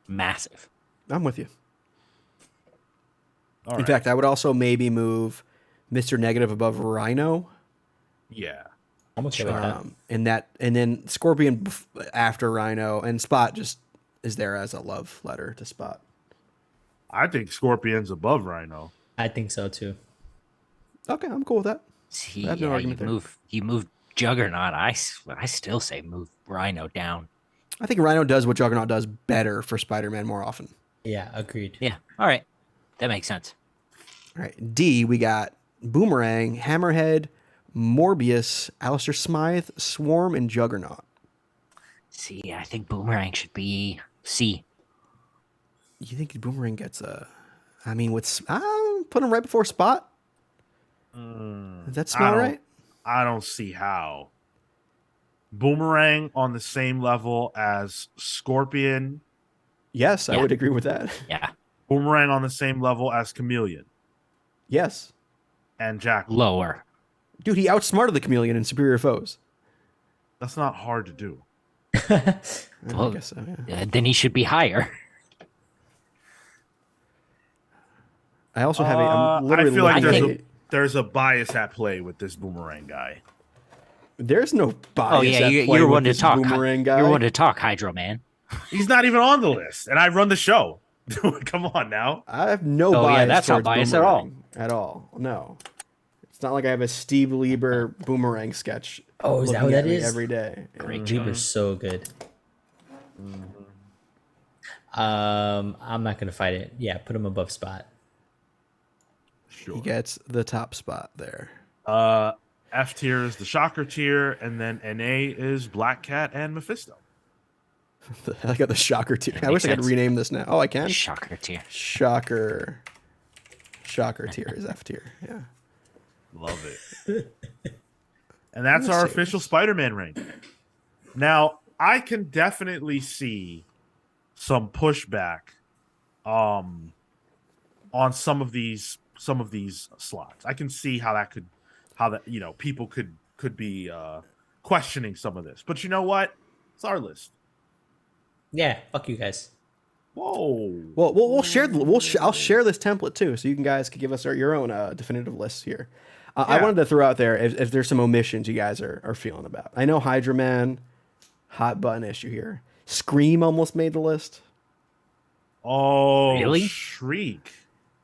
massive. I'm with you. All In right. fact, I would also maybe move Mr. Negative above Rhino, Yeah. I'm okay with that. and then Scorpion after Rhino, and Spot just is there as a love letter to Spot. I think Scorpion's above Rhino. I think so too. Okay, I'm cool with that. See, I have no yeah, argument there. you move Juggernaut. I still say move Rhino down. I think Rhino does what Juggernaut does better for Spider-Man more often. Yeah, agreed. Yeah. All right. That makes sense. All right, D, we got Boomerang, Hammerhead, Morbius, Alistair Smythe, Swarm, and Juggernaut. See, I think Boomerang should be C. You think Boomerang gets a? I mean, put him right before Spot. Does that smell right? I don't see how. Boomerang on the same level as Scorpion. Yes, I Yeah. would agree with that. Yeah. Boomerang on the same level as Chameleon Yes, and Jackal. Lower. dude, he outsmarted the Chameleon in Superior Foes. That's not hard to do. I Well, guess so. Yeah. Then he should be higher. I also have. I'm I literally feel like looking there's at- there's a bias at play with this Boomerang guy. There's no bias. Oh yeah, at you, play you're with one to this talk. Boomerang guy. You're one to talk, Hydro Man. He's not even on the list, and I run the show. Come on now. I have no Oh, bias yeah, that's not towards bias at all. Boomerang at all. No. It's not like I have a Steve Lieber Boomerang sketch. Oh, is that looking what at that me is? every day. Yeah. Great Lieber's job. so good. I'm not gonna fight it. Yeah, put him above Spot. Sure. He gets the top spot there. F tier is the Shocker tier, and then NA is Black Cat and Mephisto. I got the Shocker tier. I makes wish I could sense. rename this now. Oh, I can? Shocker tier. Shocker. Shocker tier is F tier. Yeah. Love it. And that's our official Spider-Man rank. Now, I can definitely see some pushback on some of these slots. I can see how people could be questioning some of this. But you know what? It's our list. Yeah, fuck you guys. Whoa. Well, I'll share this template too, so you guys can give us your own definitive lists here. I Yeah. wanted to throw out there if there's some omissions you guys are feeling about. I know Hydra Man, hot button issue here. Scream almost made the list. Oh, Really? Shriek.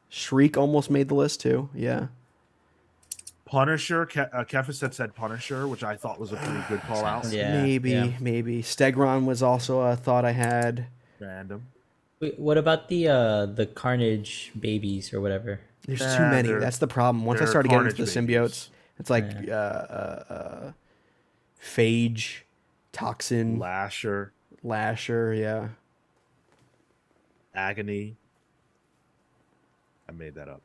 Shriek almost made the list too. Yeah. Punisher. Kefis had said Punisher, which I thought was a pretty good call out. Yeah, maybe. Stegron was also a thought I had. Random. Wait, what about the Carnage babies or whatever? There's Nah, too many. they're- That's the problem. Once I they're started getting into the Carnage symbiotes, babies. it's like Phage, Toxin, Lasher. Yeah. Agony. I made that up.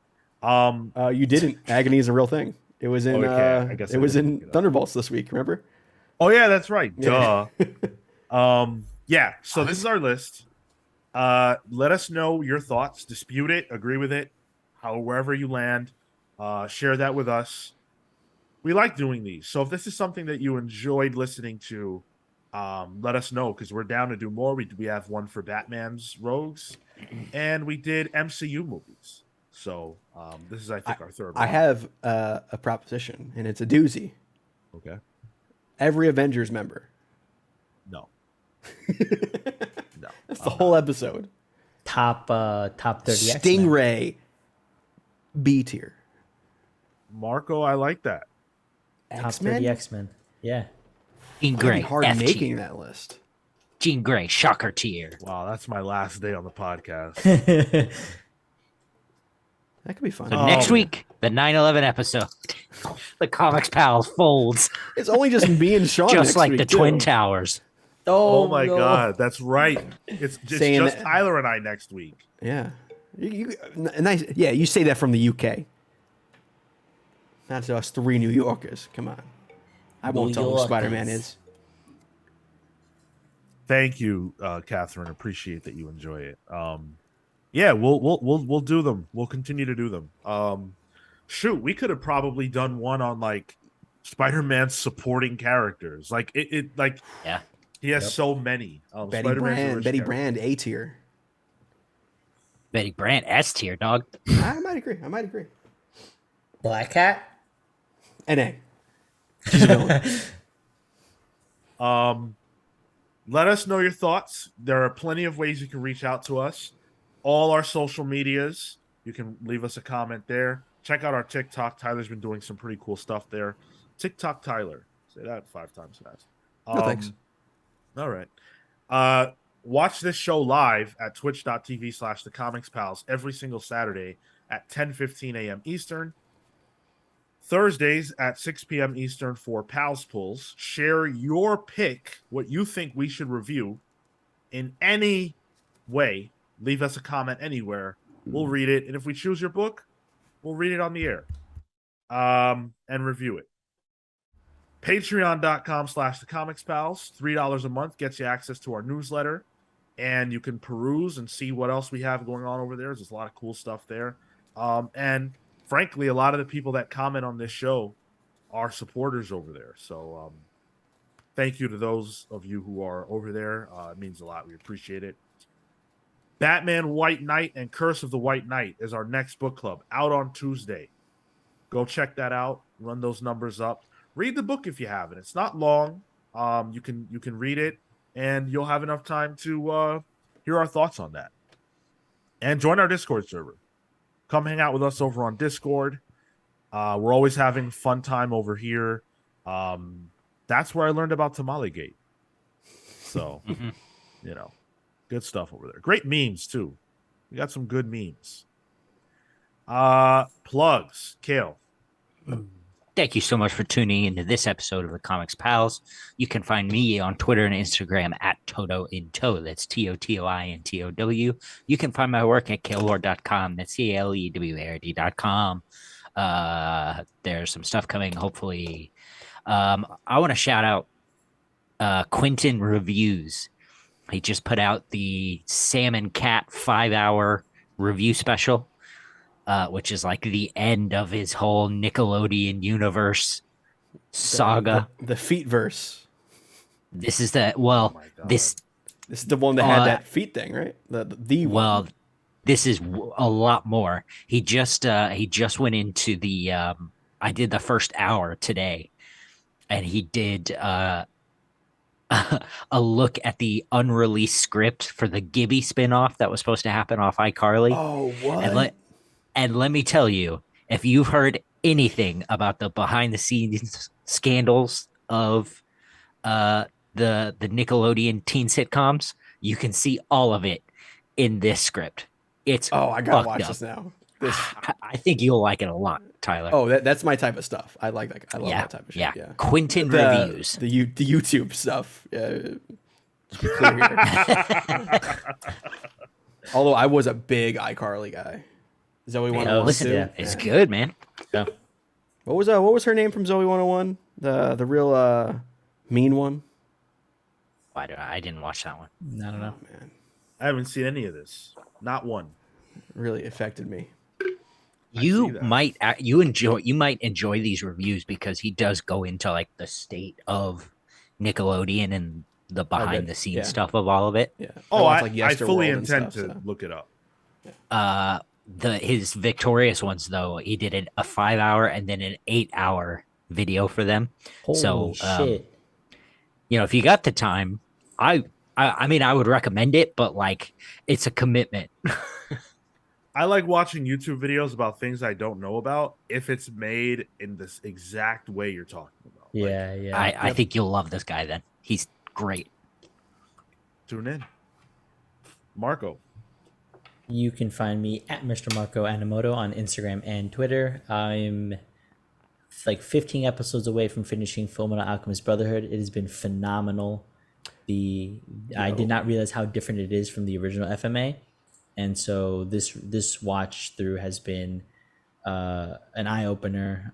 You didn't. Agony is a real thing. It was in. Okay, I guess it I was didn't in look it up. Thunderbolts this week. Remember? Oh yeah, that's right. Yeah. Duh. Yeah. So this is our list. Let us know your thoughts. Dispute it. Agree with it. Wherever you land, share that with us. We like doing these. So if this is something that you enjoyed listening to, let us know because we're down to do more. We have one for Batman's Rogues, and we did MCU movies. So this is, I think, our third one. I have a proposition, and it's a doozy. Okay. Every Avengers member. No. No. That's the whole episode. Top 30 X-Men. Stingray, B tier. Marco, I like that. Top X-Men? 30 X-Men. Yeah. Jean It's gonna Grey. be hard F making tier. that list. Jean Grey. Shocker tier. Wow, that's my last day on the podcast. That could be fun. So next week, the 9/11 episode, the Comics Pals folds, It's only just me and Sean. just next like week, the too. Twin Towers. Oh my no. God, that's right. It's Saying just that- Tyler and I next week. Yeah. Nice. Yeah, you say that from the UK. Not to us three New Yorkers. Come on. I won't tell who Yorkers. Spider-Man is. Thank you, Catherine. Appreciate that you enjoy it. Yeah, we'll do them. We'll continue to do them. Shoot, we could have probably done one on like Spider-Man's supporting characters. Like it like Yeah. he has so many. Betty Spider-Man's a Brand. rich Betty character. Brand, A tier. Betty Brant, S tier, dog. I might agree. Black Cat? NA. She's a villain. Let us know your thoughts. There are plenty of ways you can reach out to us. All our social medias, you can leave us a comment there. Check out our TikTok. Tyler's been doing some pretty cool stuff there. TikTok Tyler. Say that 5 times fast. No, thanks. All right. Watch this show live at twitch.tv/The Comics Pals every single Saturday at 10:15 a.m. Eastern. Thursdays at 6 p.m. Eastern for Pals Pulls. Share your pick, what you think we should review in any way. Leave us a comment anywhere. We'll read it. And if we choose your book, we'll read it on the air and review it. Patreon.com/The Comics Pals. $3 a month gets you access to our newsletter. And you can peruse and see what else we have going on over there. There's a lot of cool stuff there. And frankly, a lot of the people that comment on this show are supporters over there. So thank you to those of you who are over there. It means a lot. We appreciate it. Batman White Knight and Curse of the White Knight is our next book club out on Tuesday. Go check that out. Run those numbers up. Read the book if you haven't. It's not long. You can read it, and you'll have enough time to hear our thoughts on that. and join our Discord server. Come hang out with us over on Discord. We're always having fun time over here. That's where I learned about Tamalegate. So, good stuff over there. Great memes too. We got some good memes. Plugs, Kale. Thank you so much for tuning into this episode of the Comics Pals. You can find me on Twitter and Instagram at Toto in Tow. That's TOTOINTOW. You can find my work at kaleward.com. That's CALEWARD.com. There's some stuff coming, hopefully. I want to shout out Quentin Reviews. He just put out the Salmon Cat 5-hour review special. Which is like the end of his whole Nickelodeon universe saga. The feet verse. This is this is the one that had that feet thing, right? The one. This is a lot more. He just went into the I did the first hour today, and he did a look at the unreleased script for the Gibby spinoff that was supposed to happen off iCarly. Oh, what? And let me tell you, if you've heard anything about the behind the scenes scandals of the Nickelodeon teen sitcoms, you can see all of it in this script. It's I gotta watch this now. I think you'll like it a lot, Tyler. Oh, that's my type of stuff. I like that. I love that type of shit. Yeah. Quentin Reviews. The YouTube stuff. Yeah. Let's be clear here. Although I was a big iCarly guy. Zoe 101. Listen, it's good, man. Yeah. What was her name from Zoe 101? The real mean one. I didn't watch that one. I don't know, man. I haven't seen any of this. Not one. Really affected me. You might enjoy these reviews because he does go into like the state of Nickelodeon and the behind the scenes stuff of all of it. Yeah. I fully intend to look it up. His victorious ones though, he did a 5-hour and then an 8-hour video for them. Holy shit. If you got the time, I mean I would recommend it, but like it's a commitment. I like watching YouTube videos about things I don't know about if it's made in this exact way you're talking about. Yeah, I think you'll love this guy then. He's great. Tune in. Marco. You can find me at Mr. Marco Animoto on Instagram and Twitter. I'm like 15 episodes away from finishing Fullmetal Alchemist Brotherhood. It has been phenomenal. I did not realize how different it is from the original FMA. And so this watch through has been an eye-opener.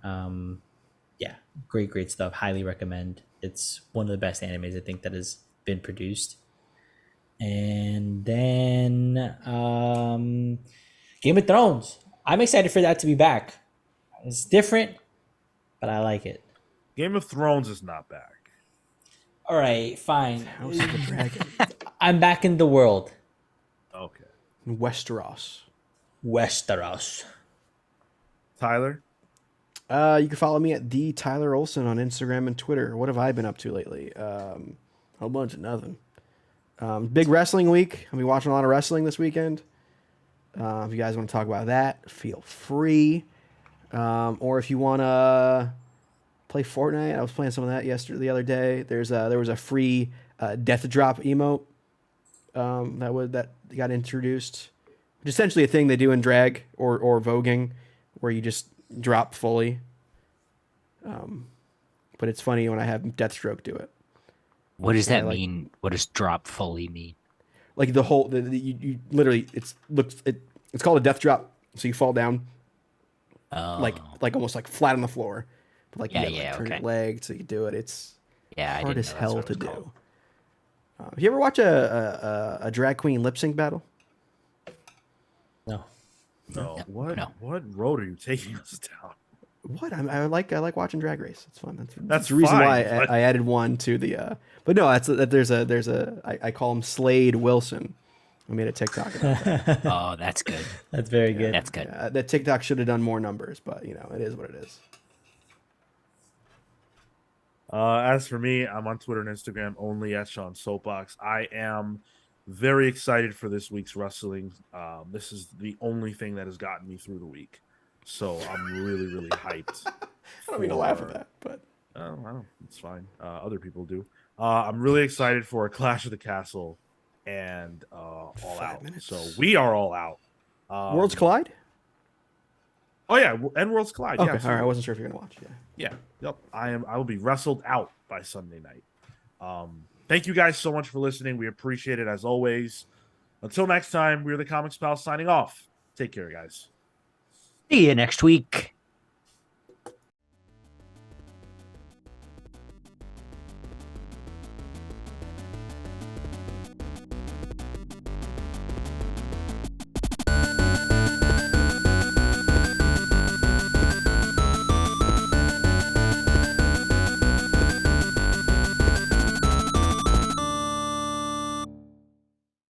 Great stuff. Highly recommend. It's one of the best animes I think that has been produced. And then Game of Thrones. I'm excited for that to be back. It's different, but I like it. Game of Thrones is not back. All right, fine. House of the Dragon. I'm back in the world. Okay. Westeros. Tyler? You can follow me at the Tyler Olson on Instagram and Twitter. What have I been up to lately? A whole bunch of nothing. Big wrestling week. I'll be watching a lot of wrestling this weekend. If you guys want to talk about that, feel free. Or if you want to play Fortnite, I was playing some of that the other day. There was a free death drop emote that got introduced. It's essentially a thing they do in drag or voguing, where you just drop fully. But it's funny when I have Deathstroke do it. What does that mean? What does drop fully mean? Like the whole, you literally, it's called a death drop. So you fall down, like almost like flat on the floor, but like you turn your leg so you do it. It's hard as hell to do. Have you ever watch a drag queen lip sync battle? No. What road are you taking us down? What I like watching Drag Race. It's fun. That's the reason fine, why but... I added one to the. But no, I call him Slade Wilson. I made a TikTok about that. Oh, that's good. That's very good. That's good. That TikTok should have done more numbers, but it is what it is. As for me, I'm on Twitter and Instagram only at Sean Soapbox. I am very excited for this week's wrestling. This is the only thing that has gotten me through the week, so I'm really, really hyped. I don't mean to laugh at that, but Oh, well, it's fine. Other people do. I'm really excited for a Clash of the Castle and All 5 Out. minutes. So we are all out. Worlds Collide. Oh yeah, and Worlds Collide. Okay, Yeah, all right. I absolutely. wasn't sure if you're gonna watch. Yeah. Yeah. Yep. I will be wrestled out by Sunday night. Thank you guys so much for listening. We appreciate it as always. Until next time, we're the Comics Pals signing off. Take care, guys. See you next week.